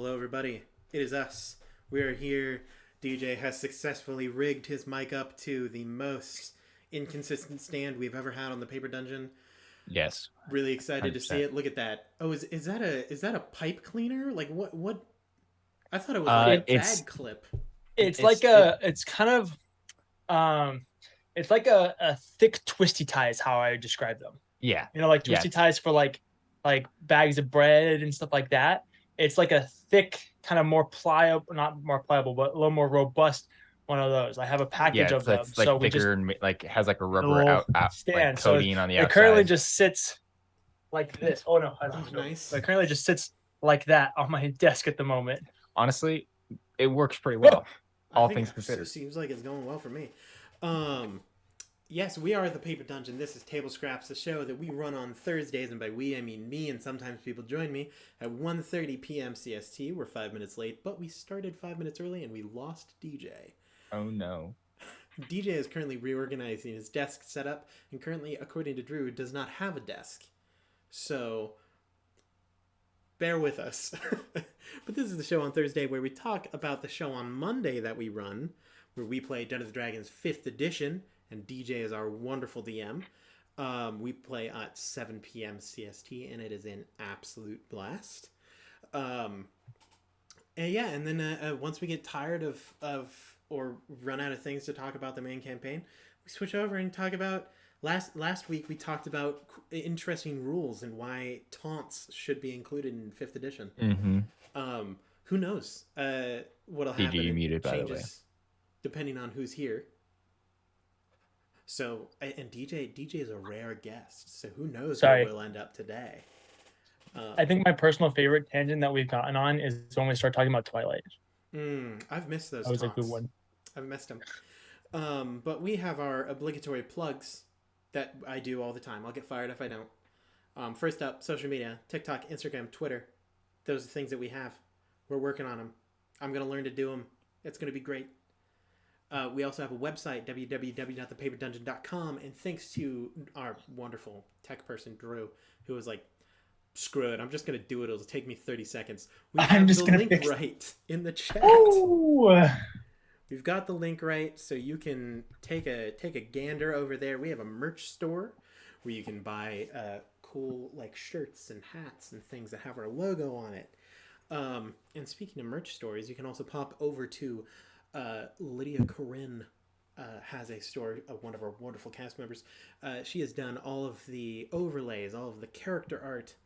Hello, everybody. It is us. We are here. DJ has successfully rigged his mic up to the most inconsistent stand we've ever had on the Paper Dungeon. Yes. Really excited 100%. to see it. Look at that. Oh, is that a pipe cleaner? Like what? I thought it was like a bag clip. It's kind of it's like a thick twisty tie is how I would describe them. Yeah. Like twisty ties for like bags of bread and stuff like that. It's like a thick, kind of more pliable, not more pliable, but a little more robust one of those. I have a package of them. It's like so thicker and like has like a rubber stand. like coating on the it outside. It currently just sits like this. Oh no, I don't know. Nice. It currently just sits like that on my desk at the moment. Honestly, it works pretty well. All things considered. It seems like it's going well for me. Yes, we are the Paper Dungeon. This is Table Scraps, the show that we run on Thursdays, and by we, I mean me, and sometimes people join me, at 1:30 p.m. CST. We're 5 minutes late, but we started 5 minutes early, and we lost DJ. Oh, no. DJ is currently reorganizing his desk setup, and currently, according to Drew, does not have a desk. So, bear with us. But this is the show on Thursday where we talk about the show on Monday that we run, where we play Dungeons & Dragons 5th edition, and DJ is our wonderful DM. We play at 7 p.m. CST, and it is an absolute blast. And then once we get tired of or run out of things to talk about the main campaign, we switch over and talk about last week we talked about interesting rules and why taunts should be included in 5th edition. Mm-hmm. Who knows what'll happen? PG muted, by the way, depending on who's here. So, and DJ is a rare guest, so who knows where we'll end up today. I think my personal favorite tangent that we've gotten on is when we start talking about Twilight. I've missed those. That was a good one. I've missed them. But we have our obligatory plugs that I do all the time. I'll get fired if I don't. First up, social media, TikTok, Instagram, Twitter. Those are things that we have. We're working on them. I'm going to learn to do them. It's going to be great. We also have a website, www.thepaperdungeon.com, and thanks to our wonderful tech person, Drew, who was like, screw it, I'm just going to do it. It'll take me 30 seconds. We have the link right in the chat. Ooh. We've got the link right, so you can take a gander over there. We have a merch store where you can buy cool like shirts and hats and things that have our logo on it. And speaking of merch stores, you can also pop over to Lydia Corinne has a store, one of our wonderful cast members. She has done all of the overlays, all of the character art,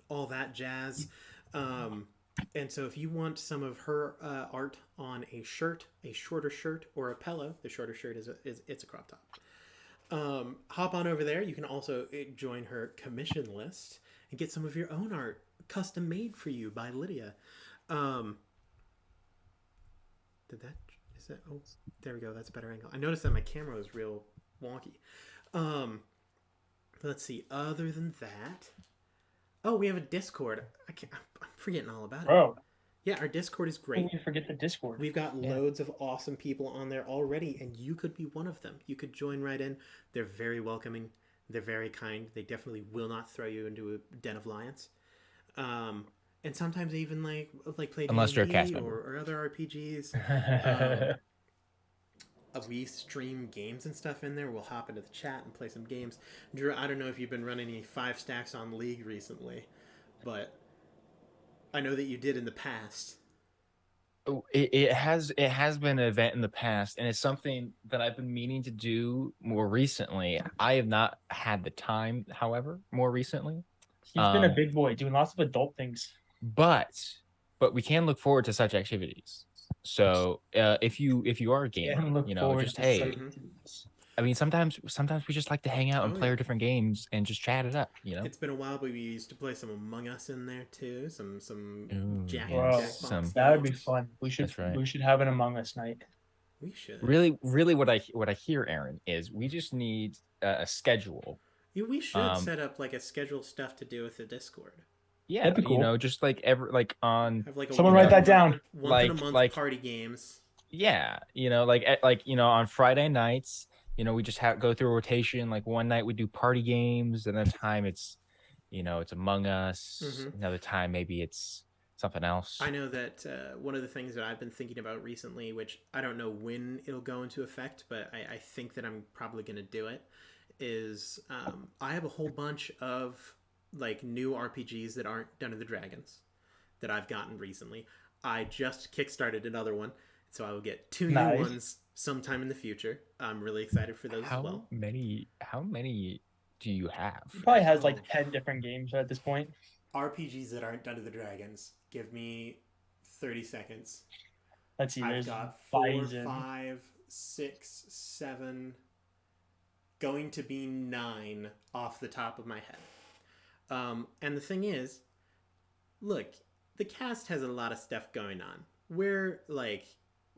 all that jazz. And so if you want some of her art on a shirt, a shorter shirt, or a pillow, the shorter shirt it's a crop top. Hop on over there. You can also join her commission list and get some of your own art custom made for you by Lydia. Oh, there we go. That's a better angle. I noticed that my camera was real wonky. Let's see. Other than that, oh, we have a Discord. I'm forgetting all about it. Oh, yeah, our Discord is great. You forget the Discord. We've got loads of awesome people on there already, and you could be one of them. You could join right in. They're very welcoming. They're very kind. They definitely will not throw you into a den of lions. And sometimes they even like play unless you're a D&D cast member or other RPGs. We stream games and stuff in there. We'll hop into the chat and play some games. Drew, I don't know if you've been running any 5 stacks on League recently, but I know that you did in the past. It has been an event in the past, and it's something that I've been meaning to do more recently. I have not had the time, however, more recently. He's been a big boy doing lots of adult things. But we can look forward to such activities. So if you are a gamer, just hey. I mean, sometimes we just like to hang out and play our different games and just chat it up. It's been a while, but we used to play some Among Us in there too. Some Jack Jackbox. That would be fun. We should have an Among Us night. We should. Really, what I hear, Aaron, is we just need a schedule. Yeah, we should set up like a schedule stuff to do with the Discord. Yeah, that'd be cool. Just like on. Have like someone write that down. Once in a month party games. Yeah, on Friday nights, we just go through a rotation. Like one night we do party games, and another time it's Among Us. Mm-hmm. Another time maybe it's something else. I know that one of the things that I've been thinking about recently, which I don't know when it'll go into effect, but I think that I'm probably going to do it, is I have a whole bunch of like new RPGs that aren't Dungeons and Dragons that I've gotten recently. I just kickstarted another one, so I will get 2 new ones sometime in the future. I'm really excited for those as well. How many do you have? He probably has like 10 different games at this point. RPGs that aren't Dungeons and Dragons. Give me 30 seconds. Let's see. I've got 4, 5, 6, 7, going to be 9 off the top of my head. And the thing is, look, the cast has a lot of stuff going on. We're like,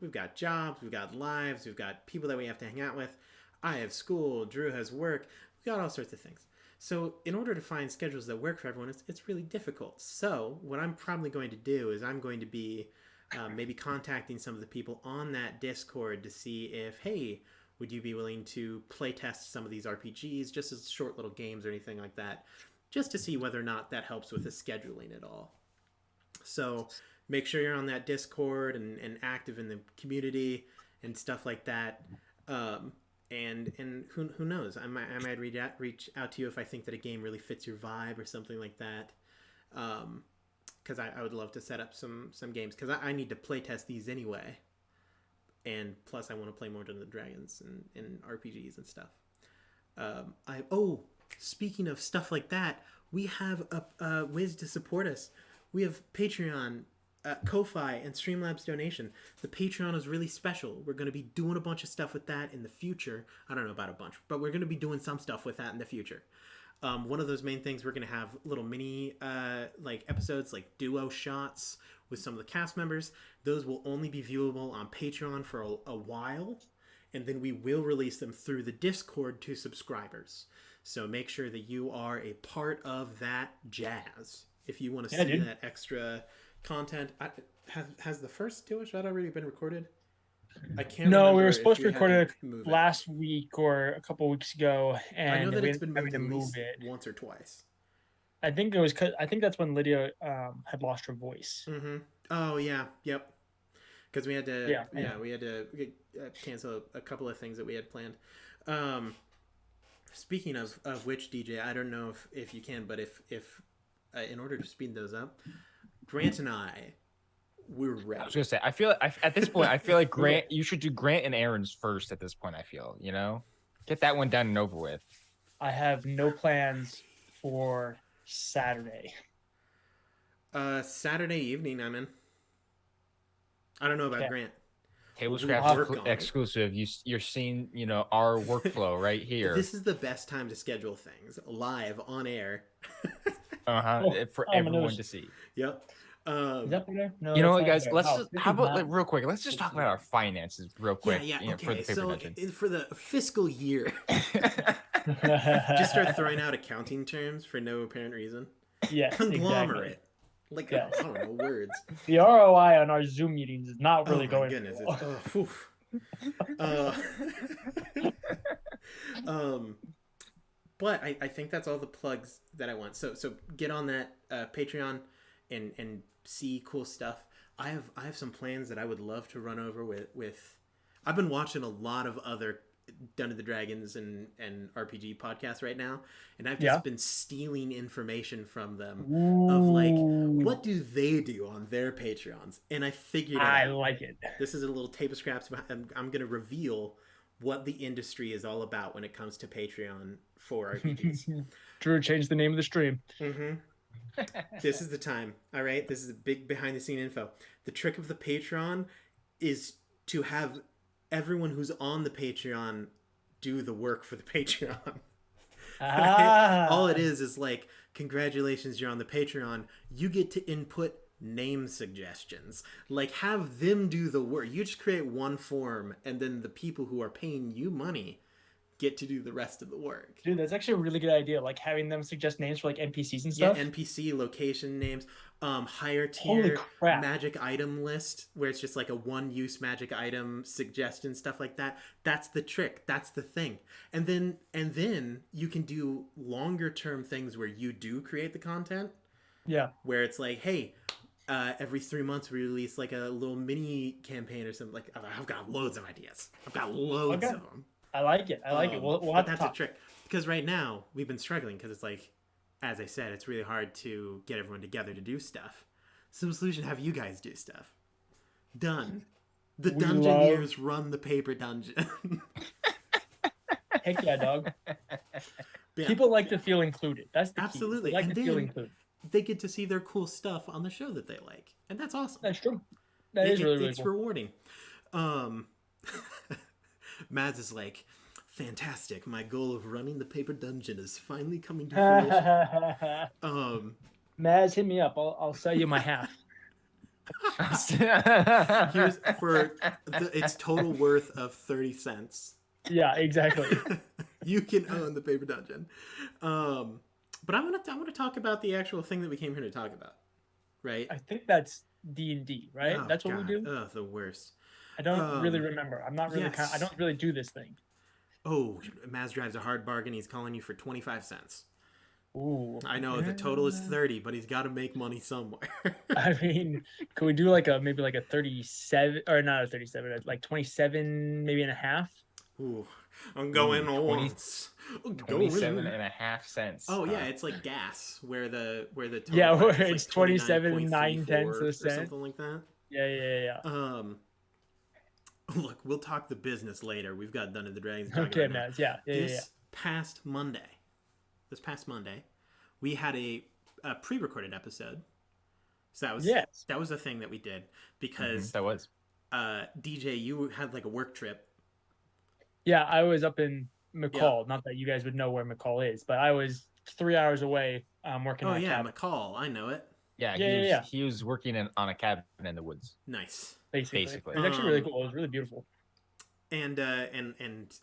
we've got jobs, we've got lives, we've got people that we have to hang out with. I have school, Drew has work, we've got all sorts of things. So in order to find schedules that work for everyone, it's really difficult. So what I'm probably going to do is I'm going to be maybe contacting some of the people on that Discord to see if, hey, would you be willing to play test some of these RPGs, just as short little games or anything like that, just to see whether or not that helps with the scheduling at all. So make sure you're on that Discord and active in the community and stuff like that. And who knows? I might reach out to you if I think that a game really fits your vibe or something like that. Because I would love to set up some games, because I need to play test these anyway. And plus I want to play more Dungeons and Dragons and RPGs and stuff. Speaking of stuff like that, we have ways to support us. We have Patreon, Ko-Fi, and Streamlabs donation. The Patreon is really special. We're going to be doing a bunch of stuff with that in the future. I don't know about a bunch, but we're going to be doing some stuff with that in the future. One of those main things, we're going to have little mini like episodes, like duo shots with some of the cast members. Those will only be viewable on Patreon for a while, and then we will release them through the Discord to subscribers. So make sure that you are a part of that jazz if you want to see that extra content. Has the first duo shot already been recorded? I can't. No, we were supposed to record it last week or a couple weeks ago, and I know that it's been moved to move it once or twice. I think it was I think that's when Lydia had lost her voice. Mm-hmm. Oh yeah, yep. Because we had to, we had to cancel a couple of things that we had planned. Speaking of which, DJ, I don't know if you can, but if in order to speed those up, Grant and we're ready. I was gonna say, I feel at this point, I feel like Grant, you should do Grant and Aaron's first at this point. I feel, get that one done and over with. I have no plans for Saturday. Saturday evening, I'm in. I don't know about Grant. Table Scraps exclusive. You're seeing, our workflow right here. This is the best time to schedule things live on air. For everyone to see. Yep. Is that better? No, you know what, guys? How about real quick? Let's just talk about our finances real quick. Yeah. Okay. For the paper dungeon. For the fiscal year, just start throwing out accounting terms for no apparent reason. Yes, conglomerate. Exactly. I don't know words. The ROI on our Zoom meetings is not really going. Goodness, but I think that's all the plugs that I want. So get on that Patreon and see cool stuff. I have some plans that I would love to run over with. I've been watching a lot of other Dungeons and Dragons and RPG podcasts right now, and I've just been stealing information from them of like, what do they do on their Patreons? And I figured I like it. This is a little table scraps. I'm going to reveal what the industry is all about when it comes to Patreon for RPGs. Drew changed the name of the stream. Mm-hmm. This is the time. All right. This is a big behind the scene info. The trick of the Patreon is to have everyone who's on the Patreon do the work for the Patreon. Right? All it is like, congratulations, you're on the Patreon. You get to input name suggestions. Like, have them do the work. You just create one form, and then the people who are paying you money get to do the rest of the work. Dude, that's actually a really good idea. Like having them suggest names for like NPCs and stuff. Yeah, NPC location names, higher tier magic item list where it's just like a one-use magic item suggestion, stuff like that. That's the trick. That's the thing. And then you can do longer term things where you do create the content. Yeah. Where it's like, hey, every 3 months we release like a little mini campaign or something. Like I've got loads of ideas. I've got loads of them. I like it. We'll have to that's talk. a trick because right now we've been struggling because it's like, as I said, it's really hard to get everyone together to do stuff. So the solution: have you guys do stuff. Done. The Dungeoneers run the paper dungeon. Heck yeah, dog. Yeah. People like to feel included. That's the absolutely. Key. They like to feel included. They get to see their cool stuff on the show that they like, and that's awesome. That's true. That is really it's cool. rewarding. Maz is like, fantastic. My goal of running the paper dungeon is finally coming to fruition. Maz, hit me up. I'll sell you my half. Here's for its total worth of 30 cents. Yeah, exactly. You can own the paper dungeon. But I want to talk about the actual thing that we came here to talk about, right? I think that's D&D, right? Oh, that's what God. we do. Oh, the worst. I don't really remember. I'm not really. Yes. I don't really do this thing. Oh, Maz drives a hard bargain. He's calling you for 25 cents. Ooh. I know the total is 30, but he's got to make money somewhere. I mean, could we do like maybe like a 37 or not a 37, like 27, maybe and a half? Ooh, I'm going once. 27.5 cents. Oh yeah, it's like gas where the total where it's it's 27 9/10 of a cent, something like that. Yeah. Look, we'll talk the business later. We've got Dungeons and Dragons. Okay, Matt. Yeah. This past Monday, we had a pre-recorded episode. So that was a thing that we did because that was DJ. You had like a work trip. Yeah, I was up in McCall. Yeah. Not that you guys would know where McCall is, but I was 3 hours away working on a cabin. McCall. I know it. Yeah, he was working on a cabin in the woods. Nice. Basically. It was actually really cool. It was really beautiful. And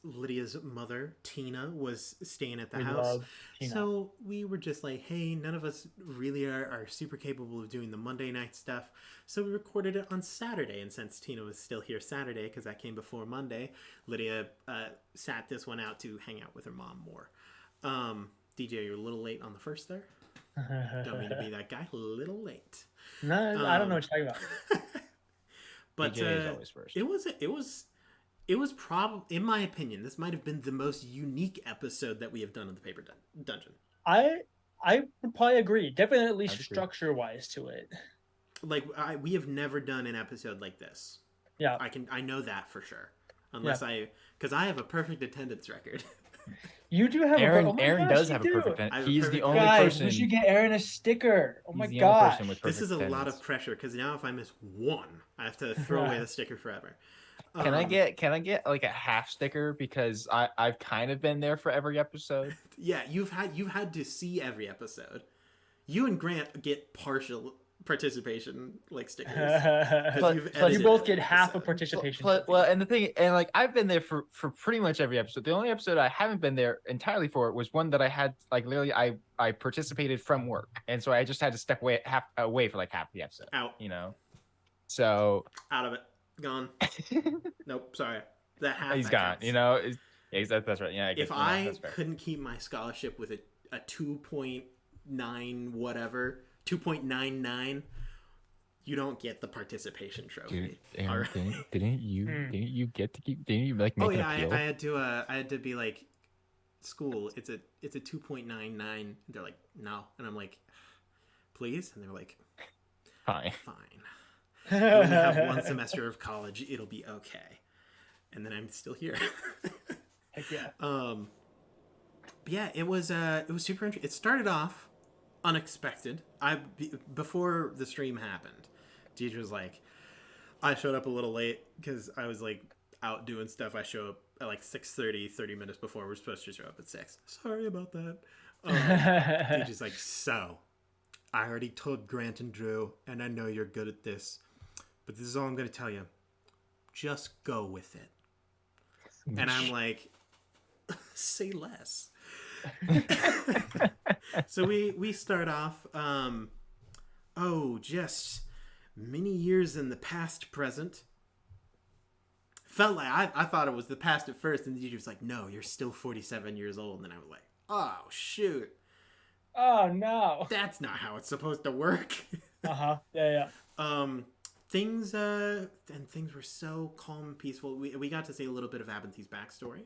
Lydia's mother, Tina, was staying at the house. So we were just like, hey, none of us really are super capable of doing the Monday night stuff. So we recorded it on Saturday. And since Tina was still here Saturday, because that came before Monday, Lydia sat this one out to hang out with her mom more. DJ, you're a little late on the first there. Don't mean to be that guy. A little late. No, I don't know what you're talking about. But DJ is always first. It was probably, in my opinion, this might have been the most unique episode that we have done in the Paper Dungeon. I would probably agree. Definitely at least structure-wise to it. Like, we have never done an episode like this. Yeah. I know that for sure. Because I have a perfect attendance record. You do have Aaron does have a perfect attendance. He's the only person. We should get Aaron a sticker. Oh my god. This is a lot of pressure because now if I miss one, I have to throw away the sticker forever. Can I get like a half sticker because I've kind of been there for every episode? Yeah, you've had to see every episode. You and Grant get partial participation like stickers. You both get half a participation. Well, and the thing, and like I've been there for pretty much every episode. The only episode I haven't been there entirely for was one that I had like literally I participated from work, and so I just had to step away for like half the episode. Out, so out of it. Gone. Nope, sorry. That half. He's gone. Counts. That's right. Yeah. If I couldn't keep my scholarship with a 2.9 whatever, 2.99, you don't get the participation trophy. Dude, Aaron, right. Didn't you get to keep? Didn't you like make an appeal? I had to be like, school. It's a 2.99. They're like, no, and I'm like, please, and they're like, fine. You only have one semester of college. It'll be okay. And then I'm still here. Heck yeah. But yeah, it was super interesting. It started off unexpected. Before the stream happened, Deidre was like, I showed up a little late because I was like out doing stuff. I show up at like 6:30, 30 minutes before we're supposed to show up at 6. Sorry about that. Deidre's like, so I already told Grant and Drew, and I know you're good at this. But this is all I'm going to tell you. Just go with it. And I'm like, say less. So we start off, just many years in the past, present. Felt like, I thought it was the past at first, and the teacher was like, no, you're still 47 years old. And I was like, oh, shoot. Oh, no. That's not how it's supposed to work. Yeah. Things things were so calm and peaceful. We got to see a little bit of Abenthy's backstory.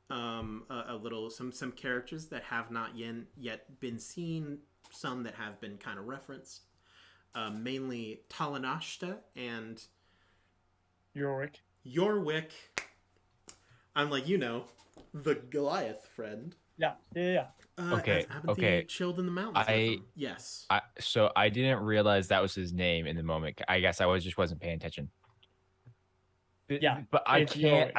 A little some characters that have not yet been seen, some that have been kind of referenced. Mainly Talanashta and Yorwick. I'm like, the Goliath friend. Yeah. Okay. As Abenthy chilled in the mountains with him. Yes. So I didn't realize that was his name in the moment. I guess I just wasn't paying attention. But I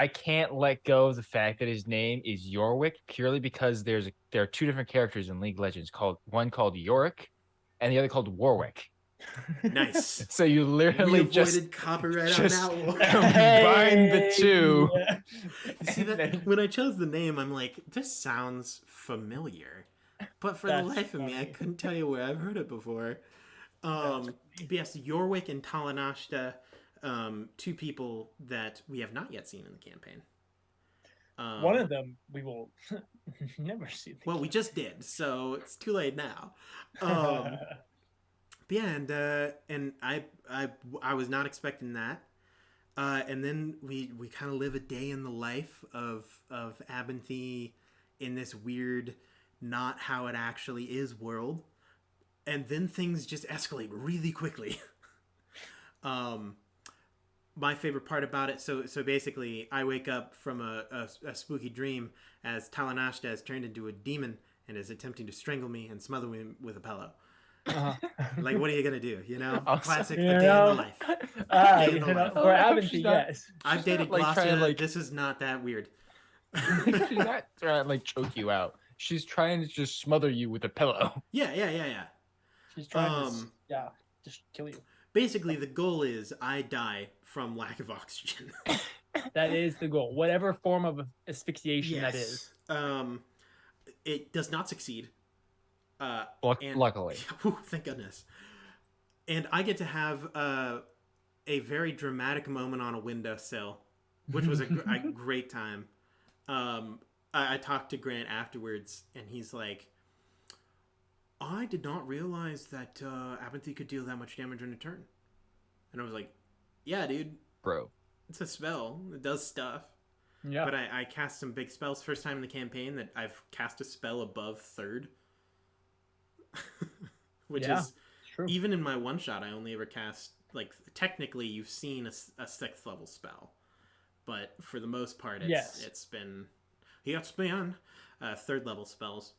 can't let go of the fact that his name is Yorwick purely because there are two different characters in League of Legends one called Yorick and the other called Warwick. Nice. So you literally we avoided copyright on that one. Combine the two. Yeah. See that when I chose the name, I'm like, this sounds familiar, but for the life of me, I couldn't tell you where I've heard it before. But yes, Yorwick and Talanashta, two people that we have not yet seen in the campaign. One of them we will never see. Well, we just did, so it's too late now. But yeah, and I was not expecting that. And then we kind of live a day in the life of Abenthy in this weird, not how it actually is world. And then things just escalate really quickly. My favorite part about it, so basically I wake up from a spooky dream as Talanashta has turned into a demon and is attempting to strangle me and smother me with a pillow. Like, what are you gonna do? Classic a day in the life. For Abenthy, yes. I've dated Glossia. This is not that weird. She's not trying to choke you out. She's trying to just smother you with a pillow. Yeah. She's trying to just kill you. Basically, the goal is I die from lack of oxygen. That is the goal. Whatever form of asphyxiation that is. It does not succeed. Luckily. Thank goodness. And I get to have a very dramatic moment on a windowsill, which was a great time. I talked to Grant afterwards, and he's like, I did not realize that Abenthy could deal that much damage in a turn. And I was like, yeah, dude. Bro. It's a spell. It does stuff. Yeah. But I cast some big spells. First time in the campaign that I've cast a spell above 3rd. Which is true. Even in my one shot, I only ever cast, technically you've seen a 6th level spell, but for the most part it's been 3rd level spells.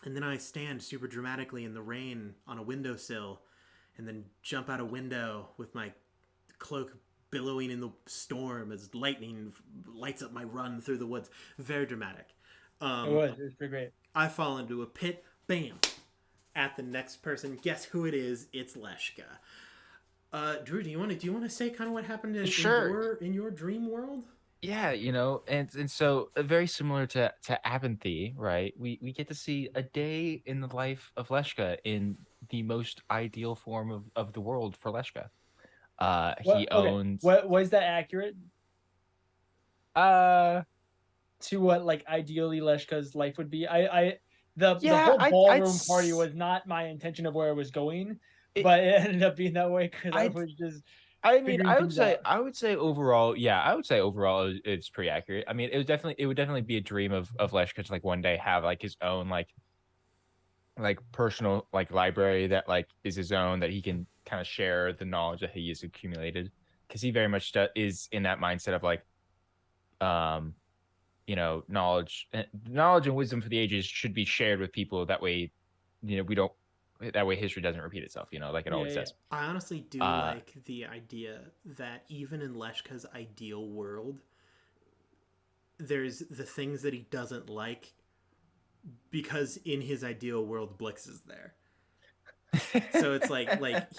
And then I stand super dramatically in the rain on a windowsill and then jump out a window with my cloak billowing in the storm as lightning lights up my run through the woods. Very dramatic. It was pretty great. I fall into a pit, bam, at the next person. Guess who it is? It's Leshka. Drew, do you want to say kind of what happened in your dream world? Yeah, and so very similar to Abenthy, right? We get to see a day in the life of Leshka in the most ideal form of the world for Leshka. He owns. What was that accurate? To what ideally Leshka's life would be? The whole ballroom party was not my intention of where it was going, but it ended up being that way because I was just. I would say overall, it's pretty accurate. I mean, it would definitely be a dream of Leshka to one day have his own personal library that is his own, that he can kind of share the knowledge that he has accumulated, because he very much is in that mindset of knowledge and wisdom for the ages should be shared with people. That way, that way history doesn't repeat itself, like it always does. I honestly do like the idea that even in Leshka's ideal world, there's the things that he doesn't like, because in his ideal world, Blix is there. So it's like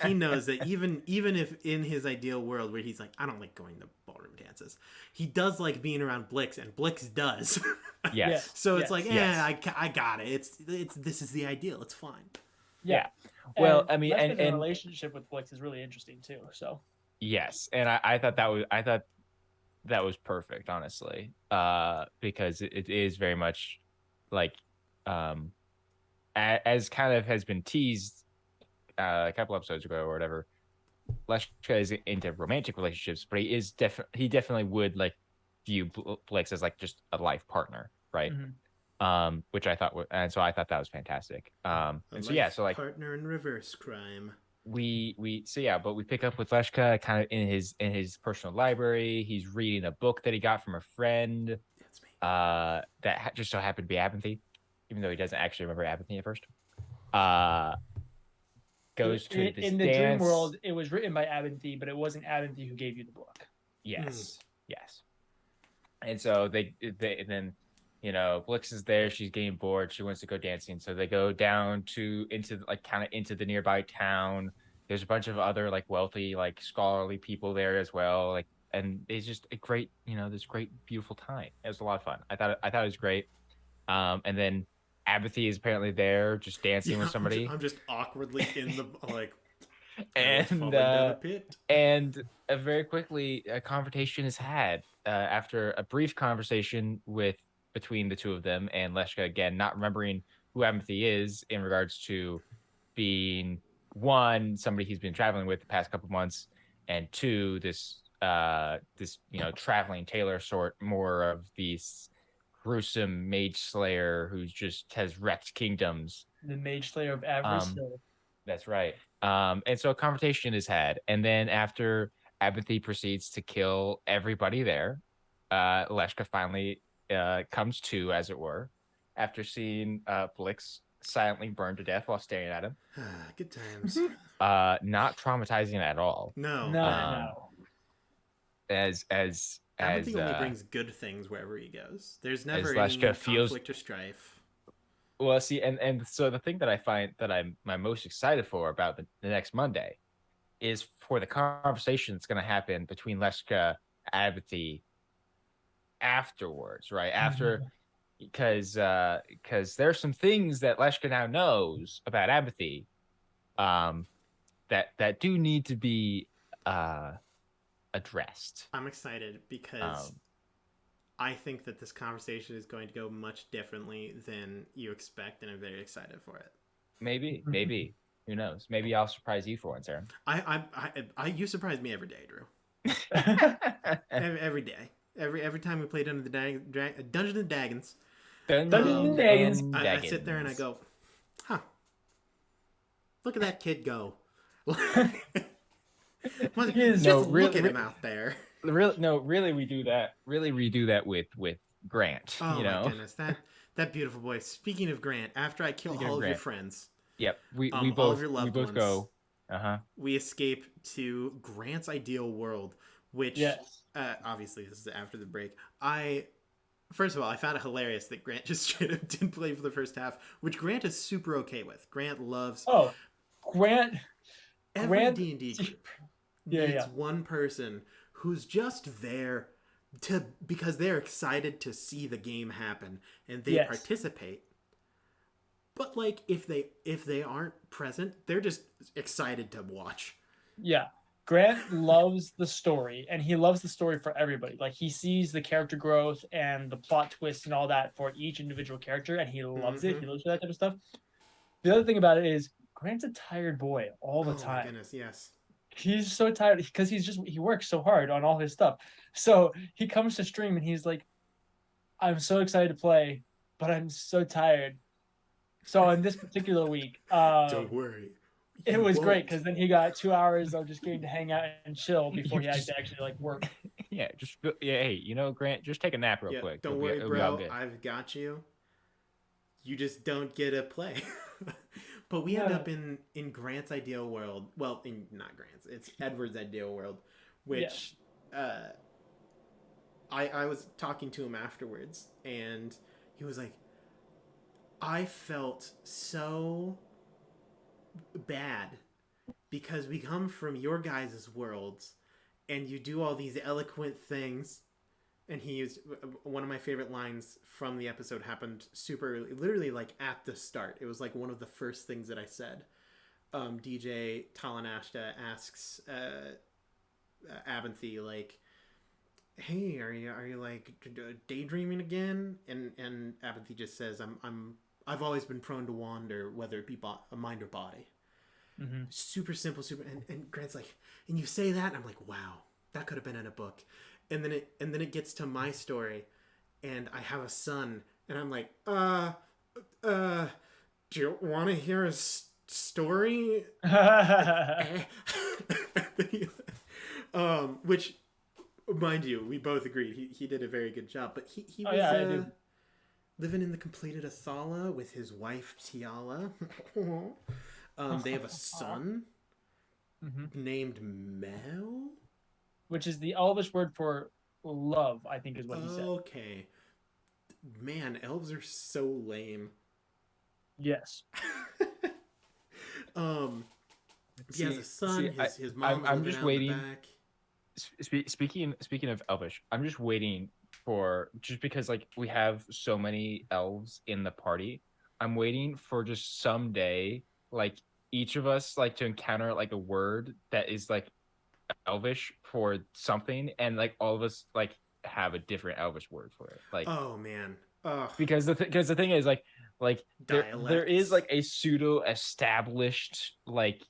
he knows that even if in his ideal world where he's like, I don't like going to ballroom dances, he does like being around Blix, and Blix does. Yes. So it's I got it. It's this is the ideal. It's fine. Yeah. Well, and, I mean, and the relationship with Blix is really interesting too. So. Yes, and I thought that was perfect, honestly, because it is very much as kind of has been teased a couple episodes ago or whatever, Leshka is into romantic relationships, but he definitely would like view Blix as like just a life partner, right? Which I thought, and so I thought that was fantastic. And so yeah, so like partner in reverse crime. But we pick up with Leshka kind of in his personal library. He's reading a book that he got from a friend. That's me. That just so happened to be Abinthy, even though he doesn't actually remember Abinthy at first. Goes to this in the dance. dream world. It was written by Abinthy, but it wasn't Abinthy who gave you the book. Yes. And so they then, Blix is there. She's getting bored. She wants to go dancing. So they go down into the nearby town. There's a bunch of other like wealthy, like scholarly people there as well. Like, and it's just a great, this great, beautiful time. It was a lot of fun. I thought it was great. And then Abinthy is apparently there just dancing with somebody. I'm just awkwardly in the like, and very quickly a confrontation is had after a brief conversation between the two of them, and Leshka again not remembering who Abinthy is in regards to being one, somebody he's been traveling with the past couple months, and two, this traveling tailor sort, more of these gruesome mage slayer who just has wrecked kingdoms. The mage slayer of Avarice. That's right. And so a confrontation is had, and then after Abinthy proceeds to kill everybody there, Leshka finally comes to, as it were, after seeing Blix silently burned to death while staring at him. Good times. Not traumatizing at all. No. Abinthy only brings good things wherever he goes. There's never any conflict or strife. Well, see, and so the thing that I find that I'm most excited for about the next Monday is for the conversation that's going to happen between Leshka and Abinthy afterwards, right? Because there's some things that Leshka now knows about Abinthy that do need to be addressed. I'm excited because I think that this conversation is going to go much differently than you expect, and I'm very excited for it. Maybe. Who knows? Maybe I'll surprise you for once, Aaron. You surprise me every day, Drew. every day. Every time we play Dungeons and Dragons. I sit there and I go, huh. Look at that kid go. Look at him out there. Really, we do that. Really, we do that with Grant. Oh my goodness, that beautiful boy. Speaking of Grant, after I kill all of your friends, yep, we both all of your loved ones, go. We escape to Grant's ideal world, which obviously this is after the break. First of all, I found it hilarious that Grant just straight up didn't play for the first half, which Grant is super okay with. Grant loves. Every D&D group needs one person who's just there because they're excited to see the game happen and they participate. But like if they aren't present, they're just excited to watch. Yeah. Grant loves the story, and he loves the story for everybody. Like, he sees the character growth and the plot twist and all that for each individual character, and he loves it. He loves that type of stuff. The other thing about it is Grant's a tired boy all the time. Oh my goodness, yes. He's so tired because he works so hard on all his stuff. So he comes to stream and he's like, I'm so excited to play, but I'm so tired. So in this particular week, don't worry. It was great because then he got 2 hours of just getting to hang out and chill before he had to actually like work. Hey, Grant, just take a nap real quick. Don't worry, bro. I've got you. You just don't get to play. But we end up in Grant's ideal world. Well, not Grant's. It's Edward's ideal world, which I was talking to him afterwards, and he was like, I felt so bad because we come from your guys' worlds and you do all these eloquent things. And he used one of my favorite lines from the episode happened super early, literally like at the start. It was like one of the first things that I said. DJ Talanashta asks Abinthy like, hey, are you like daydreaming again? And Abinthy just says, I've always been prone to wander, whether it be mind or body. Super simple, super. And Grant's like, and you say that, and I'm like, wow, that could have been in a book. And then it gets to my story, and I have a son, and I'm like, do you want to hear a story? Which, mind you, we both agreed he did a very good job. But he was living in the completed Athala with his wife Tiala. They have a son named Mel, which is the Elvish word for love, I think is what he said. Okay. Man, elves are so lame. Yes. He has a son. His mom. I'm just waiting. Speaking of Elvish, I'm just waiting for, just because like we have so many elves in the party, I'm waiting for just someday like each of us like to encounter like a word that is like Elvish for something, and like all of us like have a different Elvish word for it. Like, oh man, because the thing is like there is like a pseudo established like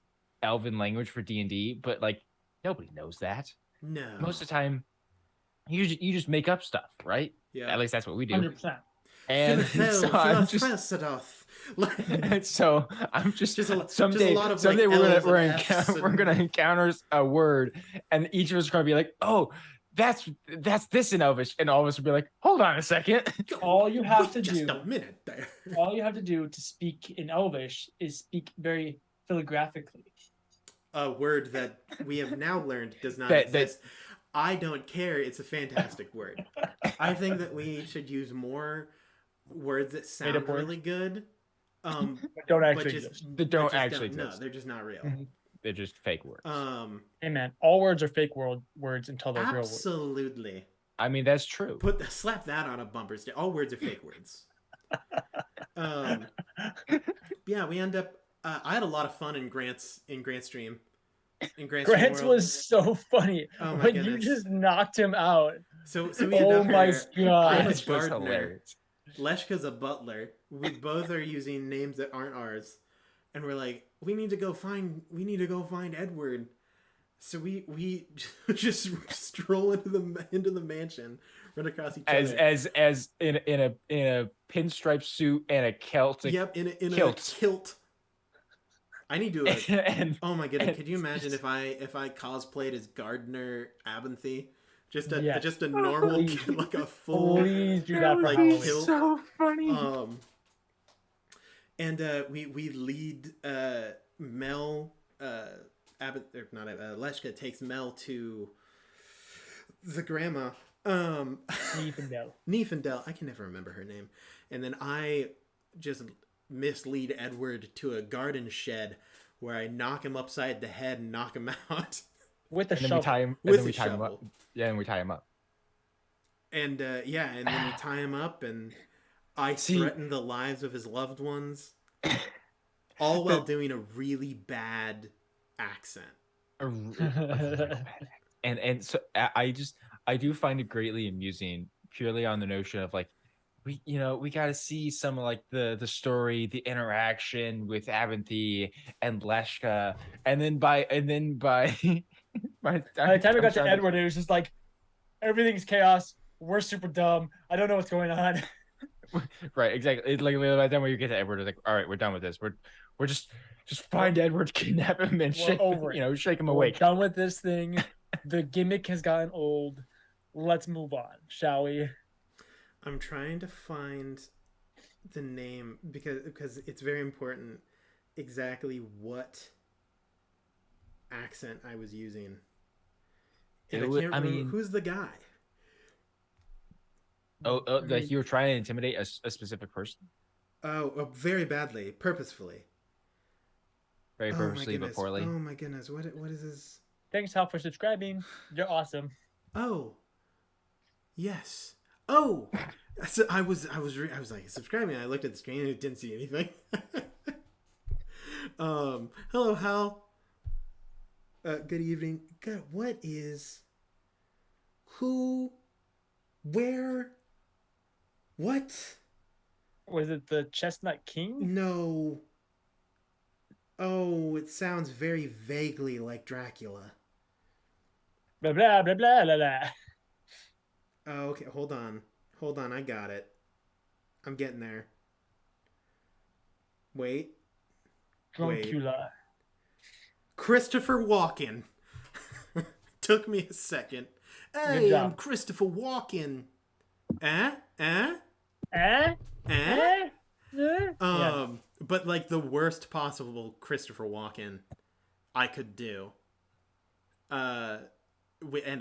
Elven language for D&D, but like nobody knows that. No, most of the time you just make up stuff, right? Yeah, at least that's what we do. 100%. And so I'm just so I'm just someday we're gonna encounter a word, and each of us are gonna be like, oh, that's this in Elvish, and all of us will be like, hold on a second. All you have to just do a minute there. All you have to do to speak in Elvish is speak very telegraphically. A word that we have now learned does not exist. I don't care. It's a fantastic word. I think that we should use more words that sound really good. Don't actually exist. They don't actually exist. No, they're just not real. They're just fake words. Hey man, all words are fake words until they're real words. Absolutely. I mean, that's true. Slap that on a bumper sticker. All words are fake words. Yeah, we end up. I had a lot of fun in Grant's stream. Grant's was so funny when you just knocked him out. So we end up my god, I'm a gardener. Leshka's a butler. We both are using names that aren't ours, and we're like, we need to go find Edward. So we just stroll into the mansion, run across each other as in a pinstripe suit and a kilt. Yep, in a kilt. I need to. Oh my goodness! Could you imagine if I cosplayed as Gardener Abinthy? Just a normal kid, like a full. Please do that. Like kilt. So funny. And we lead Mel. Leshka takes Mel to the grandma. Niefendel. I can never remember her name. And then I just mislead Edward to a garden shed where I knock him upside the head and knock him out with a shovel. And then we tie him up. Yeah, and we tie him up. And then we tie him up, and I threaten the lives of his loved ones, all while doing a really bad accent. And so I do find it greatly amusing, purely on the notion of like, we got to see some of like the story, the interaction with Abinthy and Leshka, and then by by the time we got to Edward, it was just like everything's chaos. We're super dumb. I don't know what's going on. Right, exactly. Like by the time when you get to Edward, it's like, all right, we're done with this. We're just find Edward, kidnap him, and shake him awake. We're done with this thing. The gimmick has gotten old. Let's move on, shall we? I'm trying to find the name because it's very important exactly what accent I was using. And I can't remember who's the guy. Like you were trying to intimidate a specific person? Oh, very badly, purposefully. Very purposely, but poorly. Oh my goodness, what is this? Thanks, Hal, for subscribing. You're awesome. Oh, yes. Oh, so I was like subscribing. I looked at the screen and didn't see anything. Hello, Hal. Good evening. God, what is? Who? Where? What? Was it the Chestnut King? No. Oh, it sounds very vaguely like Dracula. Blah blah blah blah blah blah. Oh, okay, hold on. Hold on, I got it. I'm getting there. Wait. Druncula. Christopher Walken. Took me a second. Hey, I'm Christopher Walken. Eh? Eh? But like the worst possible Christopher Walken I could do. And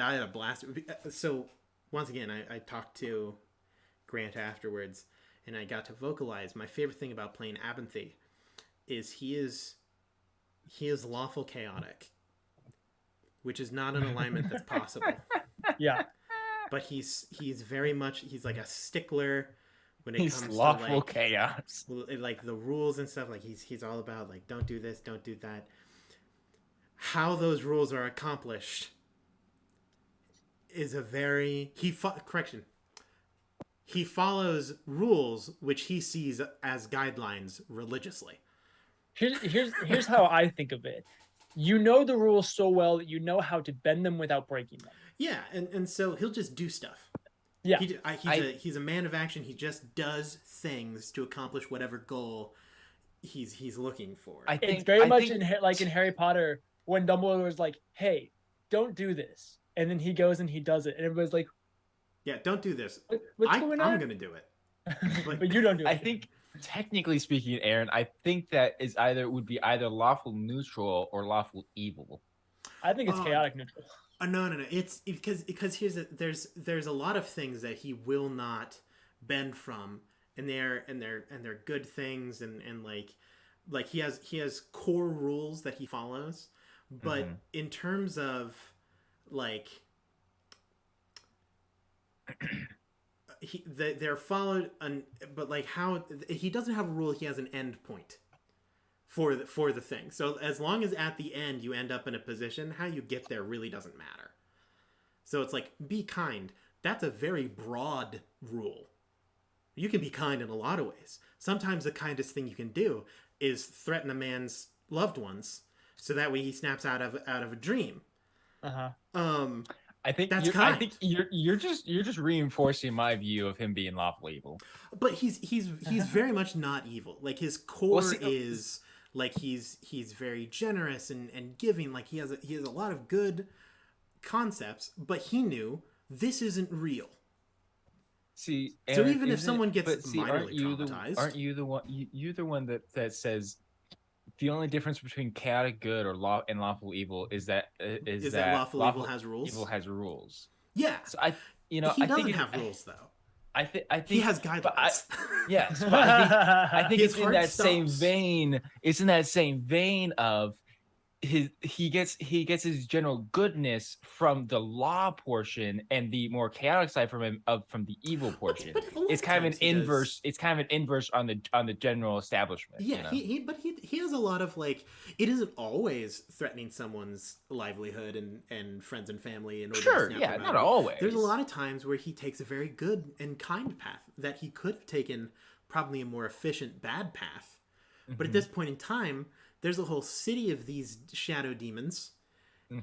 I had a blast. So once again, I talked to Grant afterwards, and I got to vocalize. My favorite thing about playing Abinthy is he is lawful chaotic, which is not an alignment that's possible. Yeah. But he's very much, he's like a stickler when it He's comes lawful to like chaos. like the rules and stuff. Like he's all about like, don't do this, don't do that. How those rules are accomplished is a very correction. He follows rules which he sees as guidelines religiously. Here's how I think of it. You know the rules so well that you know how to bend them without breaking them. Yeah, and so he'll just do stuff. Yeah, he's a man of action. He just does things to accomplish whatever goal he's looking for. It's very much in Harry Potter when Dumbledore was like, "Hey, don't do this," and then he goes and he does it, and everybody's like, "Yeah, don't do this. What's going on? I'm gonna do it." But you don't do it. I think, technically speaking, Aaron, I think that would be either lawful neutral or lawful evil. I think it's chaotic neutral. No. It's because there's a lot of things that he will not bend from, and they're good things, and like he has core rules that he follows, but in terms of like they're followed, but like how he doesn't have a rule, he has an end point for the thing. So as long as at the end you end up in a position, how you get there really doesn't matter. So it's like, be kind. That's a very broad rule. You can be kind in a lot of ways. Sometimes the kindest thing you can do is threaten a man's loved ones, so that way he snaps out of a dream. I think that's kind. I think you're just reinforcing my view of him being lawful evil. But he's very much not evil. Like his core is like he's very generous and giving. Like he has a lot of good concepts, but he knew this isn't real. See, Aaron, so even if someone gets minorly traumatized, aren't you the one? You're the one that says the only difference between chaotic good or lawful evil is that lawful evil has rules. Evil has rules. Yeah. So he doesn't have rules though. I think he has guidelines. Yes, but I think it's in that same vein. It's in that same vein of he gets his general goodness from the law portion, and the more chaotic side from the evil portion. It's kind of an inverse. It's kind of an inverse on the general establishment. Yeah, you know? he has a lot of like, it isn't always threatening someone's livelihood and friends and family in order to snap them out. Not always. There's a lot of times where he takes a very good and kind path that he could have taken probably a more efficient bad path. But at this point in time, there's a whole city of these shadow demons,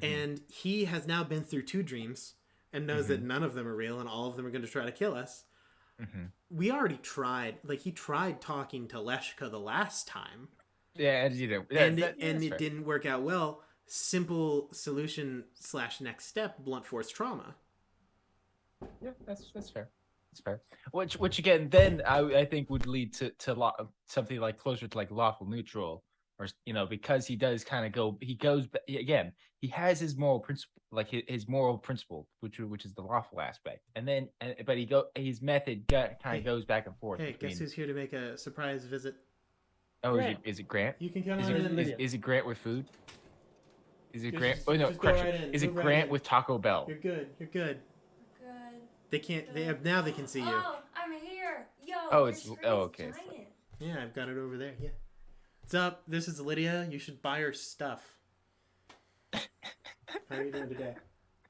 and he has now been through 2 dreams and knows that none of them are real and all of them are going to try to kill us. We already tried, like he tried talking to Leshka the last time. Yeah, and it didn't work out well. Simple solution / next step: blunt force trauma. Yeah, that's fair. That's fair. Which again, then I think would lead to something like closer to like lawful neutral. Or, you know, because he does kind of he he has his moral principle, like his moral principle, which is the lawful aspect, but his method kind of goes back and forth. Hey, guess who's here to make a surprise visit? Oh, is it Grant? You can come on in. Is it Grant with food? Is it Grant? Oh no, correction. Is it Grant with Taco Bell? You're good. Good. They can't. They have now. They can see you. Oh, I'm here. Yo. Oh, it's okay. Yeah, I've got it over there. Yeah. What's up? This is Lydia. You should buy her stuff. How are you doing today?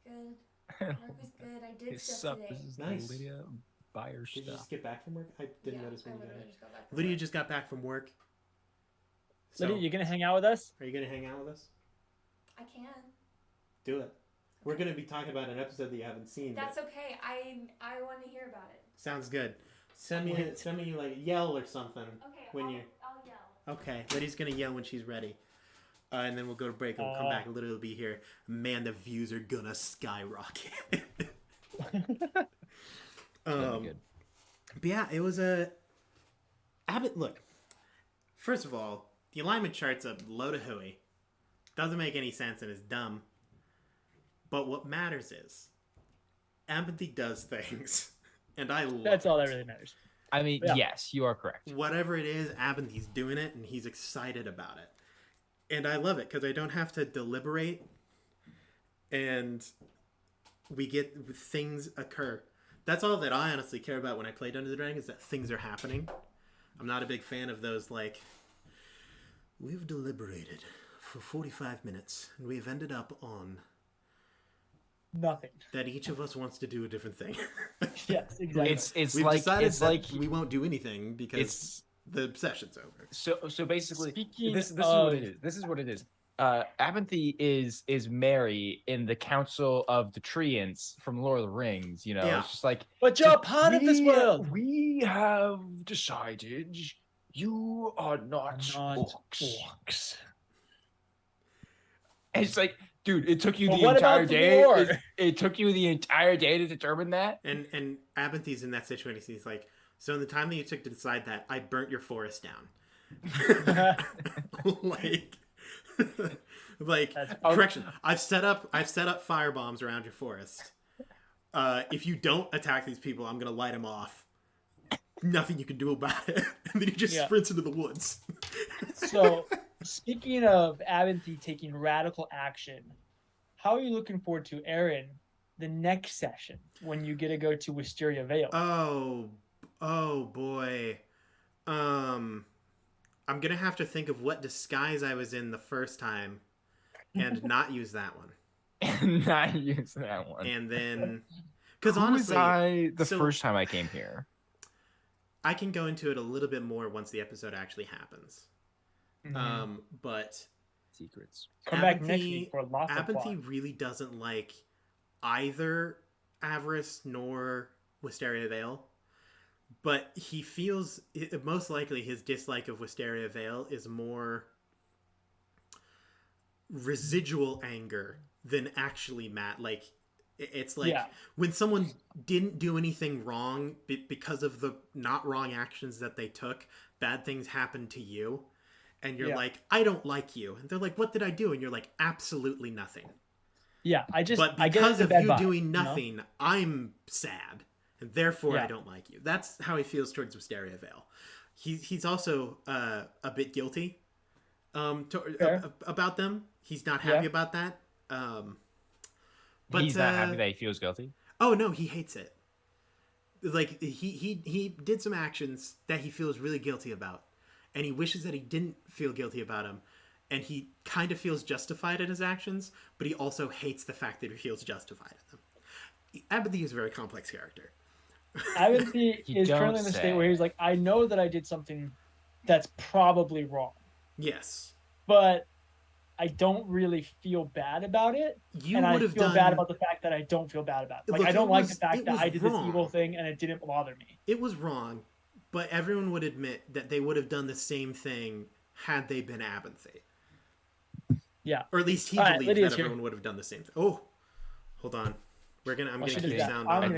Good. Work was good. I did stuff today. This is nice. Lydia. Buy her stuff. Did you just get back from work? I didn't notice when you got back. Lydia just got back from work. So, Lydia, you gonna hang out with us? are you gonna hang out with us? I can. Do it. We're gonna be talking about an episode that you haven't seen. That's okay. I want to hear about it. Sounds good. Send me like yell or something. Okay. When I'll you. yell. Okay, Lydia's gonna yell when she's ready. And then we'll go to break and we'll come back. Literally be here. Man, the views are gonna skyrocket. Good. But yeah, it was a. Abbott, look. First of all, the alignment chart's a load of hooey. Doesn't make any sense and is dumb. But what matters is, empathy does things, and I love. That's all that really matters. I mean, yes, you are correct. Whatever it is, Abinthy's doing it, and he's excited about it. And I love it, because I don't have to deliberate, and we get things occur. That's all that I honestly care about when I play Dungeons & Dragons, is that things are happening. I'm not a big fan of those, like, we've deliberated for 45 minutes, and we've ended up on... Nothing. That each of us wants to do a different thing. Yes, exactly. We've decided that we won't do anything because the session's over. So basically, Speaking this is of- what it is. This is what it is. Abinthy is Mary in the Council of the Treants from Lord of the Rings. You know, Yeah. it's just like, But you're a part of this world. We have decided you are not orcs. And it's like, dude, it took you But the what entire about the day. war? It took you the entire day to determine that. And Abinthy's in that situation. He's like, so in the time that you took to decide that, I burnt your forest down. like correction. I've set up fire bombs around your forest. If you don't attack these people, I'm gonna light them off. Nothing you can do about it. And then he just sprints into the woods. So, speaking of Abinthy taking radical action, how are you looking forward to, Aaron, the next session when you get to go to Wisteria Vale? Oh boy. I'm gonna have to think of what disguise I was in the first time, and not use that one. And not use that one. And then, because Who was honestly, I the first time I came here? I can go into it a little bit more once the episode actually happens. But Secrets. Come back next week for lots of plot. Abinthy really doesn't like either Avarice nor Wisteria Vale. But he feels, most likely his dislike of Wisteria Vale is more residual anger than actually mad. Like, it's like when someone didn't do anything wrong because of the not wrong actions that they took, bad things happen to you. And you're like, I don't like you. And they're like, what did I do? And you're like, absolutely nothing. Yeah, But because of you doing nothing, I'm sad. And therefore I don't like you. That's how he feels towards Wisteria Vale. He's also a bit guilty about them. He's not happy about that. But he's not happy that he feels guilty? Oh, no, he hates it. Like, he did some actions that he feels really guilty about. And he wishes that he didn't feel guilty about them. And he kind of feels justified in his actions, but he also hates the fact that he feels justified in them. Abinthy is a very complex character. Abinthy is currently in the state where he's like, I know that I did something that's probably wrong. Yes. But I don't really feel bad about it. I feel bad about the fact that I don't feel bad about it. Like, I don't like the fact that I did this evil thing and it didn't bother me. It was wrong, but everyone would admit that they would have done the same thing had they been Abinthy. Yeah. Or at least he believed that everyone would have done the same thing. Oh, hold on. I'm gonna keep sound on. I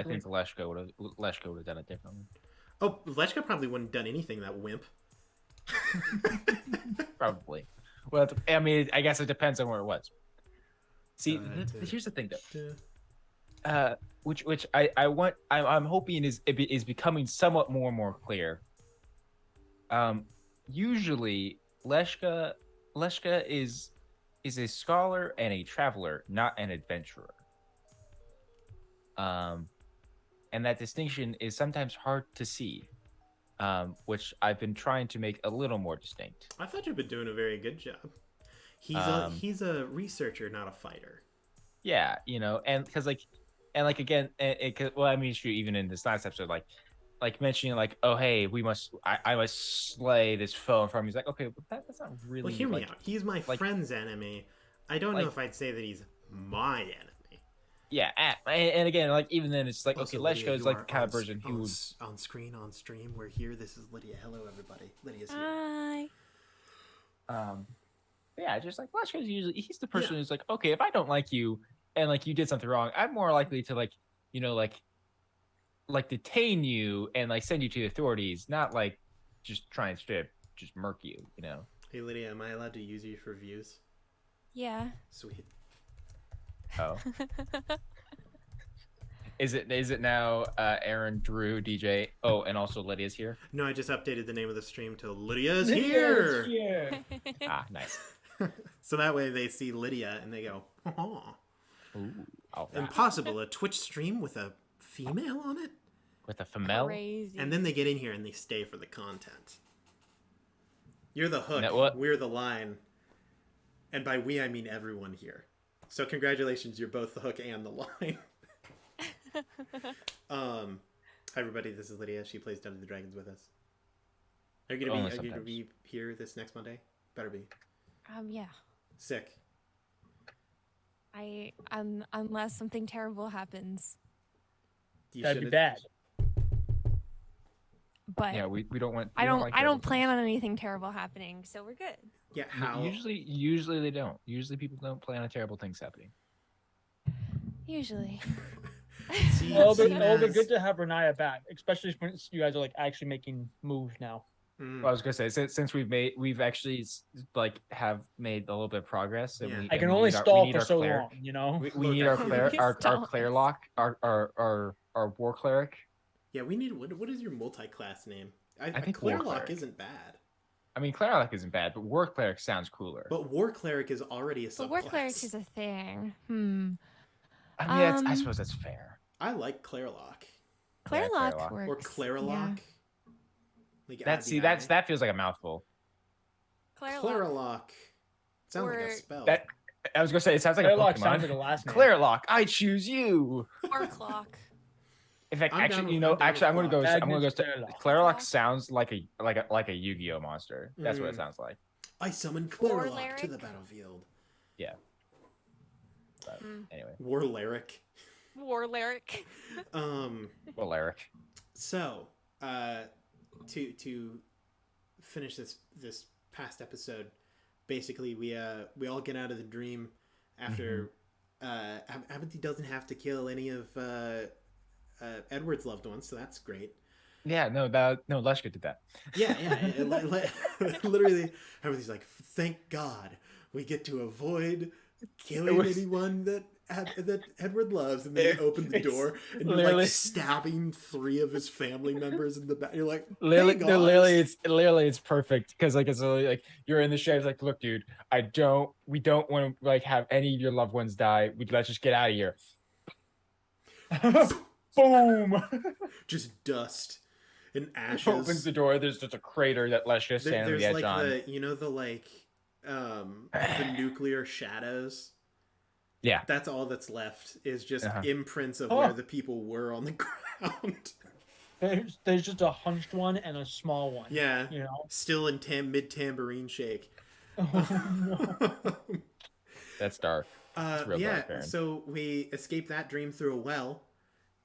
think Leshka would have done it differently. Oh, Leshka probably wouldn't have done anything, that wimp. Probably. Well, I mean, I guess it depends on where it was. See, here's the thing, though. Which I'm hoping is becoming somewhat more and more clear. Usually, Leshka is a scholar and a traveler, not an adventurer. And that distinction is sometimes hard to see, which I've been trying to make a little more distinct. I thought you've been doing a very good job. He's a researcher, not a fighter. Yeah, you know, and because again, well, I mean, it's true. Even in this last episode, like like mentioning like, oh hey, I must slay this foe in front of me. He's like, okay, but that's not really. Well, hear me like, out. He's my like- friend's enemy. I don't know if I'd say that he's my enemy. Yeah, and again, like even then, it's like Also, okay, Lydia, Leshko is you like are the kind of on person who would. on screen, on stream. We're here. This is Lydia. Hello, everybody. Lydia's here. Hi. Yeah, just like Leshko is usually he's the person who's like, okay, if I don't like you and like you did something wrong, I'm more likely to like like detain you and like send you to the authorities, not like just try and just murk you, Hey, Lydia, am I allowed to use you for views? Yeah. Sweet. Oh. Is it now Aaron, Drew, DJ? Oh, and also Lydia's here. No, I just updated the name of the stream to Lydia's Lydia's here. Ah, nice. So that way they see Lydia and they go, oh. Ooh, all right. Impossible, a Twitch stream with a female on it? With a female. Crazy. And then they get in here and they stay for the content. You're the hook, Now what? we're the line. And by we, I mean everyone here. So congratulations, you're both the hook and the line. Hi everybody, this is Lydia. She plays Dungeons and Dragons with us. Are you gonna be here this next Monday? Better be. Yeah. Sick. Unless something terrible happens. That'd be bad. But Yeah, we don't want. I like don't terrible plan on anything terrible happening, so we're good. Yeah, things. how? Usually they don't. Usually people don't plan on terrible things happening. Usually. See, It'll be as- good to have Ranaia back, especially since you guys are like actually making moves now. Well, I was gonna say since we've actually like have made a little bit of progress. And Yeah. we, I and can we only need our- stall we need for our so cleric. long, you know. We Look, need I our think- cleric, our Stall. clerilock, our war cleric. Yeah, we need. What is your multi-class name? I think War Clerilock Cleric. isn't bad, I mean, clerilock isn't bad, but war cleric sounds cooler. but War Cleric is already a subclass. But war cleric is a thing. I mean, I suppose that's fair. I like Clerilock Clairlock Clairlock. works. or Clarilock. Like That feels like a mouthful. Clairlock. Clarilock. Sounds like Or- a spell. That I was gonna say it sounds like Clerilock a Pokemon. sounds like a last name. Clerilock, I choose you. Or clock. In fact, I'm down actually, with- I'm down actually, I'm with gonna go. Clock. I'm gonna go. Clerilock. Clerilock sounds like a Yu-Gi-Oh monster. That's what it Mm. sounds like. I summon War Clarilock to Lyric? the battlefield. But anyway, War Lyric. War lyric. well, Eric. So, to finish this past episode, basically we all get out of the dream after Abinthy doesn't have to kill any of Edward's loved ones, so that's great. Yeah, no, Leshka did that. Yeah. Literally, Abinthy's like, thank God we get to avoid killing anyone that Edward loves, and then you open the door and you're literally- like stabbing 3 of his family members in the back. You're like, Literally, hey, no, guys. literally, it's perfect because like it's literally like you're in the shed. It's like, look, dude, we don't want to like have any of your loved ones die. Let's just get out of here. Boom! Just dust and ashes. Opens the door. There's just a crater that Leshka standing on There's the edge like on. the nuclear shadows. Yeah. That's all that's left is just Uh-huh. imprints of Oh. where the people were on the ground. There's just a hunched one and a small one. Yeah. You know. Still in mid tambourine shake. That's dark. It's real Yeah, dark, Aaron. so we escape that dream through a well,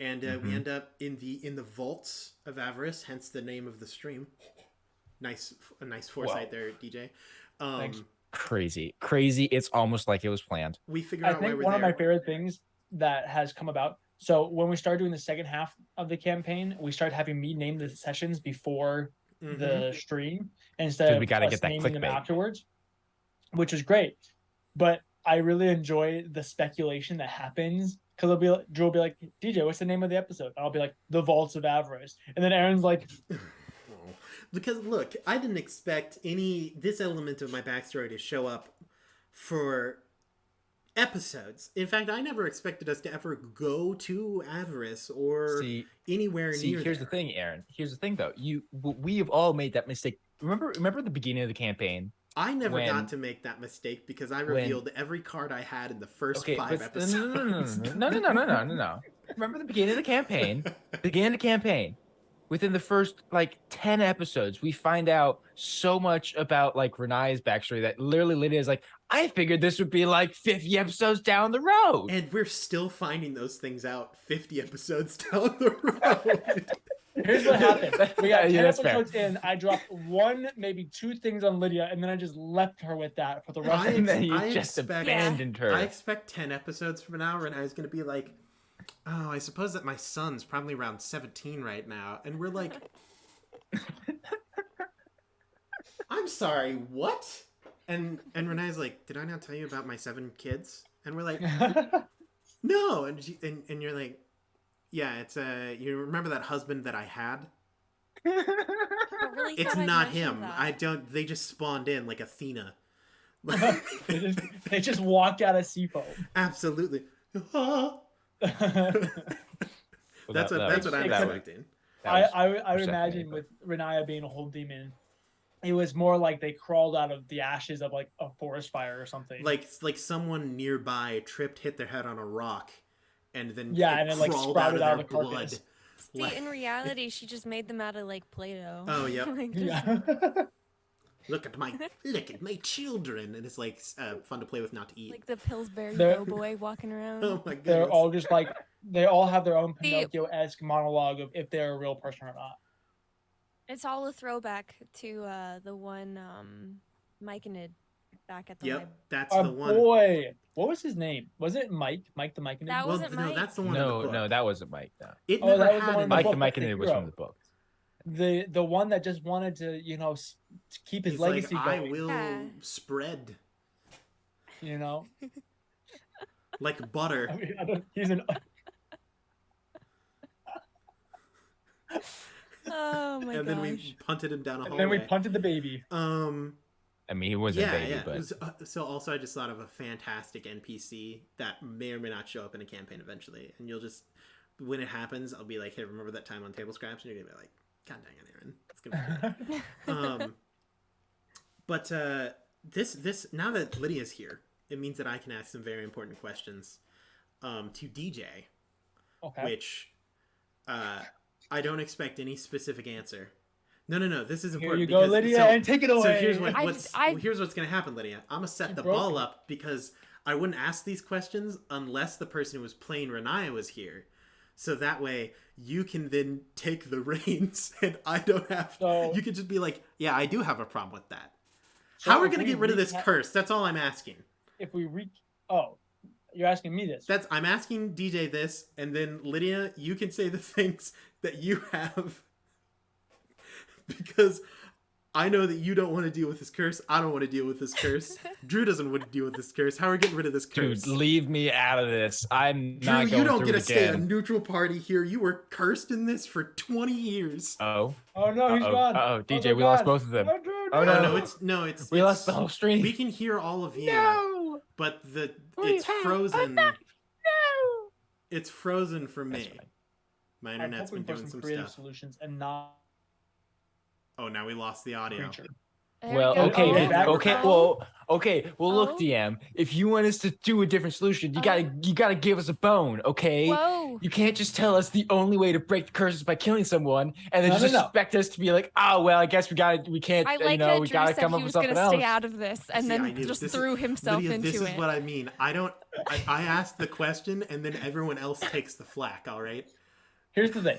and we end up in the vaults of Avarice, hence the name of the stream. A nice foresight Wow. there, DJ. Thanks. Crazy. It's almost like it was planned. We figure I out why think we're one of my there. favorite things that has come about. So when we started doing the second half of the campaign, we started having me name the sessions before Mhm. the stream instead 'Cause of we gotta us get that naming them clickbait. afterwards, which is great. But I really enjoy the speculation that happens because Drew will be like, DJ, what's the name of the episode? I'll be like, The Vaults of Avarice. And then Aaron's like, Oh. Because look, I didn't expect this element of my backstory to show up for episodes. In fact, I never expected us to ever go to Avarice or anywhere near Here's there. the thing, Aaron. Here's the thing, though. We have all made that mistake. Remember the beginning of the campaign. I never when- got to make that mistake because I revealed every card I had in the first Okay, 5 but episodes. no. Remember the beginning of the campaign. within the first like 10 episodes, we find out so much about like Ranaia's backstory that literally Lydia is like, I figured this would be like 50 episodes down the road. And we're still finding those things out 50 episodes down the road. Here's what happened. We got 10 episodes in. I dropped 1, maybe 2 things on Lydia, and then I just left her with that for the rest of the then you just abandoned her. I expect 10 episodes from now, and I was going to be like, oh, I suppose that my son's probably around 17 right now. And we're like, I'm sorry, what? And Renee's like, did I not tell you about my 7 kids? And we're like, no. And you're like, yeah, it's you remember that husband that I had? Really It's not him. They just spawned in like Athena. they just walked out of Seafoam. Absolutely. That's what I'm expecting. I would imagine with Ranaia being a whole demon, it was more like they crawled out of the ashes of like a forest fire or something. Like someone nearby tripped, hit their head on a rock, and then and it like sprouted out of the blood. See, in reality, she just made them out of like Play-Doh. Oh yeah. Like, Look at my children, and it's like fun to play with, not to eat. like the Pillsbury Doughboy walking around. Oh my goodness. They're all just like they all have their own Pinocchio-esque monologue of if they're a real person or not. It's all a throwback to the one Myconid back at the Yep, lab. that's the one. Boy, what was his name? Was it Mike? Mike the Myconid? That wasn't Mike. No, that's the one. In the book. No, that wasn't Mike. No. It Oh, never that was the had one a in the Mike book, the Mike the and it was hero. from the book. The one that just wanted to, keep his He's legacy like, going. I will spread like butter. I mean, he's an. Oh my gosh. And then we punted him down a hallway. And then we punted the baby. I mean, he wasn't a baby, but It was, so also I just thought of a fantastic NPC that may or may not show up in a campaign eventually, and you'll just, when it happens, I'll be like, hey, remember that time on Table Scraps? And you're gonna be like, god dang it, Aaron, it's gonna be good. But this now that Lydia's here, it means that I can ask some very important questions to DJ, which I don't expect any specific answer. No. This is important. Here you go, Lydia, and take it away. So here's what's going to happen, Lydia. I'm going to set the ball up because I wouldn't ask these questions unless the person who was playing Ranaia was here. So that way you can then take the reins and I don't have to. You could just be like, yeah, I do have a problem with that. So how are we going to get rid of this curse? That's all I'm asking. If we you're asking me this. I'm asking DJ this, and then Lydia, you can say the things that you have. Because I know that you don't want to deal with this curse. I don't want to deal with this curse. Drew doesn't want to deal with this curse. How are we getting rid of this curse? Dude, leave me out of this. I'm Drew, not going you don't through get to it stay a again. neutral party here. You were cursed in this for 20 years. Oh no, he's gone. Oh, DJ, we lost both of them. Oh no, it's we lost the whole stream. We can hear all of you. No, but it's frozen. No, it's frozen for me. Right. My internet's been doing some creative stuff. Solutions and not. Oh, now we lost the audio. Well, okay. Well, look, DM. If you want us to do a different solution, you gotta give us a bone, okay? Whoa. You can't just tell us the only way to break the curse is by killing someone, and then expect us to be like, oh well, I guess we can't. I like that we Drew gotta said come up he with was something gonna else. stay out of this, and then just threw himself Lydia, into it. This is what I mean. I asked the question, and then everyone else takes the flack. All right. Here's the thing.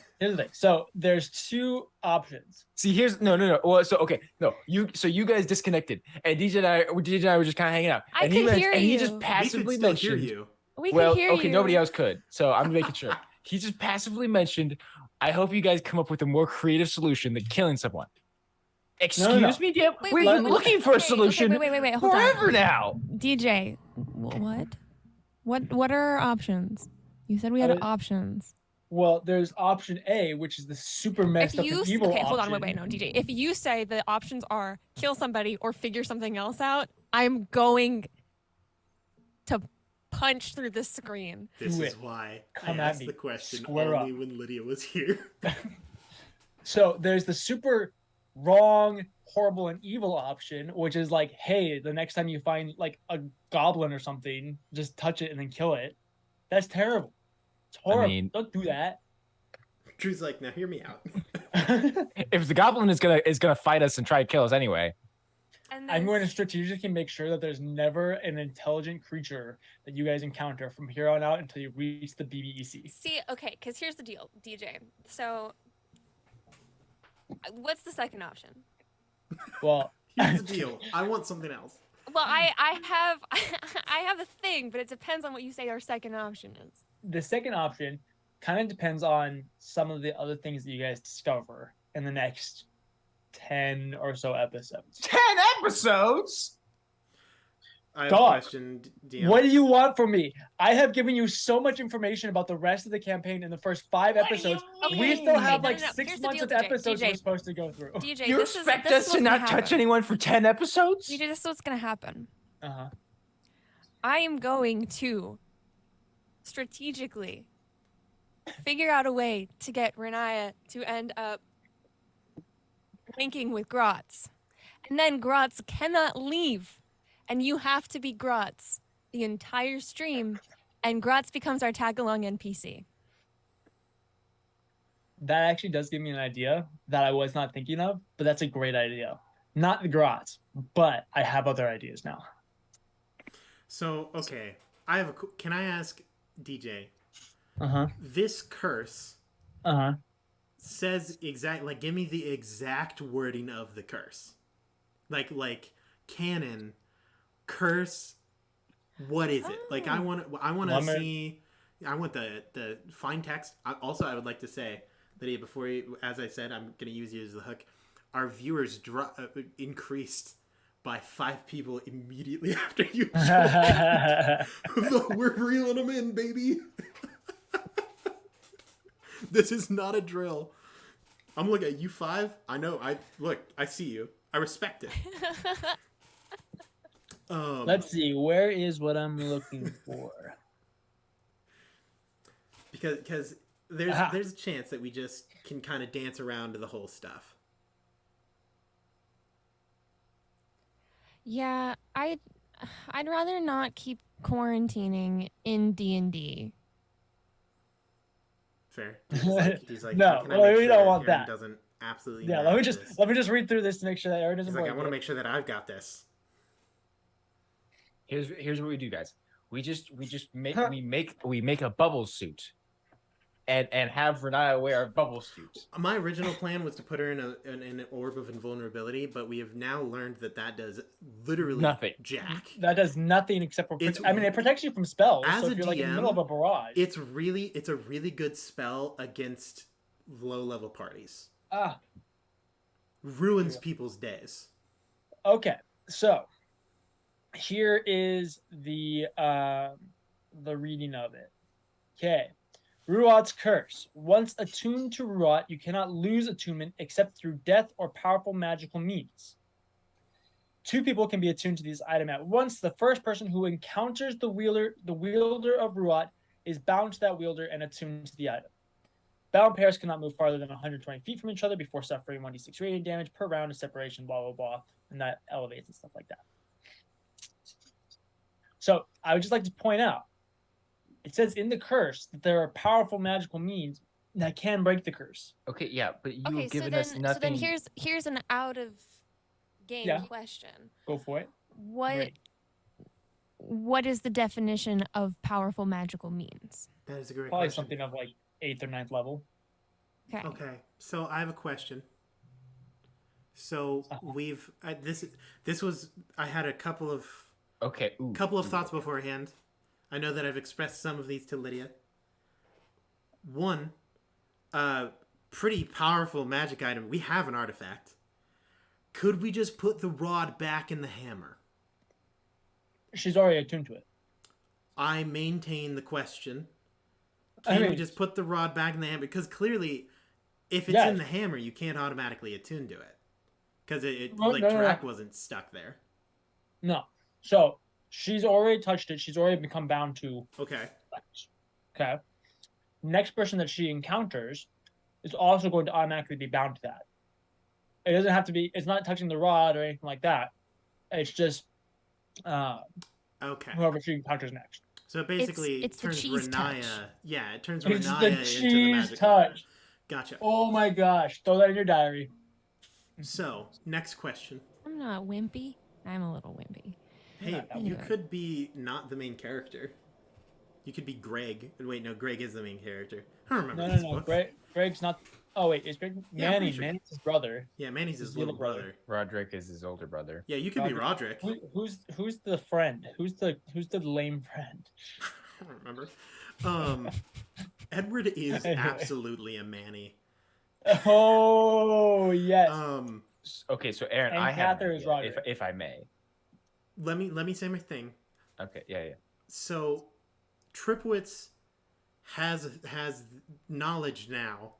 So there's 2 options. See, no. Well, you guys disconnected, and DJ and I were just kind of hanging out. I could hear you. And he just passively mentioned. Hear you. We could hear you. Nobody else could. So I'm making sure. He just passively mentioned, I hope you guys come up with a more creative solution than killing someone. Excuse me, DM? We've been looking for a solution wait, hold forever on. now. DJ, what are our options? You said we had options. Well, there's option A, which is the super messed up and evil option. Hold on, wait, no, DJ. If you say the options are kill somebody or figure something else out, I'm going to punch through the screen. This is why I asked the question only when Lydia was here. So there's the super wrong, horrible, and evil option, which is like, hey, the next time you find like a goblin or something, just touch it and then kill it. That's terrible. It's horrible. Don't do that. Drew's like, now hear me out. If the goblin is gonna fight us and try to kill us anyway. And I'm going to strategically make sure that there's never an intelligent creature that you guys encounter from here on out until you reach the BBEC. see, okay, because here's the deal, DJ. So, what's the second option? Well, Here's the deal. I want something else. Well, I have I have a thing, but it depends on what you say our second option is. the second option kind of depends on some of the other things that you guys discover in the next 10 or so episodes. 10 episodes? I have Dog, a question, DM. What do you want from me? I have given you so much information about the rest of the campaign in the first 5 episodes. Okay, We still have no, like no, no. 6 Here's the months deal, of DJ. episodes DJ. we're supposed to go through. DJ, You this expect is us to what's not gonna touch happen. anyone for 10 episodes? DJ, this is what's gonna happen. Uh-huh. I am going to strategically figure out a way to get Ranaia to end up linking with Grotz. And then Grotz cannot leave. And you have to be Grotz the entire stream. And Grotz becomes our tag-along NPC. That actually does give me an idea that I was not thinking of, but that's a great idea. Not the Grotz, but I have other ideas now. So, okay. Can I ask DJ? Uh-huh. This curse Uh-huh. says give me the exact wording of the curse. Like canon curse. What is it? Like I want to see. I want the fine text. I would like to say that before as I said, I'm going to use you as the hook. Our viewers increased by 5 people immediately after you. We're reeling them in, baby. This is not a drill. I'm looking at you 5. I know. I see you. I respect it. Let's see. Where is what I'm looking for? Because there's a chance that we just can kind of dance around to the whole stuff. Yeah, I'd rather not keep quarantining in D&D. Fair. He's like No, how can I well, make we sure don't want Aaron that. Doesn't absolutely. Yeah, master this? let me just read through this to make sure that Aaron doesn't. He's like, I blank want to it. make sure that I've got this. Here's what we do, guys. We make a bubble suit, and have Ranaia wear a bubble suit. My original plan was to put her in an orb of invulnerability, but we have now learned that does literally Nothing. jack. That does nothing except for. It protects you from spells. As So a if you're like in the DM, middle of a barrage. It's a really good spell against low level parties. Ruins people's days. Okay, so here is the reading of it. Okay. Ruat's curse. Once attuned to Ruat, you cannot lose attunement except through death or powerful magical means. 2 people can be attuned to this item at once. The first person who encounters the wielder of Ruat is bound to that wielder and attuned to the item. Bound pairs cannot move farther than 120 feet from each other before suffering 1d6 radiant damage per round of separation, blah, blah, blah. And that elevates and stuff like that. So I would just like to point out, it says in the curse that there are powerful magical means that can break the curse. Okay, yeah, but you've Okay, given us nothing. So then here's an out of game question. Go for it. What is the definition of powerful magical means? That is a great Probably question. something of like 8th or 9th level. Okay. So I have a question. So we've this was I had a couple of thoughts beforehand. I know that I've expressed some of these to Lydia. One, pretty powerful magic item. We have an artifact. Could we just put the rod back in the hammer? She's already attuned to it. I maintain the question. Can we just put the rod back in the hammer? Because clearly, if it's in the hammer, you can't automatically attune to it. Because Drac wasn't stuck there. No. So she's already touched it. She's already become bound to. Okay. Okay. Next person that she encounters is also going to automatically be bound to that. It doesn't have to be. It's not touching the rod or anything like that. It's just. Okay. Whoever she encounters next. So basically, it's turns the cheese Ranaia. touch. Yeah, it turns It's Ranaia the into the cheese magic touch. Gotcha. Oh my gosh. Throw that in your diary. So, next question. I'm not wimpy. I'm a little wimpy. Hey, Not that you Anyway. could be not the main character. You could be Greg. Wait, no, Greg is the main character. I don't remember these No. books. Greg's not. Oh wait, is Greg Yeah, I'm pretty Manny? sure. Manny's his brother. Yeah, Manny's his His little little brother. Roderick is his older brother. Yeah, you could be Roderick. Who's the friend? Who's the lame friend? I don't remember. Edward is absolutely a Manny. Oh yes. Okay, so Aaron, And I have Cather is Roderick. if I may. Let me say my thing. Okay, yeah. So, Tripwitz has knowledge now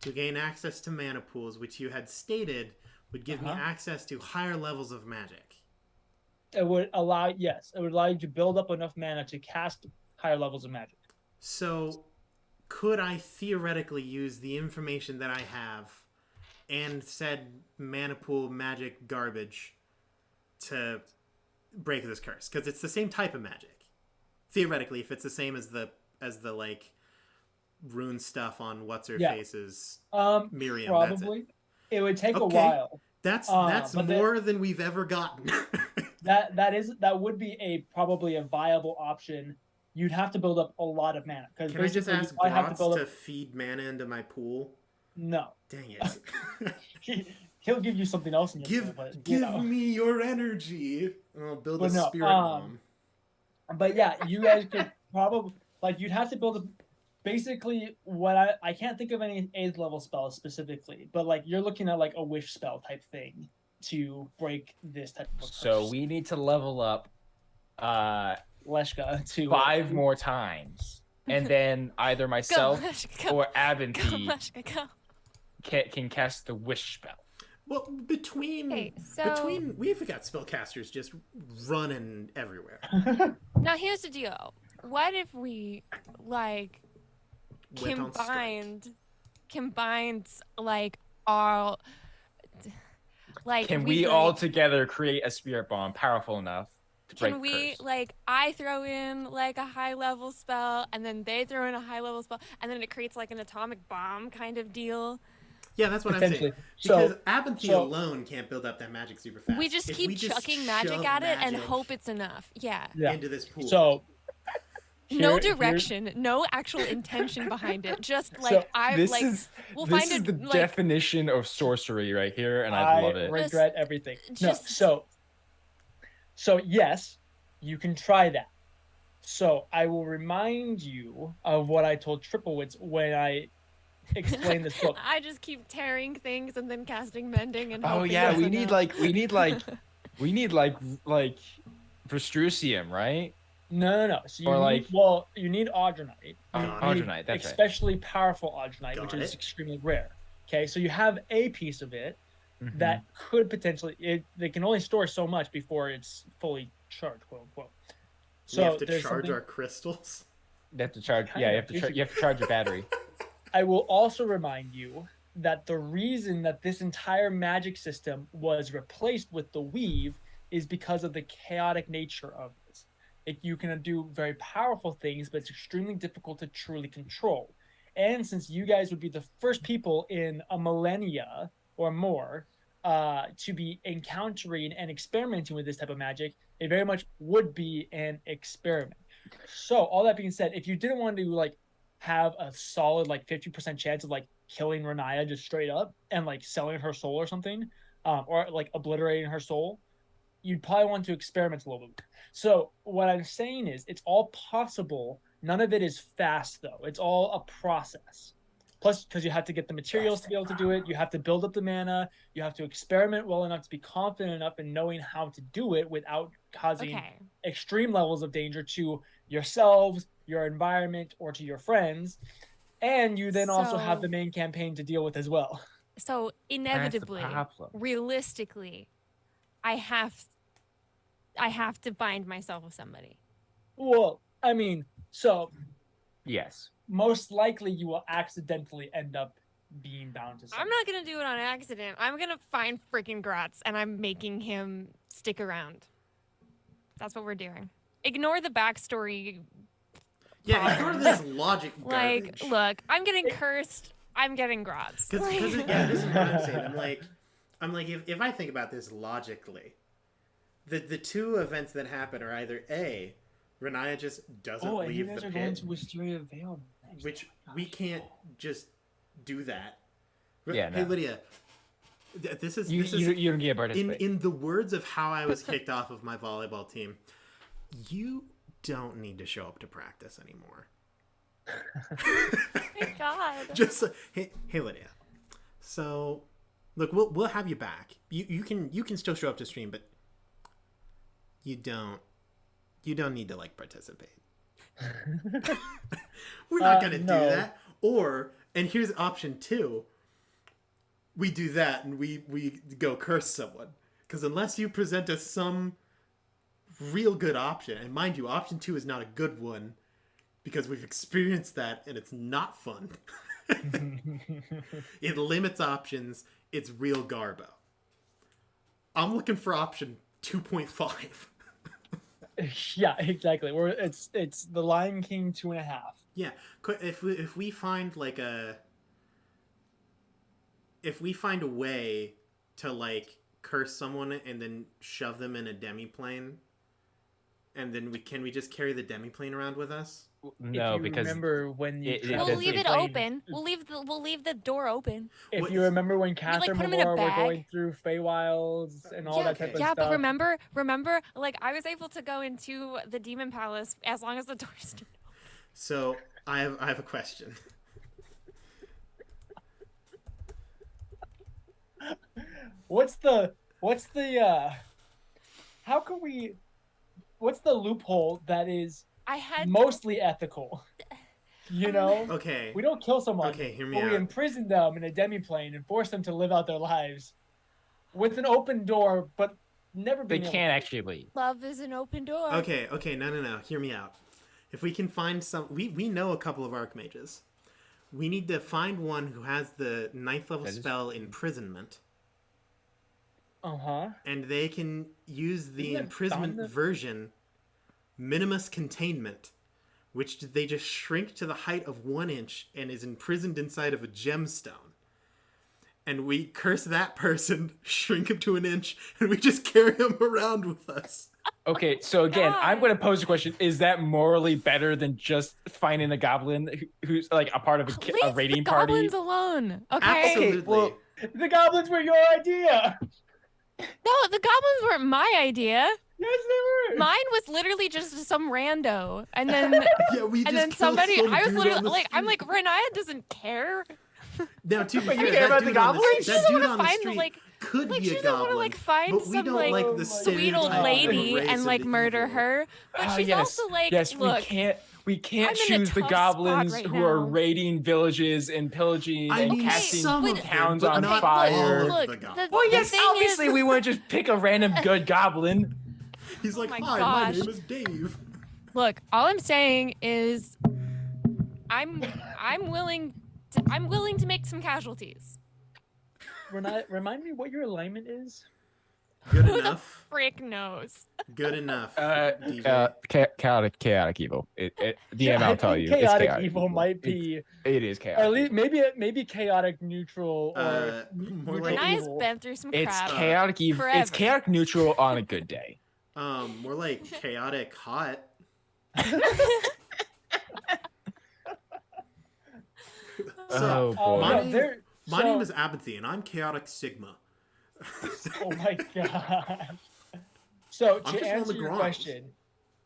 to gain access to mana pools, which you had stated would give me access to higher levels of magic. It would allow you to build up enough mana to cast higher levels of magic. So, could I theoretically use the information that I have and said mana pool magic garbage to break this curse? Because it's the same type of magic. Theoretically, if it's the same as the like rune stuff on what's her face's Miriam. Probably. It would take a Okay. while. That's but more than we've ever gotten. That would be probably a viable option. You'd have to build up a lot of mana. Can I just ask Grots to feed mana into my pool? No. Dang it. He'll give you something else in your pool, but, give me your energy. And I'll build a spirit bomb. But yeah, you guys could probably you'd have to build basically what I can't think of any 8th level spells specifically, but you're looking at a wish spell type thing to break this type of curse. So we need to level up Leshka to 5 more times. And then either myself or Aventhy Go. can cast the wish spell. Well, between we've got spellcasters just running everywhere. Now here's the deal. What if we combined our can we all together create a spirit bomb powerful enough to break can the we curse? I throw in a high level spell and then they throw in a high level spell and then it creates an atomic bomb kind of deal? Yeah, that's what I'm saying. Because Aventhy alone can't build up that magic super fast. We just keep chucking magic at it and hope it's enough. Yeah. Into this pool. So no direction, no actual intention behind it. Just we'll find the definition of sorcery right here, and I love it. I regret everything. So yes, you can try that. So I will remind you of what I told Triplewitz when I explained this book. I just keep tearing things and then casting mending and oh hoping yeah, it's we enough. need Frustrucium, right? No. So you need Audronite. Audronite, that's especially powerful Audronite, which is extremely rare. Okay, so you have a piece of it that could potentially they can only store so much before it's fully charged, quote unquote. So we have to charge our crystals. You have to charge. Yeah, you have to charge your battery. I will also remind you that the reason that this entire magic system was replaced with the weave is because of the chaotic nature of this. You can do very powerful things, but it's extremely difficult to truly control. And since you guys would be the first people in a millennia or more to be encountering and experimenting with this type of magic, it very much would be an experiment. So all that being said, if you didn't want to have a solid 50% chance of killing Ranaia just straight up and selling her soul or something, or obliterating her soul, you'd probably want to experiment a little bit. So what I'm saying is it's all possible. None of it is fast though. It's all a process. Plus, because you have to get the materials to be able to do it, you have to build up the mana, you have to experiment well enough to be confident enough in knowing how to do it without causing extreme levels of danger to yourselves, your environment, or to your friends. And you then also have the main campaign to deal with as well. So inevitably, realistically, I have to bind myself with somebody. Well, I mean, so yes. Most likely you will accidentally end up being bound to something. I'm not going to do it on accident. I'm going to find freaking Gratz and I'm making him stick around. That's what we're doing. Ignore the backstory. Yeah, ignore this logic garbage. Look, I'm getting cursed. I'm getting grots. Because yeah, this is what I'm saying. I'm like, if I think about this logically, the two events that happen are either A, Ranaia just doesn't Oh, and you leave guys the are going pit, to Wisteria Vale next. which we can't just do that. Yeah, Hey no. Lydia, this is You don't get participate. in the words of how I was kicked off of my volleyball team. You don't need to show up to practice anymore. Oh my God. Just hey Lydia. So, look, we'll have you back. You can still show up to stream, but you don't need to like participate. We're not gonna do that. And here's option 2. We do that and we go curse someone. Because unless you present us some real good option, and mind you, option 2 is not a good one because we've experienced that and it's not fun. It limits options. It's real garbo. I'm looking for option 2.5. Yeah, exactly. It's the Lion King 2.5. Yeah, if we find like if we find a way to like curse someone and then shove them in a demiplane, and then can we just carry the demiplane around with us? No, because remember when you We'll leave it open. We'll leave the door open. If you remember when like, Catherine put 'em in a Moore were bag. going through Feywilds and all that type of Yeah, stuff. but remember, like I was able to go into the Demon Palace as long as the doors stayed open. So I have a question. What's the how can we what's the loophole that is I had mostly ethical? You know? Okay. We don't kill someone. Okay, hear me but out. we imprison them in a demiplane and force them to live out their lives with an open door, but never they being can't actually leave. love is an open door. Okay, no. Hear me out. If we can find we know a couple of archmages. We need to find one who has the 9th level spell imprisonment. Uh-huh. And they can use the Isn't that imprisonment Donna? version, Minimus Containment, which they just shrink to the height of 1 inch and is imprisoned inside of a gemstone. And we curse that person, shrink him to 1 inch, and we just carry him around with us. Okay, so again, I'm God. going to pose a question: is that morally better than just finding a goblin who's like a part of a Leave raiding the party? goblins alone. Okay. Absolutely. well- The goblins were your idea. No, the goblins weren't my idea. Yes, they were. Mine was literally just some rando, and then Yeah, we and just then killed somebody. some I was dude literally on the like, I'm street. like, Ranaia doesn't care. Now, to be But you fair, care that about the dude on goblin? She that doesn't dude wanna on the find the, street like- could Like be she a doesn't want to goblin, like find but we some don't like like the sweet old stereotype lady race and of like the murder evil. her. But she's also like, yes, look, we can't I'm in a choose the tough goblins spot right who are now. raiding villages and pillaging I and mean, casting some but- of them, towns but on not fire. all Look, of the the- goblins. Well, yes, thing obviously is- we wouldn't just pick a random good goblin. He's like, my hi, my gosh. name is Dave. look. All I'm saying is, I'm willing to make some casualties. Remind me what your alignment is. Good Who enough. the frick knows? Good enough. DJ. Chaotic evil. DM, I I'll tell think you, it's chaotic chaotic evil might be, It is or chaotic. at least maybe chaotic neutral or More neutral like Ranaia's evil. been through some It's crap. chaotic evil. It's forever. chaotic neutral on a good day. more like chaotic hot. Oh So, boy. my no, name- there- My so- name is Apathy, and I'm chaotic Sigma. Oh my god. So I'm to just on answer the your ground. question,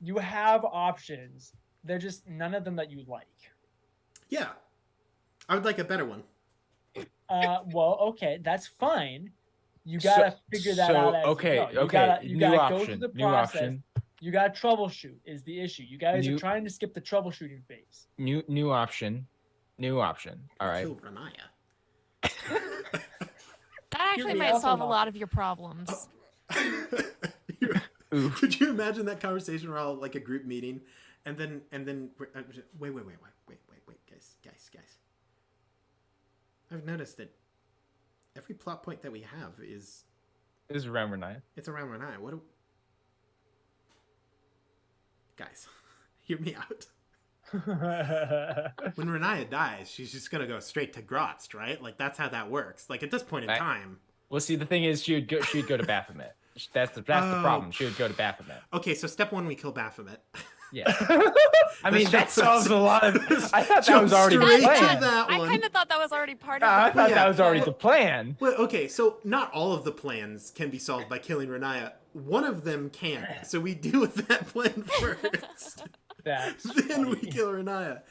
you have options. They're just none of them that you like. Yeah, I would like a better one. Well, okay, that's fine. You gotta figure that out as okay, you go. okay. You New gotta option. go through the New process. option. You gotta troubleshoot is the issue. You guys are New- trying to skip the troubleshooting phase. New option. New option. All right. Kill Ranaia. That actually me might out solve a or not? lot of your problems. Ooh. Could you imagine that conversation where all like a group meeting, and then wait, guys. I've noticed that every plot point that we have is This is around Ranaia. it's around Ranaia. What do... Guys, hear me out. When Ranaia dies, she's just gonna go straight to Grotz, right? Like that's how that works. Like at this point in time. Well, see, the thing is, she'd go to Baphomet. That's the problem. She would go to Baphomet. Okay, so step 1, we kill Baphomet. Yeah. I mean, that solves a lot of. I thought that was already the plan. I kind of thought that was already part of. I thought that was already the plan. Well, okay, so not all of the plans can be solved by killing Ranaia. One of them can. So we deal with that plan first. Then we kill Ranaia.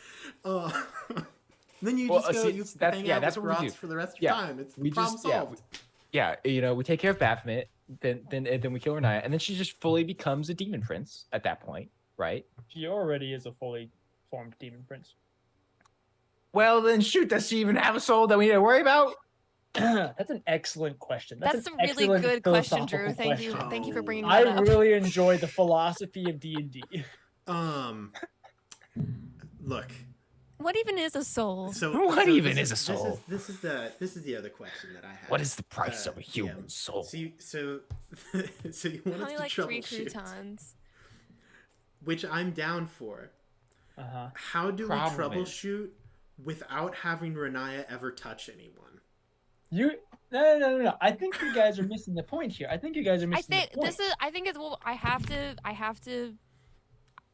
Then you just go. You hang out with Grotz for the rest of your time. It's problem solved. Yeah, we take care of Baphomet. Then we kill Ranaia, and then she just fully becomes a demon prince at that point, right? She already is a fully formed demon prince. Well, then shoot, does she even have a soul that we need to worry about? That's an excellent question. That's a really good question, Drew. Thank you for bringing that up. I really enjoy the philosophy of D&D. Look. What even is a soul? What even is a soul? This is the other question that I have. What is the price of a human soul? So you want us to Only like 3 troubleshoot, croutons. which I'm down for. How do we troubleshoot without having Ranaia ever touch anyone? No. I think you guys are missing the point here. I think you guys are missing the point.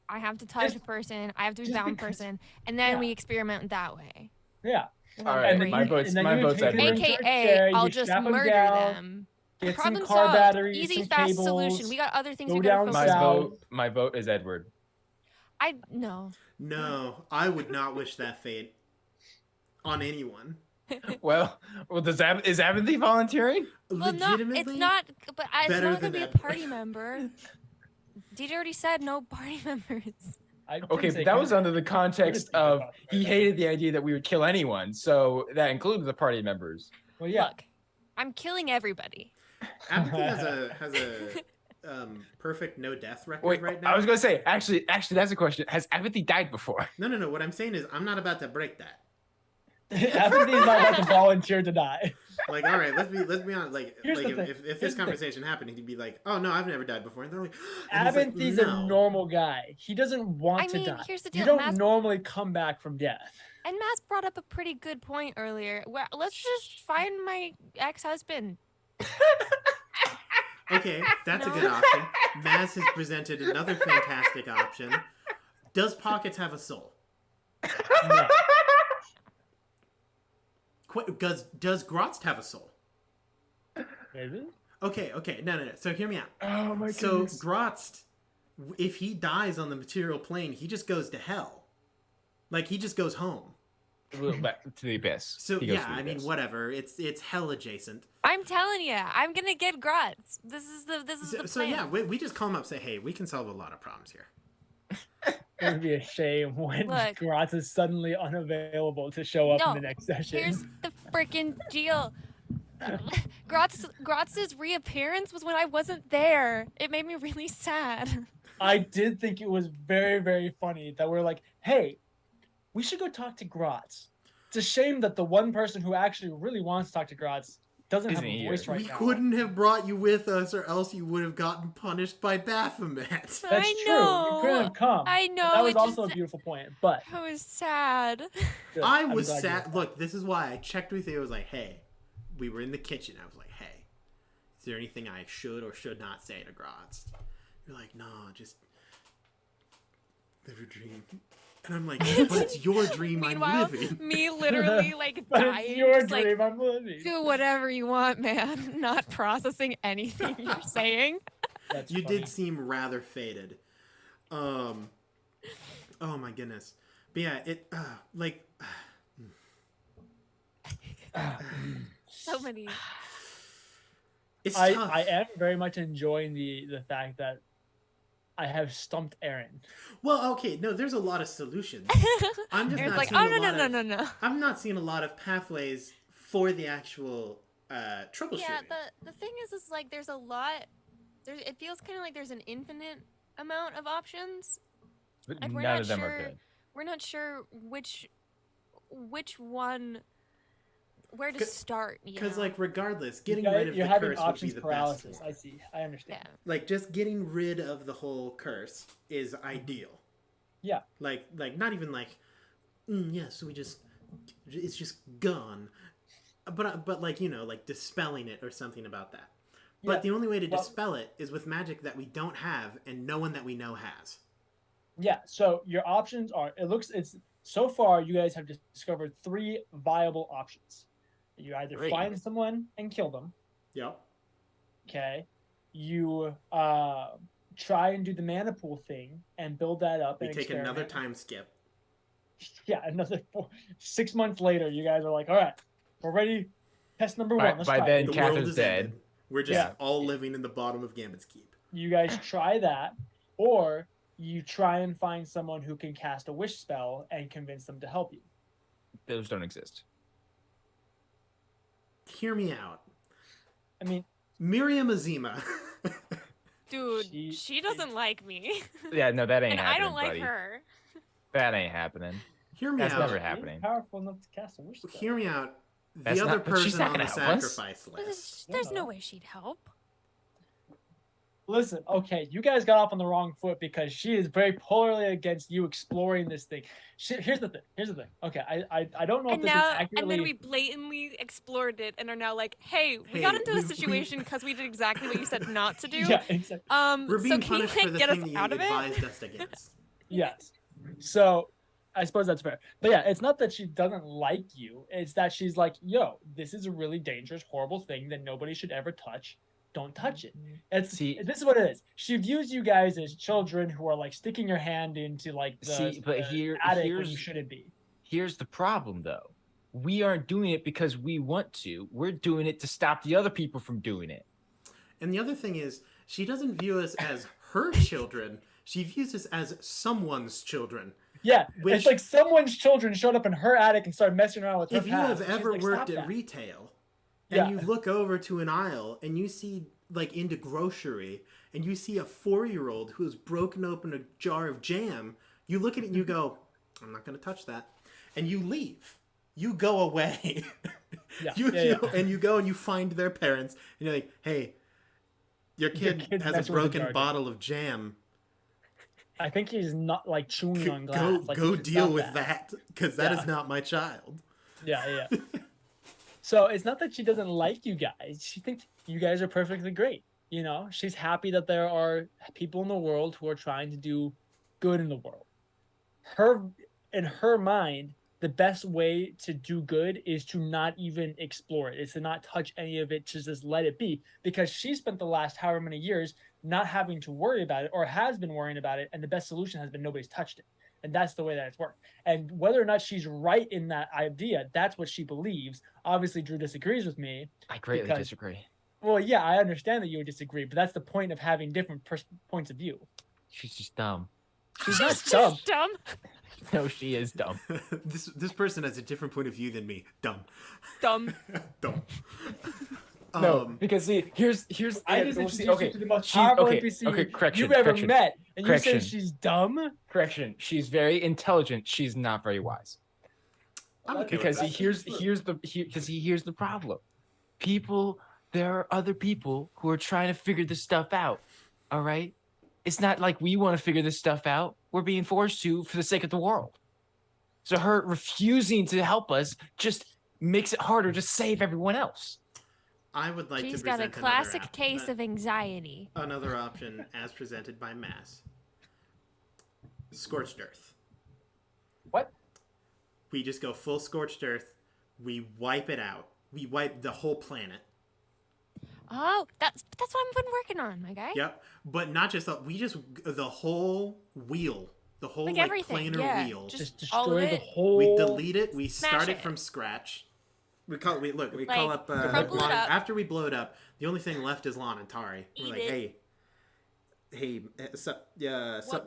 I have to touch a person. I have to be bound a person, and then we experiment that way. Yeah. All right. My vote's Edward. AKA, I'll just murder them. Get Problem some car solved. batteries, Easy, some fast cables, solution. We got other things go we gotta down focus on. My vote is Edward. No. No, I would not wish that fate on anyone. Well, is Abinthy volunteering? Well, no, it's not. But it's not gonna be a party member. DJ already said no party members. Okay, but that was under the context of he hated the idea that we would kill anyone, so that included the party members. Well, yeah. Look, I'm killing everybody. Abinthy has a perfect no death record right now. I was gonna say actually that's a question. Has Abinthy died before? No. What I'm saying is I'm not about to break that. Abinthy's not about to volunteer to die. Like, all right, let's be honest. Like if this conversation happened, he'd be like, "Oh no, I've never died before." And they're like, Abinthy's a normal guy. He doesn't want to die. Here's the deal. You don't normally come back from death. And Mass brought up a pretty good point earlier. Well, let's just find my ex-husband. Okay, that's a good option. Maz has presented another fantastic option. Does Pockets have a soul? No. Does Grotz have a soul? Maybe. Okay. No. So hear me out. Oh my goodness. So Grotz, if he dies on the material plane, he just goes to hell. Like he just goes home. Back to the abyss. So yeah, I mean, whatever. It's hell adjacent. I'm telling you, I'm gonna get Grotz. This is the plan. So yeah, we just call him up, say, hey, we can solve a lot of problems here. It would be a shame when Grotz is suddenly unavailable to show up in the next session. Here's the freaking deal. Grotz's reappearance was when I wasn't there. It made me really sad. I did think it was very, very funny that we're like, hey, we should go talk to Grotz. It's a shame that the one person who actually really wants to talk to Grotz doesn't have a voice right now. We couldn't have brought you with us, or else you would have gotten punished by Baphomet. That's true. You couldn't have come. I know. That was also a beautiful point, but I was sad. I was sad. Look, this is why I checked with you. I was like, hey, we were in the kitchen. I was like, hey, is there anything I should or should not say to Grotz? You're like, no, just live your dream. And I'm like, but it's your dream. I'm living. Me literally like but dying. It's your just, dream. Like, I'm living. do whatever you want, man. Not processing anything you're saying. That's you funny. Did seem rather faded. Oh my goodness. But yeah, it so many. It's tough. I am very much enjoying the fact that I have stumped Aaron. Well, okay, no, there's a lot of solutions. I'm just Aaron's not like, seeing no. I'm not seeing a lot of pathways for the actual troubleshooting. Yeah, the thing is like there's a lot. It feels kind of like there's an infinite amount of options. But and none of them are good. We're not sure which one. Where to start? Because like regardless, getting rid of the curse would be the best. I see. I understand. Yeah. Like just getting rid of the whole curse is ideal. Yeah. Like not even like, yes, it's just gone. But like, like dispelling it or something about that. But the only way to dispel it is with magic that we don't have and no one that we know has. Yeah, so your options are, so far you guys have discovered 3 viable options. You either find someone and kill them. Yep. Okay. You try and do the mana pool thing and build that up. We take another time skip. Yeah, another 6 months later, you guys are like, all right, we're ready. Test number 1. Let's by try then, it. Catherine's dead. Ended. We're just all living in the bottom of Gambit's Keep. You guys try that, or you try and find someone who can cast a wish spell and convince them to help you. Those don't exist. Hear me out. I mean, Miriam Azima. Dude, she doesn't like me. Yeah, no, that ain't and happening, I don't like buddy. her. That ain't happening. Hear me out. That's never happening. Powerful enough to cast a wish spell. Hear me out. That's the other not- but she's person not on the gonna help us. sacrifice list. There's no way she'd help. Listen, okay, you guys got off on the wrong foot because she is very polarly against you exploring this thing. Here's the thing. Okay, I don't know if And this now, is accurately. and then we blatantly explored it and are now like, hey, we got into a situation because we did exactly what you said not to do. Yeah, exactly. We're being so can you punished for the get us thing that out you of it? advised us against. Yes. So I suppose that's fair. But yeah, it's not that she doesn't like you. It's that she's like, yo, this is a really dangerous, horrible thing that nobody should ever touch. Don't touch it. This is what it is. She views you guys as children who are like sticking your hand into like the attic when you shouldn't be. Here's the problem, though. We aren't doing it because we want to. We're doing it to stop the other people from doing it. And the other thing is, she doesn't view us as her children. She views us as someone's children. Yeah, it's like someone's children showed up in her attic and started messing around with her. If you have ever worked at retail, and you look over to an aisle and you see, like, into grocery, and you see a 4-year-old who has broken open a jar of jam, you look at it and you go, I'm not going to touch that. And you leave. You go away. And you go and you find their parents, and you're like, hey, your kid has a broken bottle of jam. I think he's not, like, chewing on glass. Go deal with that, because that is not my child. Yeah. So it's not that she doesn't like you guys. She thinks you guys are perfectly great. You know, she's happy that there are people in the world who are trying to do good in the world. In her mind, the best way to do good is to not even explore it. It's to not touch any of it, to just let it be. Because she spent the last however many years not having to worry about it, or has been worrying about it, and the best solution has been nobody's touched it. And that's the way that it's worked. And whether or not she's right in that idea, that's what she believes. Obviously, Drew disagrees with me. I greatly disagree. Well, yeah, I understand that you would disagree, but that's the point of having different points of view. She's just dumb. She's not dumb. Dumb. No, she is dumb. This person has a different point of view than me. Dumb. Dumb. No, because see, here's I just introduced you to the most powerful NPC you've ever met, and you say she's dumb? Correction. She's very intelligent. She's not very wise. Because here's the problem. There are other people who are trying to figure this stuff out. All right? It's not like we want to figure this stuff out. We're being forced to for the sake of the world. So her refusing to help us just makes it harder to save everyone else. I would like She's to present got a classic case of anxiety. Another option as presented by Mass. Scorched Earth. What? We just go full Scorched Earth. We wipe it out. We wipe the whole planet. Oh, that's what I've been working on, my guy. Yep. But not just that. We just, the whole wheel. The whole, like planar wheel. Just destroy the whole... We delete it. We start it it from scratch. We call up crumple Lon, it up. after we blow it up. The only thing left is Lon and Tari. We're like, Eat hey, sup,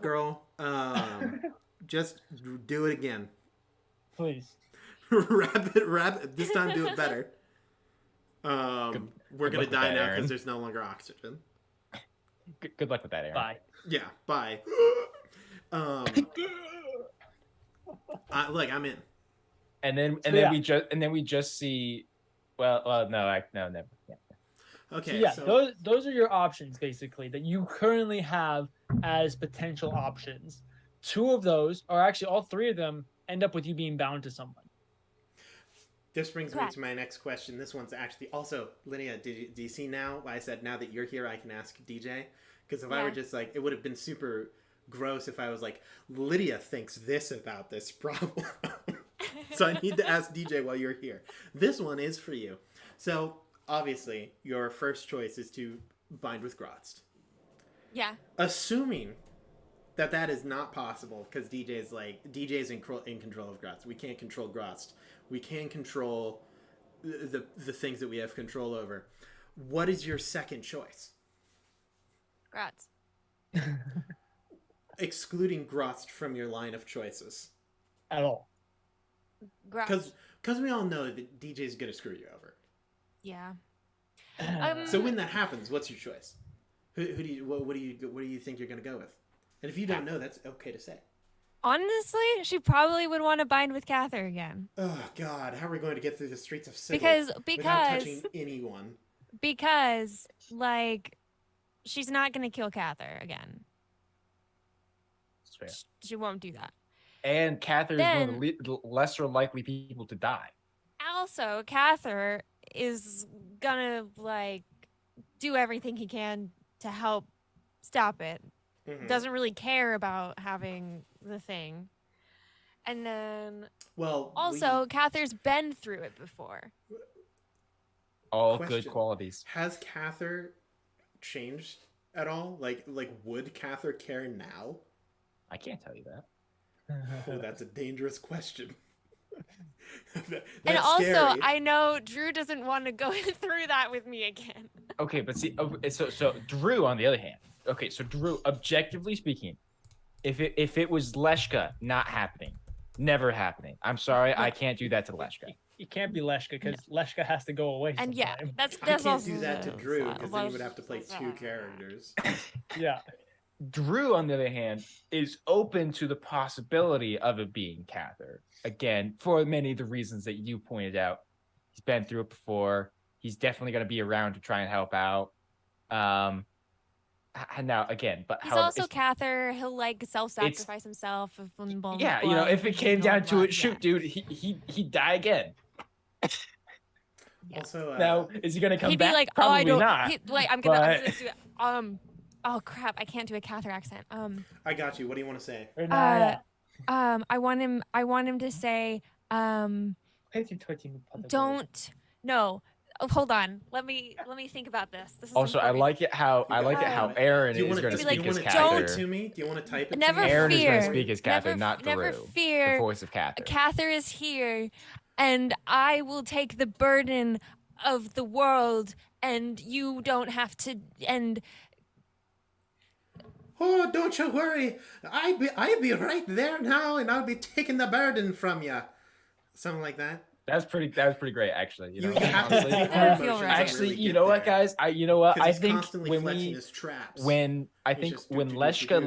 girl. Just do it again. Please. wrap it. This time, do it better. We're gonna die now because there's no longer oxygen. Good luck with that, Aaron. Bye. Yeah, bye. Look, I'm in. And then we just see. Well, no, never. Yeah. Okay. So those are your options basically that you currently have as potential options 2 of those, or actually all 3 of them, end up with you being bound to someone. This brings me to my next question. This one's actually also, Linnea, do you see now? I said now that you're here, I can ask DJ. Because if I were just like, it would have been super gross if I was like, Lydia thinks this about this problem. So I need to ask DJ while you're here. This one is for you. So obviously, your first choice is to bind with Grotst. Yeah. Assuming that is not possible because DJ's in control of Grotst. We can't control Grotst. We can control the things that we have control over. What is your second choice? Grotz. Excluding Grotst from your line of choices. At all. Grotz. Because we all know that DJ's gonna screw you over. Yeah. So when that happens, what's your choice? What do you think you're gonna go with? And if you don't know, that's okay to say. Honestly, she probably would want to bind with Cather again. Oh God, how are we going to get through the streets of Sybil without touching anyone? Because like, she's not gonna kill Cather again. That's fair. She won't do that. And Cather is one of the lesser likely people to die. Also, Cather is gonna like do everything he can to help stop it. Mm-hmm. Doesn't really care about having the thing. And then Cather's been through it before. All good qualities. Has Cather changed at all? Like would Cather care now? I can't tell you that. Oh, that's a dangerous question. And also, scary. I know Drew doesn't want to go through that with me again. Okay, but see, so Drew, on the other hand, so Drew, objectively speaking, if it was Leshka not happening, never happening, I'm sorry, I can't do that to Leshka. It can't be Leshka because Leshka has to go away. And sometime. that's I can't also do that to Drew because then you would so have to play 2 characters. Yeah. Drew, on the other hand, is open to the possibility of it being Cather. Again, for many of the reasons that you pointed out. He's been through it before. He's definitely going to be around to try and help out. Now, again, but he's also Cather. He'll like self-sacrifice himself. If it came down to it, shoot, dude, he'd die again. Also, now, is he going to come he'd back? Be like, Probably I don't, not. I'm gonna do it. Oh crap! I can't do a Cather accent. I got you. What do you want to say? I want him to say, don't. No. Oh, hold on. Let me think about this. This is also, important. I like it how Aaron is going to speak as Cather. To me? Do you want to type it? Never to me? Aaron is fear. going to speak as Cather, not Drew. Never fear. The voice of Cather. Cather is here, and I will take the burden of the world, and you don't have to. And oh, don't you worry. I'll be right there now, and I'll be taking the burden from you. Something like that. That was pretty great, actually. You know, have honestly. Never feel right. Actually, really you know what, guys? I think when Leshka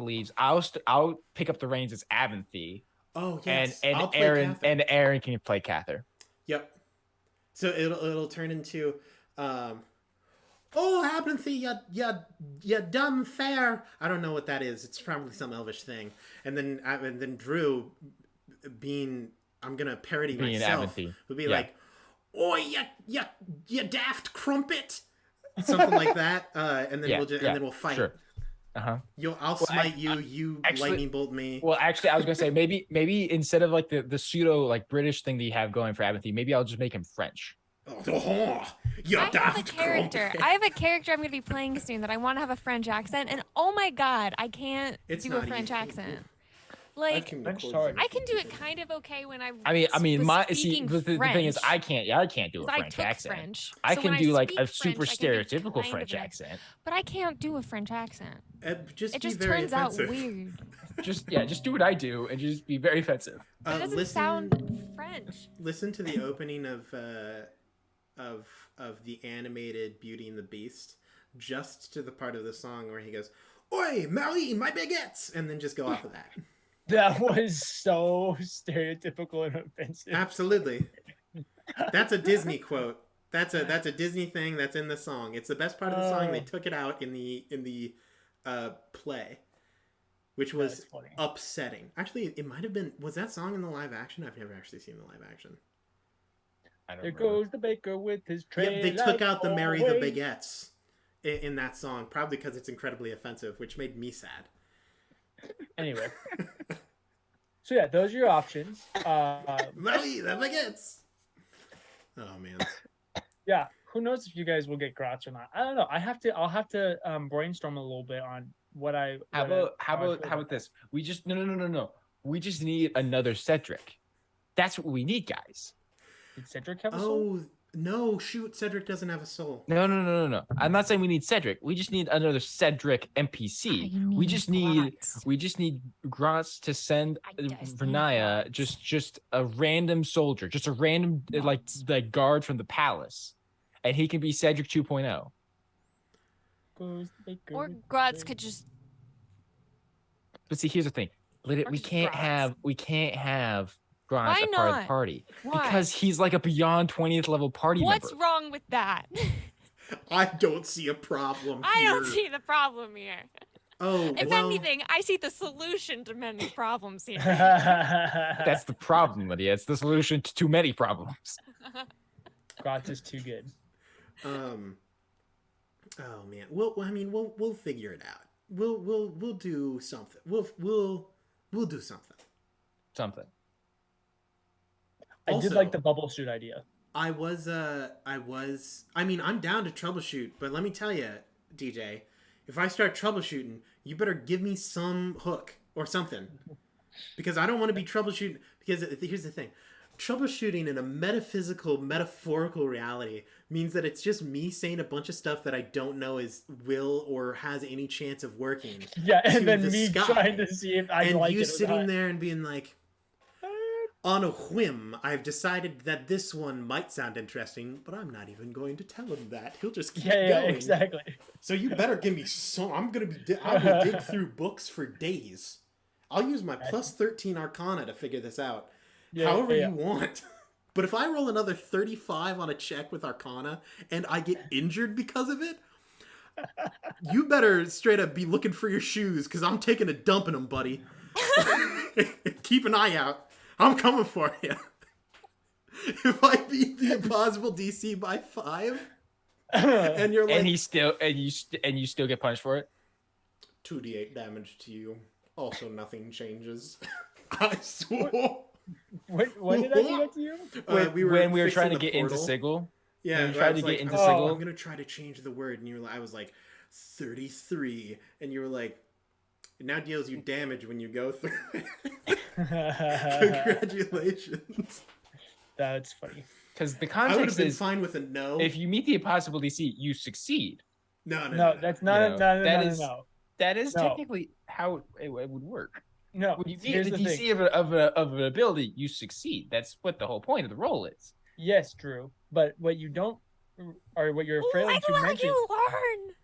leaves, I'll pick up the reins as Avanthy. Oh yes, and Aaron can play Cather. Yep. So it'll turn into, oh Avanthy, you dumb fair. I don't know what that is. It's probably some Elvish thing. And then Drew, being, I'm gonna parody being myself, Avanthy. would be like, oh you daft crumpet, something like that. And then we'll fight. Sure. I'll smite you. You lightning bolt me. Well, actually, I was gonna say maybe instead of like the pseudo like British thing that you have going for Avanthy, maybe I'll just make him French. I have a character. I have a character I'm gonna be playing soon that I want to have a French accent, and oh my god, I can't do a French accent. Like I can do it kind of okay when I'm. The thing is, I can't do a French accent. French. I can do like a super French, stereotypical French accent. But I can't do a French accent. It just turns out weird. just do what I do and just be very offensive. It doesn't sound French. Listen to the opening of the animated Beauty and the Beast, just to the part of the song where he goes, "Oi, Marie, my baguettes," and then just go off of that. That was so stereotypical and offensive. Absolutely. That's a Disney quote. That's a Disney thing that's in the song. It's the best part of the song. They took it out in the play. which was upsetting. Actually, it might have been. Was that song in the live action? I've never actually seen the live action. There goes the baker with his tray. Yeah, they took out the Mary the Baguettes in that song, probably because it's incredibly offensive, which made me sad. Anyway. So yeah, those are your options. Mary the Baguettes. Oh man. Yeah. Who knows if you guys will get Grots or not? I don't know. I'll have to brainstorm a little bit on what I. How about this? We just no. We just need another Cedric. That's what we need, guys. Did Cedric have a soul? Oh no! Shoot, Cedric doesn't have a soul. No. I'm not saying we need Cedric. We just need another Cedric NPC. We just need Grots to send Ranaia just a random soldier, just a random like guard from the palace, and he can be Cedric 2.0. Or Grots could just. But see, here's the thing: we can't have Grots a part of the party. Why? Because he's like a beyond 20th level party member. What's wrong with that? I don't see a problem here. I don't see the problem here. Oh, if anything, I see the solution to many problems here. That's the problem, Lydia. It's the solution to too many problems. Grots is too good. Oh man. We'll figure it out. We'll do something. We'll do something. Something. I did like the bubble suit idea. I'm down to troubleshoot, but let me tell you, DJ, if I start troubleshooting, you better give me some hook or something. Because I don't want to be troubleshooting, because here's the thing. Troubleshooting in a metaphorical reality means that it's just me saying a bunch of stuff that I don't know will or has any chance of working. Yeah, and then me trying to see if I like it or not. And you sitting there and being like, on a whim, I've decided that this one might sound interesting, but I'm not even going to tell him that. He'll just keep going. Yeah, exactly. So you better give me some. I will dig through books for days. I'll use my plus 13 Arcana to figure this out. However you want. But if I roll another 35 on a check with Arcana and I get injured because of it, you better straight up be looking for your shoes, because I'm taking a dump in them, buddy. Keep an eye out. I'm coming for you. If I beat the impossible DC by 5, and you're like, and you still get punished for it, 2d8 damage to you. Also, nothing changes. I swore. When did I do that to you? When we were trying to get into Sigil. Yeah, we tried to get into Sigil. I'm gonna try to change the word, and I was like 33, and you were like, it now deals you damage when you go through it. Congratulations. That's funny. Because the context I would have been fine with a no. If you meet the impossible DC, you succeed. No. That's not. No. That is technically how it would work. No. When you meet the DC of an ability, you succeed. That's what the whole point of the role is. Yes, Drew. But what you don't, or what you're failing to mention. You learn?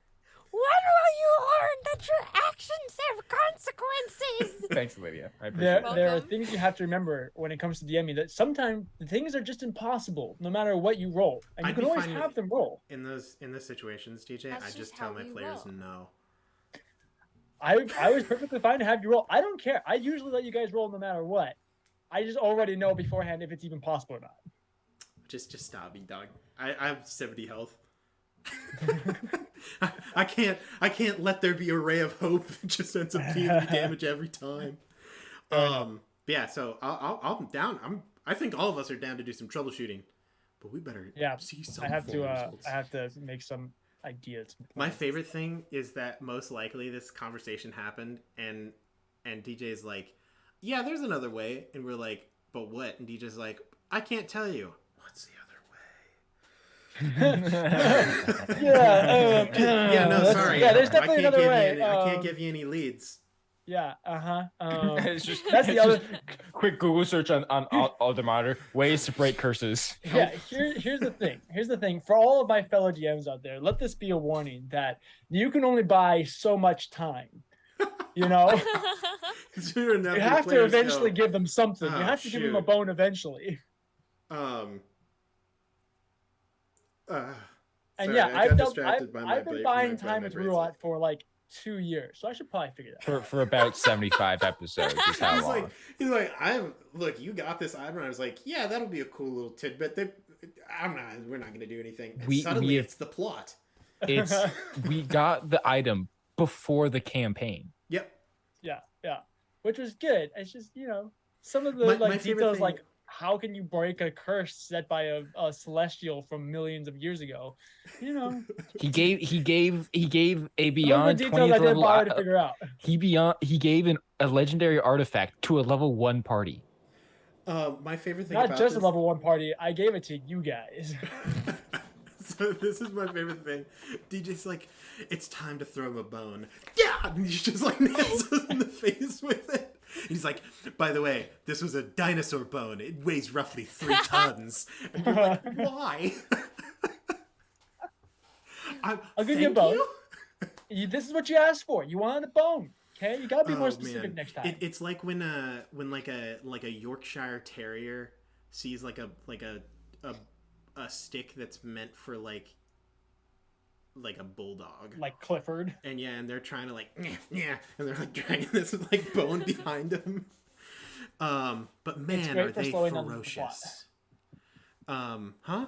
When will you learn that your actions have consequences? Thanks, Lydia. I appreciate it. There are things you have to remember when it comes to DMing, that sometimes things are just impossible, no matter what you roll, and you can always have them roll. In those situations, DJ, I just tell my players no. I was perfectly fine to have you roll. I don't care. I usually let you guys roll no matter what. I just already know beforehand if it's even possible or not. Just stop me, dog. I have 70 health. I can't let there be a ray of hope that just ends up dealing damage every time. Yeah, so I'm down. I think all of us are down to do some troubleshooting, but we better see some. I have to make some ideas. My favorite thing is that most likely this conversation happened and DJ's like, yeah, there's another way, and we're like, but what? And DJ's like, I can't tell you. What's the other no, sorry. Yeah, there's definitely another way. I can't give you any leads. Yeah, it's just that's the other quick Google search on Aldermonitor, ways to break curses. Yeah, here's the thing. Here's the thing. For all of my fellow GMs out there, let this be a warning that you can only buy so much time. You know? You have to eventually give them something. You have to give them a bone eventually. And sorry, I've been buying time with Ruat for like 2 years, so I should probably figure that out. For about 75 episodes is how long. He's like, look, you got this item. And I was like, yeah, that'll be a cool little tidbit. We're not going to do anything. And suddenly it's the plot. We got the item before the campaign. Yep. Yeah, which was good. It's just, some of the my details, thing... like how can you break a curse set by a celestial from millions of years ago? He gave a beyond 20th level to figure out. He gave a legendary artifact to a level 1 party. My favorite thing not just a level 1 party. I gave it to you guys. So this is my favorite thing. DJ's like, it's time to throw him a bone. Yeah! And he just like nails us in the face with it. He's like, by the way, this was a dinosaur bone. It weighs roughly 3 tons. And you're like, why? I'll give you a bone. This is what you asked for. You wanted a bone. Okay, you gotta be more specific next time. It's like when like a Yorkshire Terrier sees like a stick that's meant for like a bulldog, like Clifford, and they're trying to like and they're like dragging this like bone behind them. But man, are they ferocious? Huh?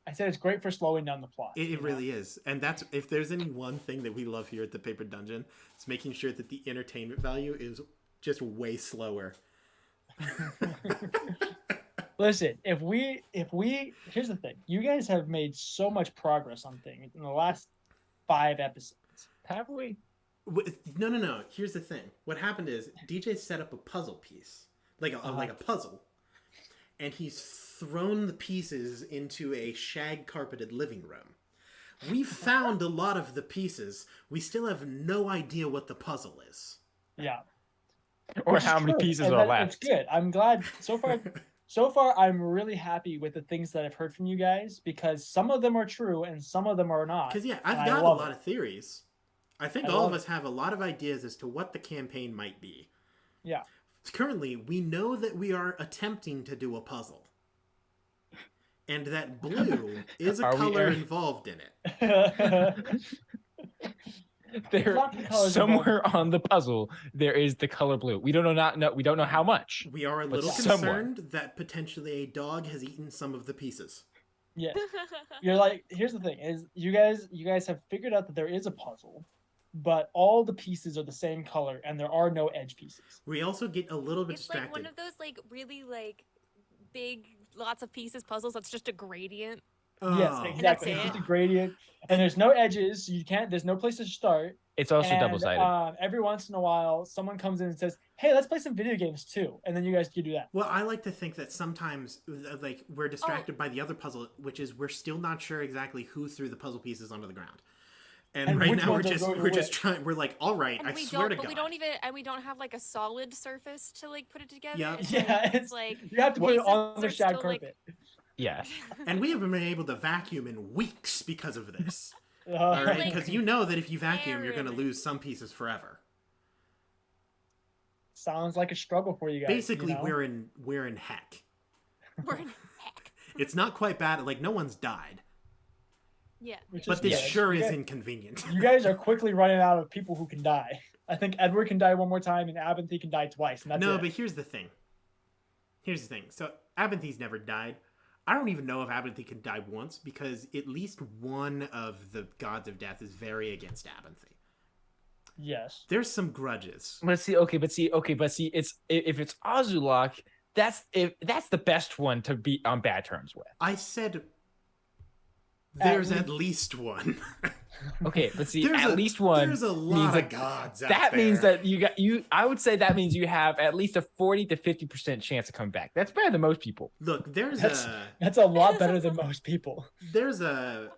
I said it's great for slowing down the plot. It really is, and that's if there's any one thing that we love here at the Paper Dungeon, it's making sure that the entertainment value is just way slower. Listen, if we here's the thing. You guys have made so much progress on things in the last 5 episodes. Have we? No. Here's the thing. What happened is DJ set up a puzzle piece, like a puzzle, and he's thrown the pieces into a shag carpeted living room. We found a lot of the pieces. We still have no idea what the puzzle is. Yeah. Or how many pieces are left. It's good. I'm glad so far, I'm really happy with the things that I've heard from you guys because some of them are true and some of them are not. Because, I've got a lot of theories. I think all of us have a lot of ideas as to what the campaign might be. Yeah. Currently, we know that we are attempting to do a puzzle. And that blue is a color involved in it. Somewhere on the puzzle there is the color blue. We don't know how much. We are a little concerned that potentially a dog has eaten some of the pieces. Yeah. You're like, here's the thing is you guys have figured out that there is a puzzle, but all the pieces are the same color and there are no edge pieces. We also get a little bit distracted. It's like one of those like really like big lots of pieces puzzles that's just a gradient. Yes, exactly. It's just a gradient, and there's no edges. There's no place to start. It's also double-sided. Every once in a while, someone comes in and says, "Hey, let's play some video games too," and then you guys can do that. Well, I like to think that sometimes, like, we're distracted by the other puzzle, which is we're still not sure exactly who threw the puzzle pieces onto the ground. And right now we're just trying. We're like, all right, I swear to God. But we don't have like a solid surface to like put it together. Yeah, it's like you have to put it on the shag carpet. Yeah. And we haven't been able to vacuum in weeks because of this. All right, because you know that if you vacuum, you're going to lose some pieces forever. Sounds like a struggle for you guys. Basically, we're in heck. We're in heck. It's not quite bad. Like no one's died. Yeah. But this sure is inconvenient. You guys are quickly running out of people who can die. I think Edward can die one more time and Abinthy can die twice. And that's it. But here's the thing. So Abinthy's never died. I don't even know if Abinthy can die once because at least one of the gods of death is very against Abinthy. Yes. There's some grudges. But see, it's if it's Azulok, that's the best one to be on bad terms with. I said there's at least one. Okay, but see, at least one. There's a lot of gods out that there. means that I would say that means you have at least a 40 to 50% chance of coming back. That's better than most people. Look, that's a lot better than most people. There's a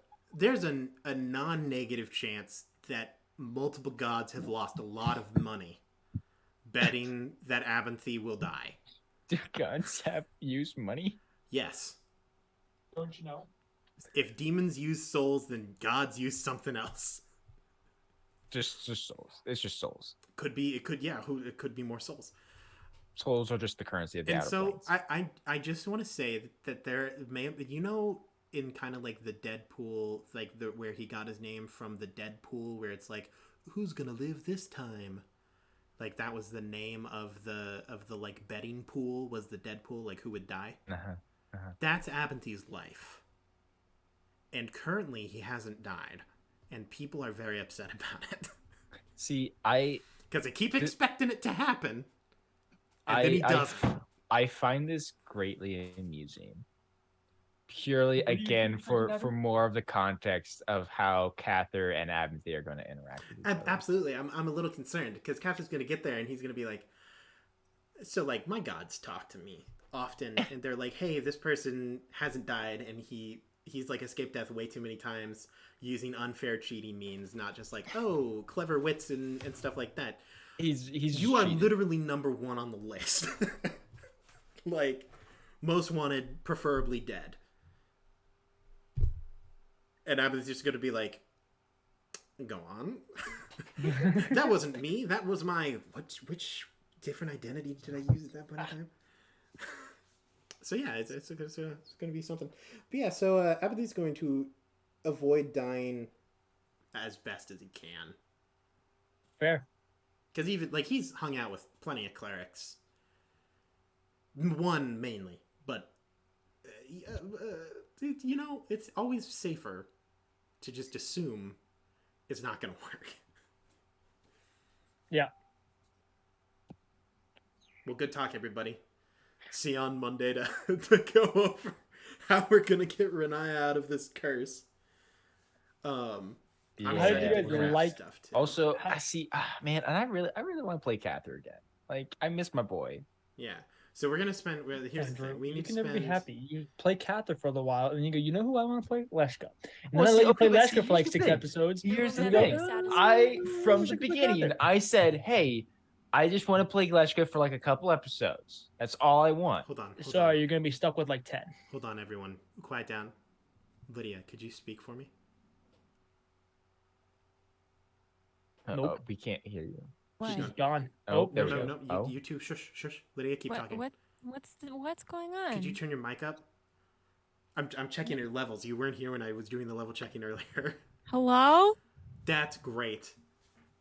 non-negative chance that multiple gods have lost a lot of money betting that Abinthy will die. Do gods have used money? Yes. Don't you know? If demons use souls, then gods use something else. Just souls. It's just souls. It could be more souls. Souls are just the currency of the outer planes. And so I just want to say that there may have, in kind of like the Deadpool, like where he got his name from, the Deadpool, where it's like, who's gonna live this time? Like that was the name of the like betting pool, was the Deadpool, like who would die. That's Abenthy's life, and currently he hasn't died, and people are very upset about it. See, because they keep expecting it to happen, and then he doesn't. I find this greatly amusing. Purely, again, for more of the context of how Cather and Abenthy are going to interact with each other. Absolutely. I'm a little concerned, because Cather's going to get there, and he's going to be like, so, like, my gods talk to me often, and they're like, hey, this person hasn't died, and he's, like, escaped death way too many times using unfair cheating means, not just like, oh, clever wits and stuff like that. You are literally number one on the list. Like, most wanted, preferably dead. And Abby's just going to be like, go on. That wasn't me. That was my... Which different identity did I use at that point in time? So yeah, it's going to be something. But yeah, so Abby's going to avoid dying as best as he can. Fair. Because even, like, he's hung out with plenty of clerics. One, mainly. But, you know, it's always safer to just assume it's not going to work. Yeah. Well, good talk, everybody. See you on Monday to go over how we're going to get Ranaia out of this curse. I'm excited to craft stuff too. Also, I see, man, and I really want to play Cather again. Like, I miss my boy. Yeah. So we're gonna spend. Here's the thing: you can never be happy. You play Cather for a little while, and you go, you know who I want to play? Leshka. And then I let you play Leshka for like 6 episodes. Here's the thing: from the beginning, I said, hey, I just want to play Leshka for like a couple episodes. That's all I want. Hold on. Sorry, you're gonna be stuck with like 10. Hold on, everyone. Quiet down. Lydia, could you speak for me? Nope. We can't hear you. What? She's gone. No. You two, shush. Lydia, keep talking. What's going on? Could you turn your mic up? I'm checking your levels. You weren't here when I was doing the level checking earlier. Hello? That's great.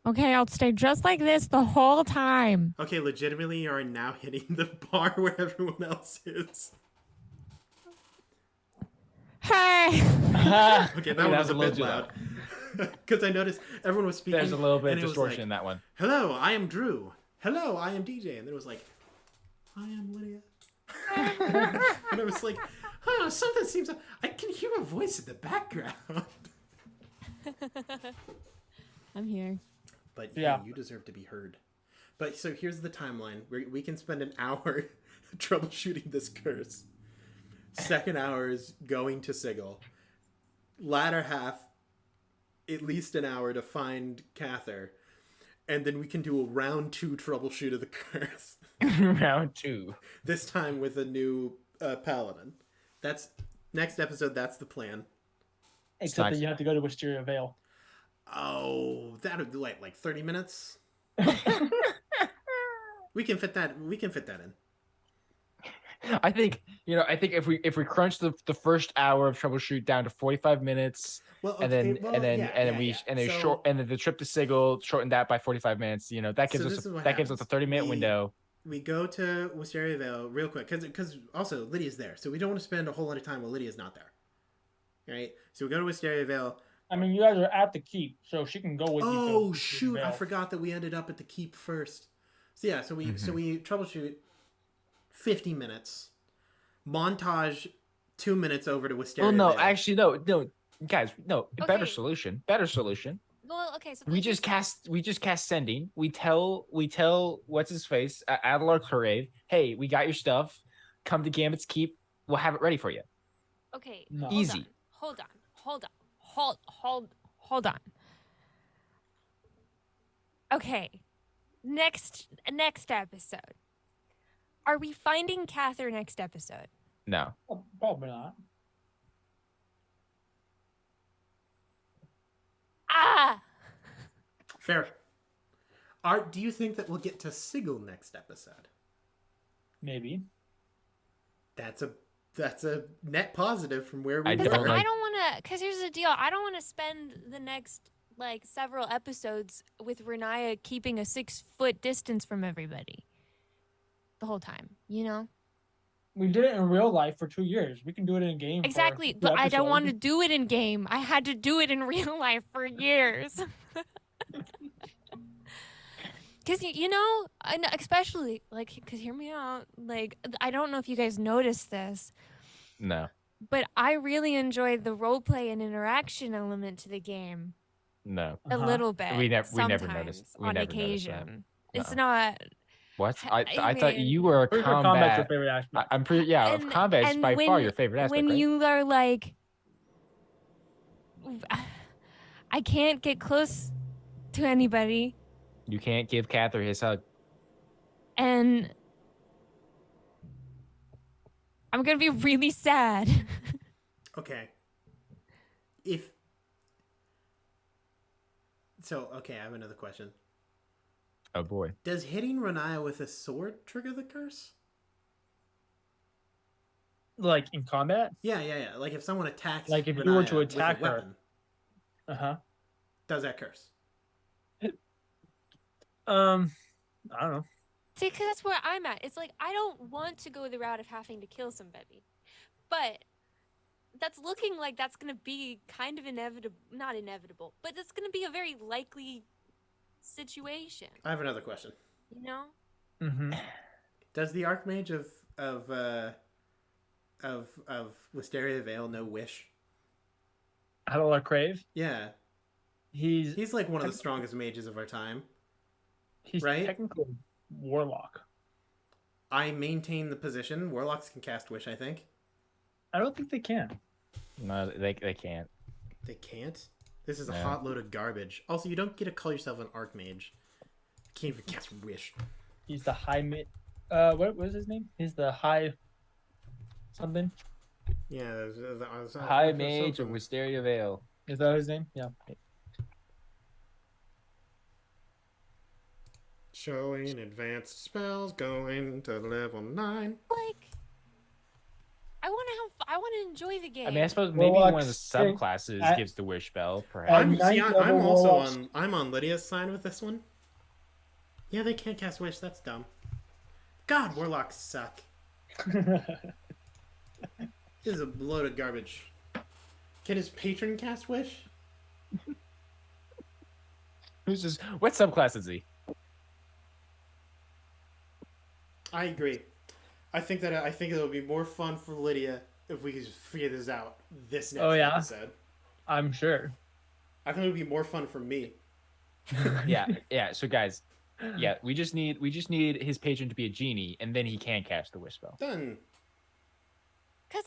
Okay, I'll stay just like this the whole time. Okay, legitimately, you are now hitting the bar where everyone else is. Hey! Okay, that one was a bit loud. Because I noticed everyone was speaking. There's a little bit of distortion in that one. Hello, I am Drew. Hello, I am DJ. And then it was like, I am Lydia. And I was like, something seems... I can hear a voice in the background. I'm here. But yeah, you deserve to be heard. But so here's the timeline. We can spend an hour troubleshooting this curse. Second hour is going to Sigil. Latter half, at least an hour to find Cather. And then we can do a round 2 troubleshoot of the curse. Round 2. This time with a new paladin. That's next episode. That's the plan. Except that you have to go to Wisteria Vale. Oh, that would be like 30 minutes. We can fit that in. I think if we crunch the first hour of troubleshoot down to 45 minutes, and then the trip to Sigil, shorten that by 45 minutes. That gives us a 30-minute window. We go to Wisteria Vale real quick because also Lydia's there, so we don't want to spend a whole lot of time while Lydia's not there. Right? So we go to Wisteria Vale. I mean, you guys are at the keep, so she can go with you. Oh shoot! I forgot that we ended up at the keep first. So yeah, so we troubleshoot 50 minutes, montage 2 minutes over to Wisteria. Well, no, Vale. actually, no, guys, no. Okay. Better solution. Well, okay, so we just cast sending. We tell what's his face, Adelar Klarav, hey, we got your stuff. Come to Gambit's Keep. We'll have it ready for you. Okay. No. Easy. Hold on. Okay. Next episode. Are we finding Cather next episode? No. Oh, probably not. Fair. Do you think that we'll get to Sigil next episode? Maybe. That's a That's a net positive from where we I were. don't like- I don't want to, because here's the deal. I don't want to spend the next, like, several episodes with Ranaia keeping a 6-foot distance from everybody the whole time, you know? We did it in real life for 2 years. We can do it in a game. Exactly, but I don't want to do it in game. I had to do it in real life for years. Because, you know, and especially, like, because hear me out, like, I don't know if you guys noticed this, No. but I really enjoyed the roleplay and interaction element to the game. No. A little bit. We never sometimes, noticed. on occasion. It's No. not. What? I thought mean, you were a combat. Your favorite aspect. I'm pretty. Yeah, And- combat's and by when- far your favorite aspect, when right? you are like, I can't get close to anybody, You can't give Cather his hug. and I'm gonna be really sad. Okay. Okay, I have another question. Oh boy. Does hitting Ranaia with a sword trigger the curse? Like in combat? Yeah. Like if someone attacks, Like if you were to Ranaia attack with a her. weapon, does that curse? I don't know. See, because that's where I'm at. It's like, I don't want to go the route of having to kill somebody. But that's looking like that's going to be kind of inevitable. Not inevitable, but it's going to be a very likely situation. I have another question. You know? Mm-hmm. Does the Archmage of Wisteria Vale know Wish? Adela Crave? Yeah. He's like one of the strongest mages of our time. He's right? technically warlock. I maintain the position. Warlocks can cast Wish, I think. I don't think they can. No, they can't. They can't? This is a No. hot load of garbage. Also, you don't get to call yourself an Archmage. You can't even cast Wish. He's the high mid. What was his name? He's the high something. Yeah. High Mage of Wisteria Vale. Is that his name? Yeah. Showing advanced spells going to level 9. Like, I want to enjoy the game. I mean, I suppose maybe Warlock one of the sync subclasses gives the wish spell, perhaps. I'm also on Lydia's side with this one. Yeah, they can't cast Wish. That's dumb. God, Warlocks suck. This is a load of garbage. Can his patron cast Wish? Who's this? What subclass is he? I agree. I think it'll be more fun for Lydia if we could just figure this out this next episode. I'm sure. I think it would be more fun for me. Yeah. So guys, we just need his patron to be a genie, and then he can cast the wish spell. Done. Because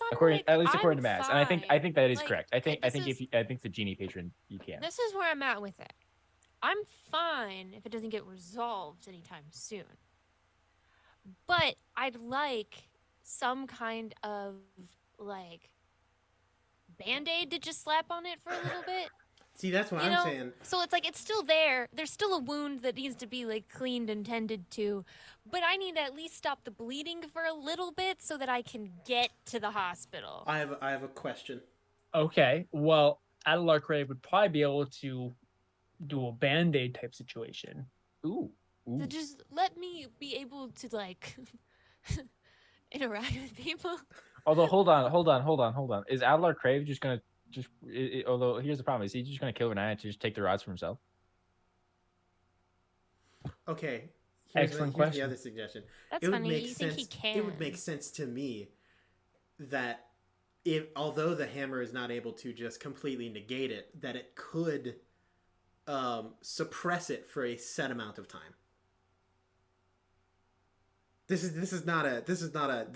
At least according to Mass, and I think that is Like, correct. I think this the genie patron you can. This is where I'm at with it. I'm fine if it doesn't get resolved anytime soon. But I'd like some kind of, like, Band-Aid to just slap on it for a little bit. See, that's what I'm saying. So it's like, it's still there. There's still a wound that needs to be, like, cleaned and tended to. But I need to at least stop the bleeding for a little bit so that I can get to the hospital. I have a question. Okay. Well, Adelar Crave would probably be able to do a Band-Aid type situation. Ooh. So just let me be able to, like, interact with people. Although, hold on. Is Adelar Crave just gonna although here's the problem: is he just gonna kill Ranaia to just take the rods for himself? Okay. Excellent here's question. the other suggestion. That's funny. You think he can? It would make sense to me that although the hammer is not able to just completely negate it, that it could suppress it for a set amount of time. This is not a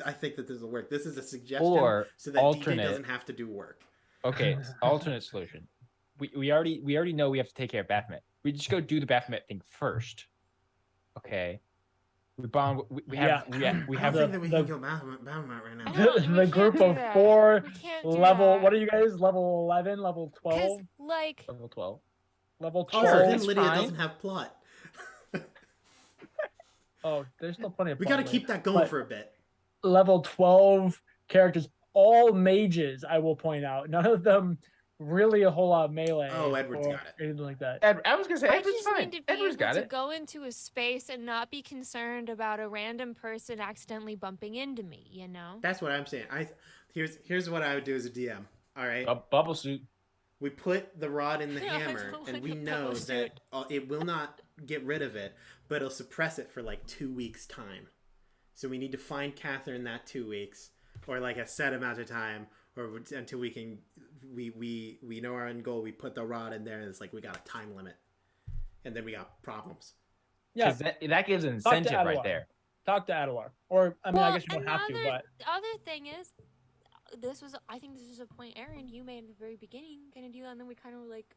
I think that this will work. This is a suggestion so that alternate. DJ doesn't have to do work. Okay, alternate solution. We already know we have to take care of Baphomet. We just go do the Baphomet thing first. Okay. We bond. We have. I don't think that we can kill Baphomet right now. The group of 4 We can't do level. that. What are you guys? Level 11, level 12, 'Cause, like, level 12. level Also, 12. then that's Lydia fine. doesn't have plot. Oh, there's still plenty of. We got to plot keep later. that going But for a bit. level 12 characters all mages, I will point out. None of them really a whole lot of melee. Oh, Edward's or got it. anything like that. I was gonna say I Edward's just fine. need to be Edward's able got to it. go into a space and not be concerned about a random person accidentally bumping into me, you know? That's what I'm saying. Here's what I would do as a DM. All right. Bubble suit. We put the rod in the I hammer, don't and like we a know bubble that it will not get rid of it, but it'll suppress it for like 2 weeks' time. So we need to find Catherine that 2 weeks, or like a set amount of time, or until we can, we know our end goal. We put the rod in there, and it's like we got a time limit, and then we got problems. Yeah, that gives an incentive right there. Talk to Adelar, or I mean, I guess you don't have to. But the other thing is, I think this was a point, Aaron, you made at the very beginning, kind of deal, and then we kind of were like,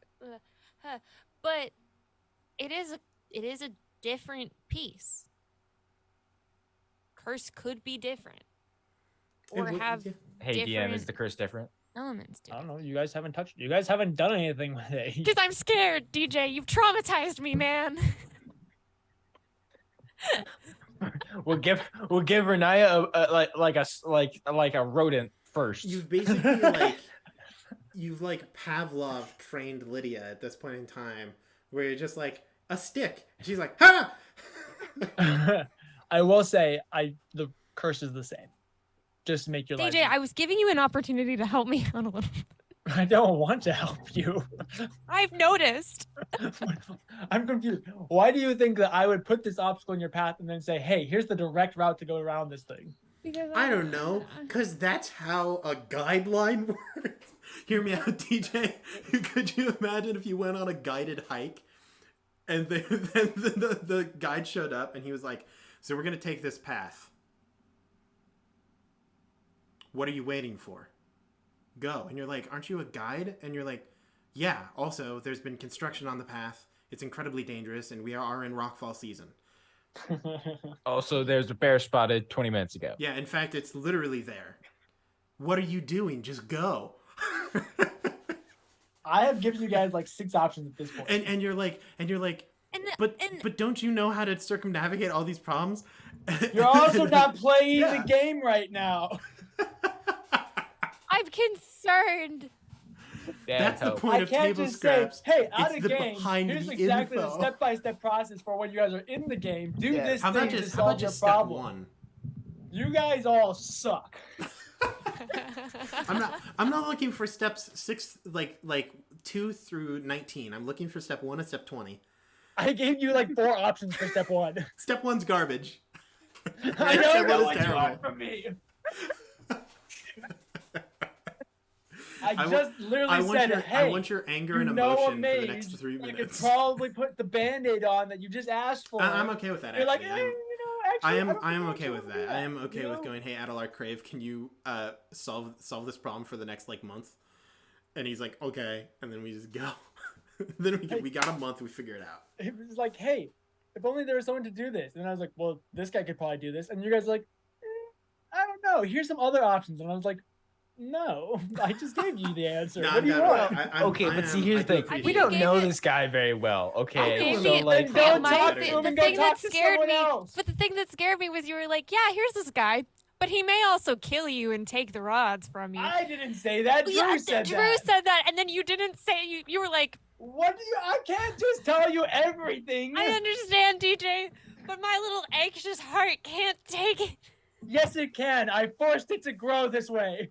but it is a different piece. Curse could be different, or have Hey, DM, is different the curse different? elements to I it. don't know. You guys haven't touched. You guys haven't done anything with it. Because I'm scared, DJ. You've traumatized me, man. We'll give Ranaia like a rodent first. You've basically you've Pavlov trained Lydia at this point in time, where you're just like a stick, and she's like, ha! I will say, the curse is the same. Just to make your life. DJ, I was giving you an opportunity to help me out a little. I don't want to help you. I've noticed. I'm confused. Why do you think that I would put this obstacle in your path and then say, hey, here's the direct route to go around this thing? I don't know, because that's how a guideline works. Hear me out, DJ. Could you imagine if you went on a guided hike and then the guide showed up and he was like, so we're going to take this path. What are you waiting for? Go. And you're like, aren't you a guide? And you're like, yeah, also there's been construction on the path. It's incredibly dangerous and we are in rockfall season. Also, there's a bear spotted 20 minutes ago. Yeah, in fact, it's literally there. What are you doing? Just go. I have given you guys like 6 options at this point. And you're like, but don't you know how to circumnavigate all these problems? You're also not playing the game right now. I'm concerned. That's the point of table scraps. Say, hey, out of the game, here's exactly the step-by-step process for when you guys are in the game. Do this thing to solve your problem. Step 1? You guys all suck. I'm not looking for steps 6 like 2 through 19. I'm looking for step 1 and step 20. I gave you like 4 options for step 1. Step 1's garbage. I don't know what you want from me. I just literally said, hey, I want your anger and emotion for the next 3 minutes. You could probably put the Band-Aid on that you just asked for. I'm okay with that. You're actually. like, I am okay with that. I am okay with going, hey, Adelar Crave, can you solve this problem for the next month? And he's like, okay, and then we just go. Then we got a month, we figure it out. It was like, hey, if only there was someone to do this. And I was like, well, this guy could probably do this. And you guys are like, I don't know. Here's some other options. And I was like, no, I just gave you the answer. No, what do you want? But see, here's the thing. We don't know this guy very well. Okay, so like, the thing that scared me. But the thing that scared me was you were like, yeah, here's this guy, but he may also kill you and take the rods from you. I didn't say that. Drew said that. Drew said that, and then you didn't say. You were like, what do you? I can't just tell you everything. I understand, DJ, but my little anxious heart can't take it. Yes, it can. I forced it to grow this way.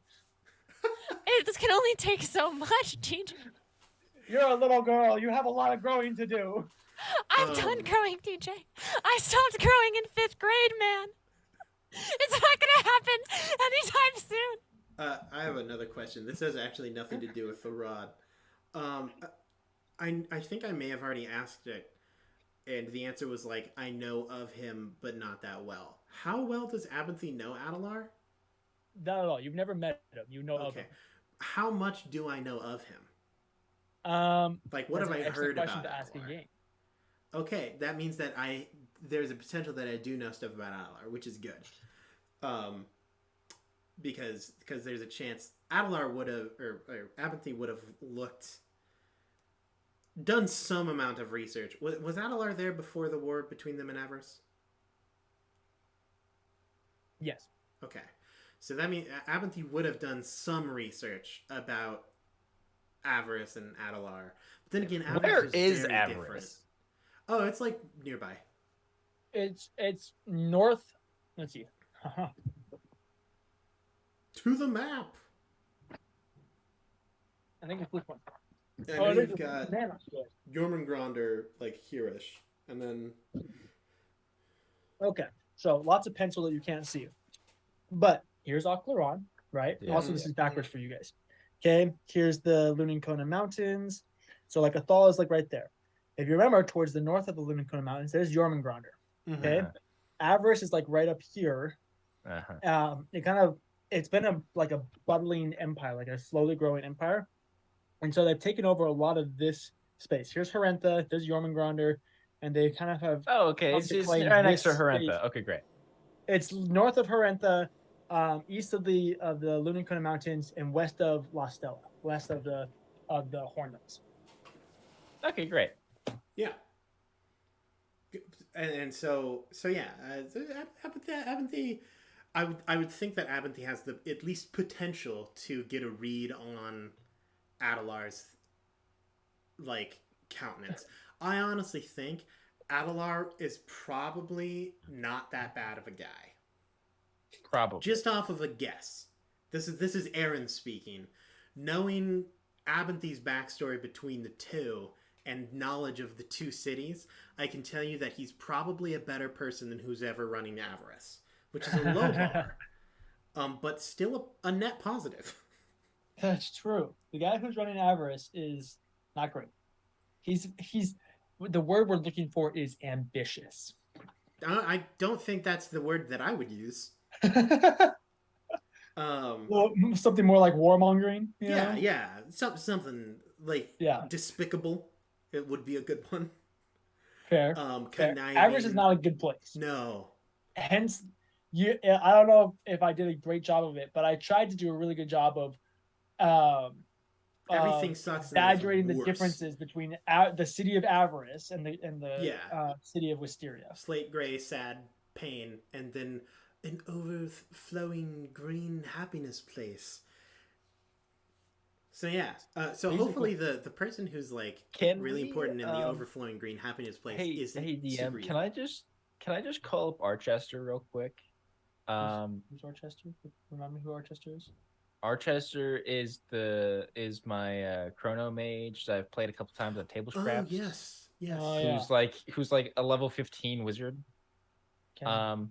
It can only take so much, DJ. You're a little girl. You have a lot of growing to do. I'm done growing, DJ. I stopped growing in 5th grade, man. It's not gonna happen anytime soon. I have another question. This has actually nothing to do with the rod. I think I may have already asked it, and the answer was like, I know of him, but not that well. How well does Abinthy know Adelar? Not at all. You've never met him. You know of him. How much do I know of him? What have I heard about Adelar? Okay, that means that there's a potential that I do know stuff about Adelar, which is good. Because there's a chance Adelar would have, or Abinthy would have done some amount of research. Was Adelar there before the war between them and Avarice? Yes. Okay. So that means Abinthy would have done some research about Avarice and Adalar. But then again, Avarice Where is is very Avarice? different. Oh, it's like nearby. It's north. Let's see. To the map. I think it's this one. I know you've got Jormungandr like here-ish, and then Okay, so lots of pencil that you can't see, but here's Ocleron, right? Yeah. Also, this is backwards for you guys. Okay, here's the Lunenkona Mountains. So like Athal is like right there. If you remember, towards the north of the Lunenkona Mountains, there's Jormungandr. Okay, Avarice is like right up here. It's been a budding empire, like a slowly growing empire, and so they've taken over a lot of this space. Here's Harentha, there's Jormungandr, and they kind of have. Oh, okay. It's right next to Harentha. Okay, great. It's north of Harentha, east of the Lunenkona Mountains, and west of La Stella, west of the Hornlands. Okay, great. Yeah. And so yeah, Abinthy, I would think that Abinthy has the at least potential to get a read on Adalar's like countenance. I honestly think Adalar is probably not that bad of a guy. Probably. Just off of a guess. This is Aaron speaking. Knowing Abinthy's backstory between the two and knowledge of the two cities, I can tell you that he's probably a better person than who's ever running Avarice, which is a low bar, but still a net positive. That's true. The guy who's running Avarice is not great. He's the word we're looking for is ambitious. I don't think that's the word that I would use. Well, something more like warmongering. Yeah. Something like despicable. It would be a good one. Fair. Avarice is not a good place. No. Hence, I don't know if I did a great job of it, but I tried to do a really good job of everything sucks. Exaggerating the differences between the city of Avarice and the city of Wisteria. Slate gray, sad, pain, and then an overflowing green happiness place. So yeah, so hopefully the person who's like really important in the overflowing green happiness place is DM. Can I just call up Archester real quick? Who's Archester? Remind me who Archester is. Archester is my chrono mage that I've played a couple times on Table Scraps. Oh yes. Who's like a level 15 wizard. Can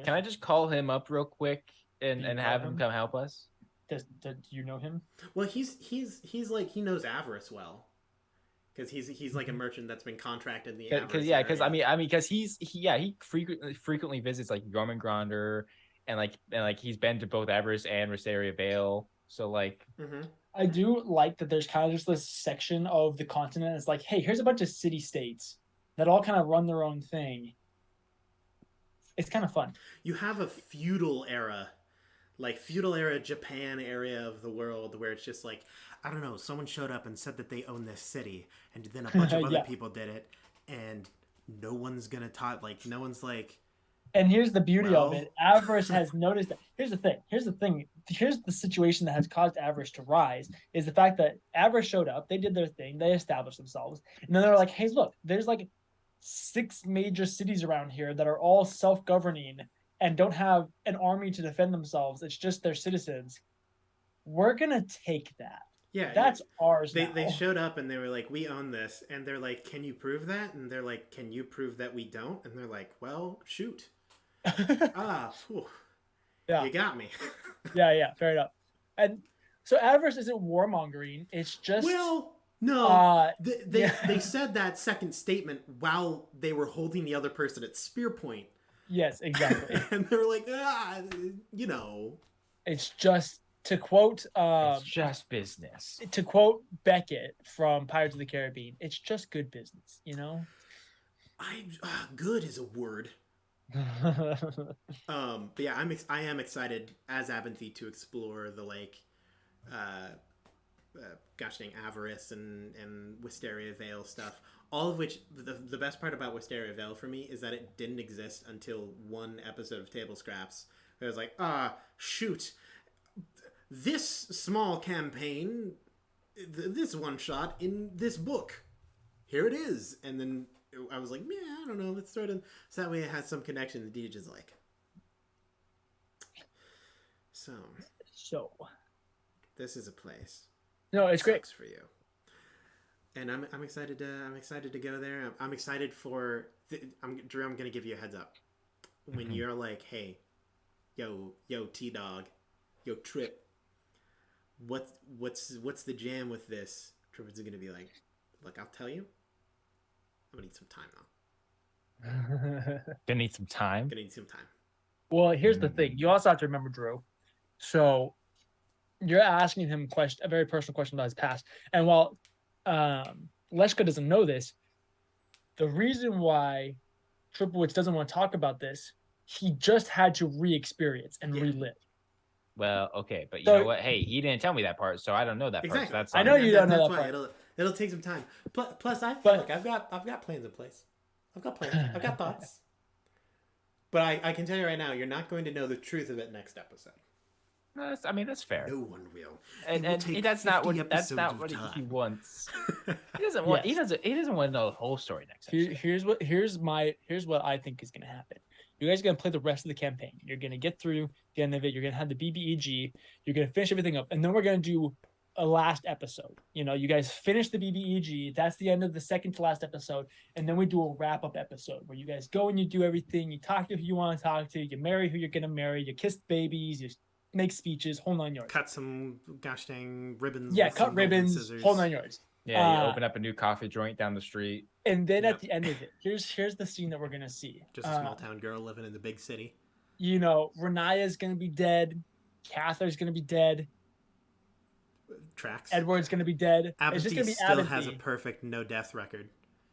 I just call him up real quick and have him come help us? Do you know him? Well, he's like he knows Avarice well, because he's like a merchant that's been contracted in the Avarice because he frequently visits like Jormungandr and he's been to both Avarice and Wisteria Vale. So like, I do like that. There's kind of just this section of the continent. It's like, hey, here's a bunch of city states that all kind of run their own thing. It's kind of fun. You have a feudal era Japan area of the world where it's just like, I don't know, someone showed up and said that they own this city, and then a bunch of other people did it, and no one's gonna talk. Like, no one's like. And here's the beauty of it. Avarice has noticed that. Here's the thing. Here's the situation that has caused Avarice to rise, is the fact that Avarice showed up, they did their thing, they established themselves, and then they're like, hey, look, there's like 6 major cities around here that are all self-governing and don't have an army to defend themselves. It's just their citizens. We're gonna take that. Yeah, that's ours. They showed up and they were like, we own this, and they're like, can you prove that? And they're like, can you prove that we don't? And they're like, well, shoot. Yeah. You got me. yeah, fair enough. And so Avarice isn't warmongering. It's just no. They said that second statement while they were holding the other person at spear point. Yes, exactly. And they were like, it's just, to quote it's just business. To quote Beckett from Pirates of the Caribbean, it's just good business, Good is a word. But yeah, I am excited as Abinthy to explore the Avarice and Wisteria Vale stuff. All of which, the best part about Wisteria Vale for me is that it didn't exist until one episode of Table Scraps, It was like, shoot, this small campaign, this one shot in this book, here it is. And then I was like, yeah, I don't know, let's throw it in. So that way it has some connection. The DJ is like, so this is a place. No, it's great for you. And I'm excited to go there. I'm excited for Drew. I'm gonna give you a heads up when you're like, hey, yo T-Dog, yo Trip, what's the jam with this? Trip is gonna be like, look, I'll tell you, I'm gonna need some time now. Gonna need some time. Well, here's the thing. You also have to remember, Drew. So you're asking him a very personal question about his past. And while Leshka doesn't know this, the reason why Triplewitz doesn't want to talk about this, he just had to re-experience and relive. Well, okay, but you know what? Hey, he didn't tell me that part, so I don't know that part. So that's I know you don't know that part. It'll take some time. Plus, I've got plans in place. I've got plans. I've got thoughts. But I can tell you right now, you're not going to know the truth of it next episode. I mean, that's fair. No one will. And that's not what he wants. He doesn't want. Yes. He doesn't want to know the whole story next episode. Here's what I think is going to happen. You guys are going to play the rest of the campaign. You're going to get through the end of it. You're going to have the BBEG. You're going to finish everything up, and then we're going to do a last episode. You know, you guys finish the BBEG. That's the end of the second to last episode, and then we do a wrap up episode where you guys go and you do everything. You talk to who you want to talk to. You marry who you're going to marry. You kiss babies. You make speeches, whole 9 yards. Cut some gosh dang ribbons. Yeah, cut ribbons, whole 9 yards. Yeah, you open up a new coffee joint down the street. And then at the end of it, here's the scene that we're gonna see. Just a small town girl living in the big city. You know, Ranaia's gonna be dead. Cather's gonna be dead. Tracks. Edward's gonna be dead. Abinthy still Abinthy. Has a perfect no death record.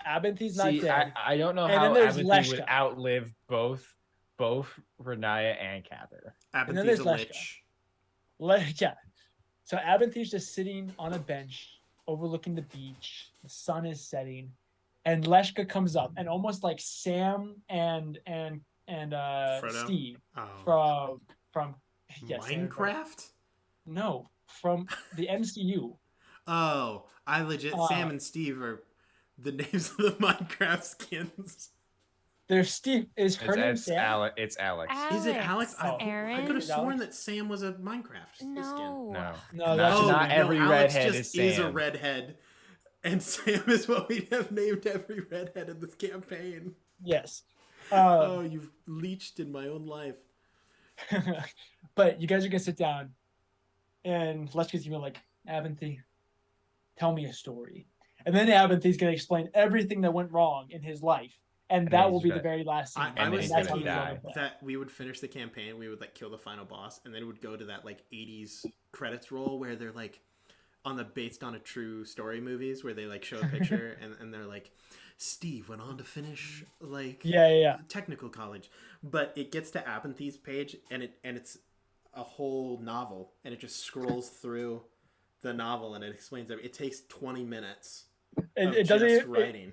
Abinthy's not dead. I don't know how Abinthy would outlive both Ranaia and Cather. Abinthy's a lich. Yeah. So Abinthy's just sitting on a bench overlooking the beach. The sun is setting. And Leshka comes up, and almost like Sam and Steve from Minecraft? No, from the MCU. Oh, I legit Sam and Steve are the names of the Minecraft skins. There's Steve. Is her name Sam? It's Alex. Is it Alex? Aaron? I could have sworn that Sam was a Minecraft skin. No, not every Alex redhead just is Sam. A redhead. And Sam is what we'd have named every redhead in this campaign. Yes. You've leached in my own life. But you guys are going to sit down. And Leshka's going to be like, Abinthy, tell me a story. And then Abinthy's going to explain everything that went wrong in his life. And that will be the very last scene. I was thinking that we would finish the campaign, we would like kill the final boss, and then it would go to that like 80s credits roll where they're like based on a true story movies where they like show a picture and they're like, Steve went on to finish like technical college. But it gets to Abinthy's page and it's a whole novel, and it just scrolls through the novel and it explains it. It takes 20 minutes. It doesn't writing.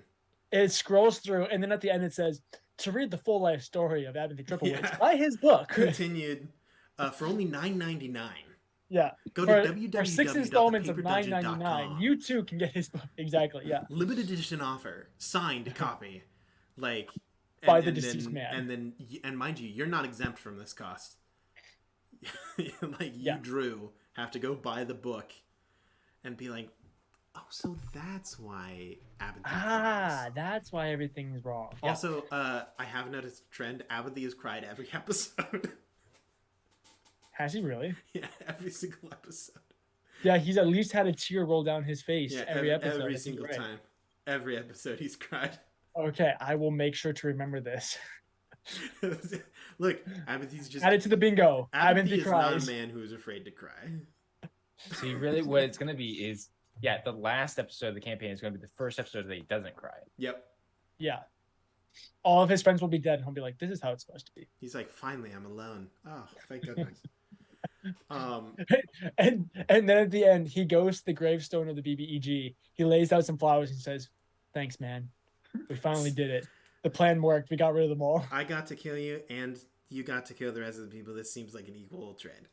It scrolls through, and then at the end it says, to read the full life story of Abinthy Triplewitz, buy his book. Continued for only $9.99. Yeah. Go to www.thepaperjudge.com. For 6 installments of $9.99, you too can get his book. Exactly, yeah. Limited edition offer. Signed copy. Like... By the deceased man. And mind you, you're not exempt from this cost. You, Drew, have to go buy the book and be like, oh, so that's why Abinthy cries. That's why everything's wrong. Also, I have noticed a trend. Abinthy has cried every episode. Has he really? Yeah, every single episode. Yeah, he's at least had a tear roll down his face every episode. Every single time. Every episode he's cried. Okay, I will make sure to remember this. Look, Abinthy's just... Add it to the bingo. Abinthy is not a man who's afraid to cry. See, really what it's going to be is... Yeah, the last episode of the campaign is going to be the first episode that he doesn't cry. Yep. Yeah. All of his friends will be dead, and he'll be like, this is how it's supposed to be. He's like, finally, I'm alone. Oh, thank goodness. And then at the end, he goes to the gravestone of the BBEG. He lays out some flowers and says, thanks, man. We finally did it. The plan worked. We got rid of them all. I got to kill you and you got to kill the rest of the people. This seems like an equal trade.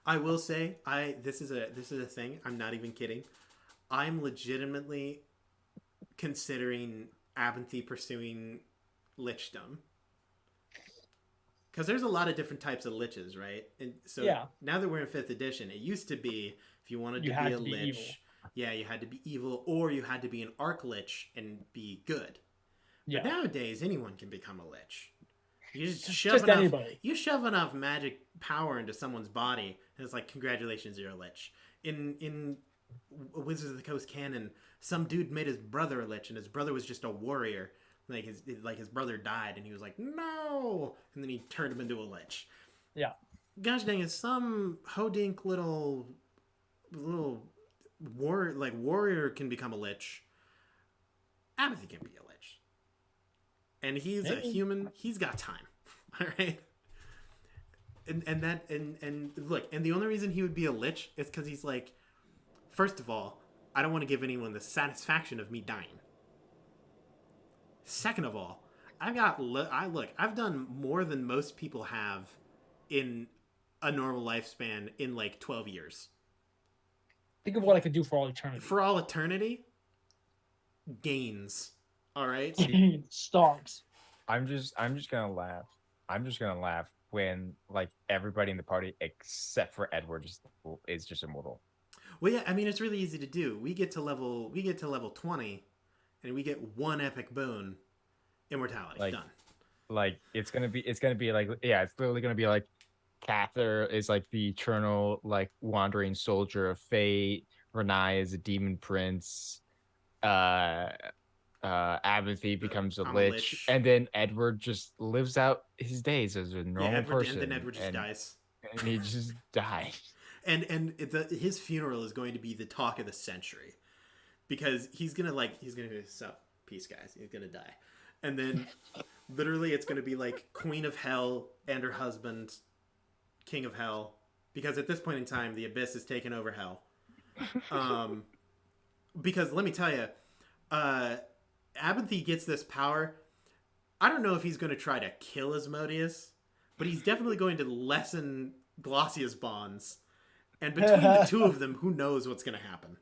I will say, this is a thing. I'm not even kidding. I'm legitimately considering Abinthy pursuing lichdom. Because there's a lot of different types of liches, right? And so now that we're in 5th edition, it used to be if you wanted to be a lich, evil. Yeah, you had to be evil, or you had to be an arc lich and be good. Yeah. But nowadays, anyone can become a lich. You just shove enough magic power into someone's body, and it's like, congratulations, you're a lich. In Wizards of the Coast canon, some dude made his brother a lich, and his brother was just a warrior. His brother died, and he was like, no! And then he turned him into a lich. Yeah. Gosh dang it, some hodink little warrior can become a lich. Abinthy can be a lich. And he's a human, he's got time. Alright? And look, and the only reason he would be a lich is because he's like, first of all, I don't want to give anyone the satisfaction of me dying. Second of all, I've done more than most people have in a normal lifespan in like 12 years. Think of what I could do for all eternity. For all eternity? Gains. All right? Stars. I'm just gonna laugh. I'm just gonna laugh when like everybody in the party except for Edward is just immortal. Well, yeah, I mean it's really easy to do. We get to level 20 and we get one epic boon, immortality. Done. Like it's gonna be like, yeah, it's literally gonna be like Cather is like the eternal like wandering soldier of fate. Ranaia is a demon prince. Abinthy becomes a lich, and then Edward just lives out his days as a normal person. And then Edward just dies. And he just dies. And his funeral is going to be the talk of the century. Because he's gonna be, sup, peace guys, he's gonna die. And then literally it's gonna be like Queen of Hell and her husband, King of Hell. Because at this point in time, the Abyss has taken over Hell. Because let me tell you, Abinthy gets this power. I don't know if he's gonna try to kill Asmodeus, but he's definitely going to lessen Glossia's bonds. And between the two of them, who knows what's gonna happen.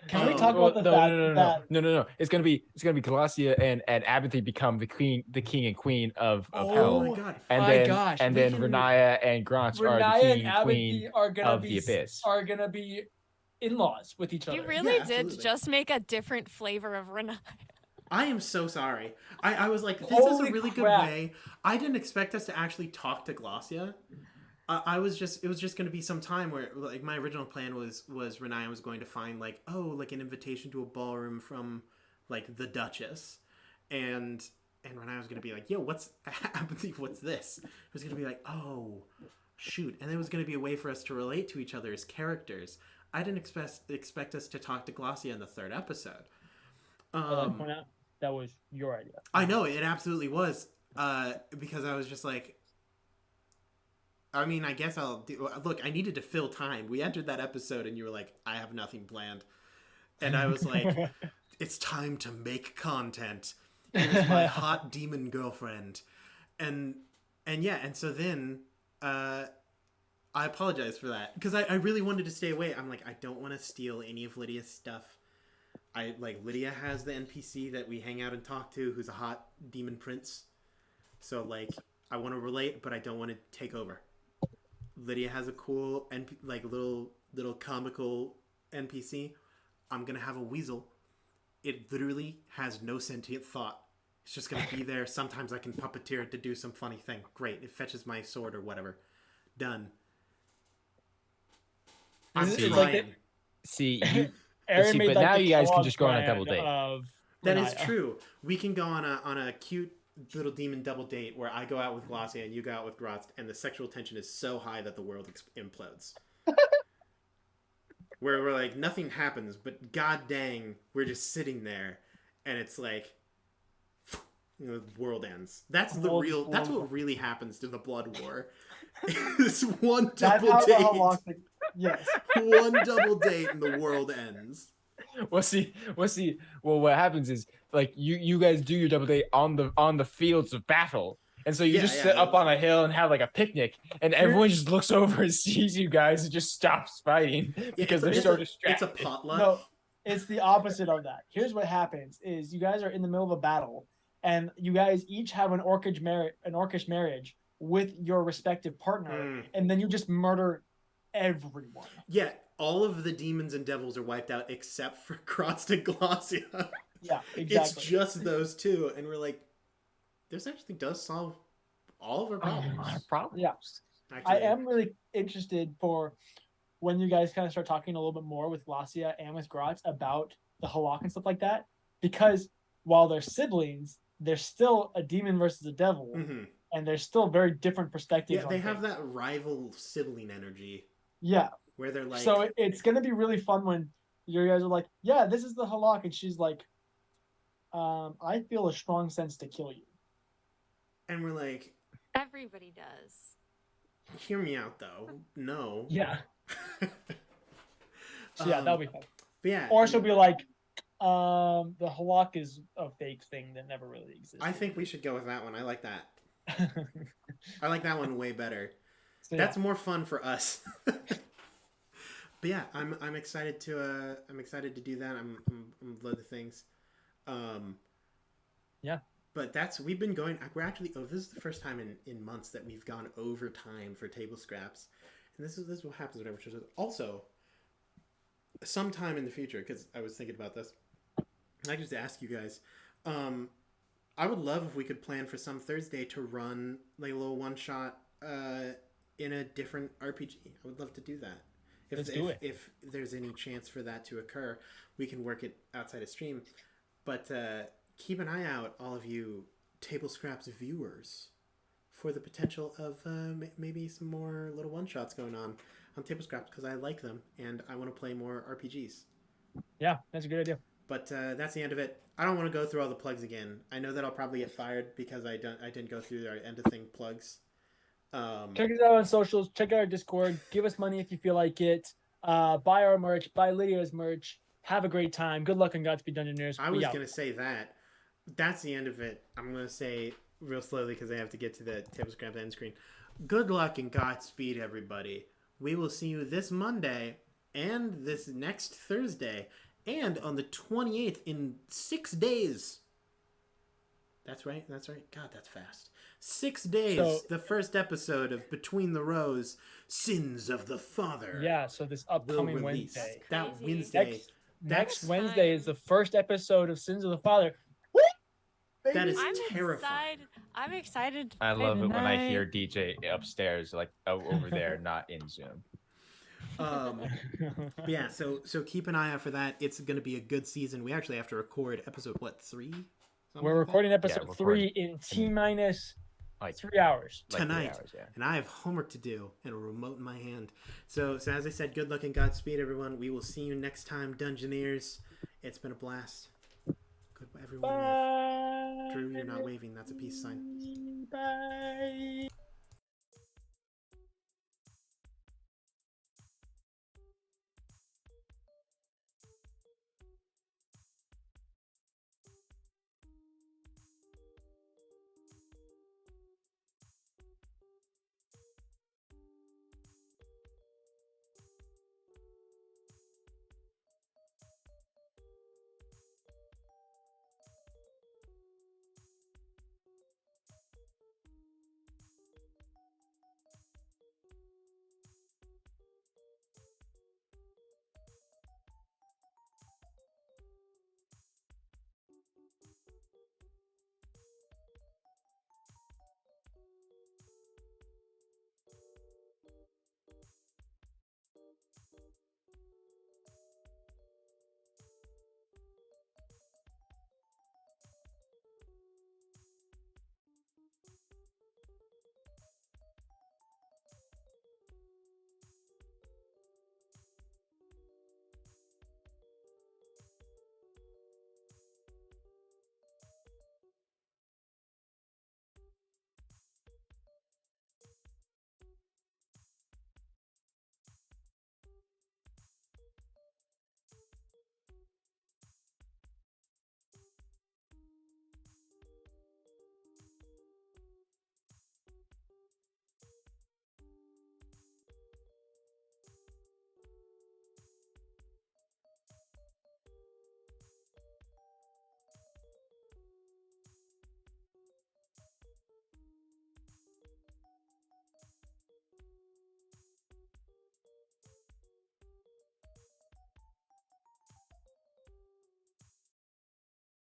Can we talk about No. It's gonna be Glossia and Abinthy become the king and queen of Hell. Oh my god! And then Ranaia and Grant are the king and queen of the Abyss. Are gonna be in-laws with each other. You really did just make a different flavor of Ranaia. I am so sorry. I was like, this is a really good way. I didn't expect us to actually talk to Glossia. It was just going to be some time where like my original plan was Ranaia was going to find like, like an invitation to a ballroom from like the Duchess, and Ranaia was going to be like, yo, what's this? It was going to be like, oh shoot, and it was going to be a way for us to relate to each other as characters. I didn't expect us to talk to Glossia in the 3rd episode. Point out that was your idea. I know it absolutely was, because I was just like. I mean, I guess look, I needed to fill time. We entered that episode and you were like, I have nothing planned. And I was like, it's time to make content. Here's my hot demon girlfriend. And so then I apologize for that. Because I really wanted to stay away. I'm like, I don't want to steal any of Lydia's stuff. Lydia has the NPC that we hang out and talk to who's a hot demon prince. So like, I want to relate, but I don't want to take over. Lydia has a cool little comical NPC. I'm gonna have a weasel. It literally has no sentient thought. It's just gonna be there. Sometimes I can puppeteer it to do some funny thing. Great. It fetches my sword or whatever. Done. I'm trying. But now you guys can just go on a double date. That is true. We can go on a cute little demon double date where I go out with Glossia and you go out with Grotz, and the sexual tension is so high that the world implodes. Where we're like, nothing happens, but god dang, we're just sitting there, and it's like, the world ends. That's what really happens to the Blood War. It's one double date. Yes. One double date and the world ends. Well, what happens is like you guys do your double date on the fields of battle, And so you just sit up on a hill and have like a picnic, and everyone just looks over and sees you guys and just stops fighting because they're so distracted. It's a potluck. No, it's the opposite of that. Here's what happens: is you guys are in the middle of a battle, and you guys each have an orcish marriage with your respective partner, and then you just murder everyone. Yeah, all of the demons and devils are wiped out except for Crost and Glossia. Yeah, exactly. It's just those two, and we're like, this actually does solve all of our problems. Yeah. Actually, I am really interested for when you guys kind of start talking a little bit more with Glossia and with Gratz about the Halak and stuff like that, because while they're siblings, they're still a demon versus a devil, and there's still very different perspectives. Yeah, they have that rival sibling energy. Yeah. Where they're like... So it's going to be really fun when you guys are like, yeah, this is the Halak, and she's like, I feel a strong sense to kill you. And we're like... Everybody does. Hear me out, though. No. Yeah. So yeah, that'll be fun. But yeah. Or she'll be like, the Halak is a fake thing that never really existed. I think we should go with that one. I like that. I like that one way better. So, that's more fun for us. But yeah, I'm excited to do that. I'm load of things. Yeah. But we've been going. We're actually this is the first time in months that we've gone over time for table scraps, and this is what happens whenever. Also, sometime in the future, because I was thinking about this, I just ask you guys. I would love if we could plan for some Thursday to run like a little one shot in a different RPG. I would love to do that. Let's do it. If there's any chance for that to occur, we can work it outside of stream. But keep an eye out, all of you Table Scraps viewers, for the potential of maybe some more little one-shots going on Table Scraps, because I like them, and I want to play more RPGs. Yeah, that's a good idea. But that's the end of it. I don't want to go through all the plugs again. I know that I'll probably get fired because I didn't go through our end of thing plugs. Check us out on socials. Check out our Discord. Give us money if you feel like it. Buy our merch. Buy Lydia's merch. Have a great time. Good luck and Godspeed, Dungeoneers. I was going to say that. That's the end of it. I'm going to say real slowly because I have to get to the Table Scraps end screen. Good luck and Godspeed, everybody. We will see you this Monday and this next Thursday and on the 28th in 6 days. That's right. God, that's fast. 6 days. So, the first episode of Between the Rows, Sins of the Father. Yeah, so this upcoming Wednesday. That Wednesday. Next Wednesday is the first episode of Sins of the Father. That is terrifying. I'm excited. I love it when I hear DJ upstairs, like over there, not in Zoom. Yeah, so keep an eye out for that. It's going to be a good season. We actually have to record episode 3? We're recording episode 3 in T-minus 3 hours tonight, 3 hours, and I have homework to do and a remote in my hand. So as I said, good luck and Godspeed, everyone. We will see you next time, Dungeoneers. It's been a blast. Goodbye, everyone. Bye. Drew, you're not waving. That's a peace sign. Bye.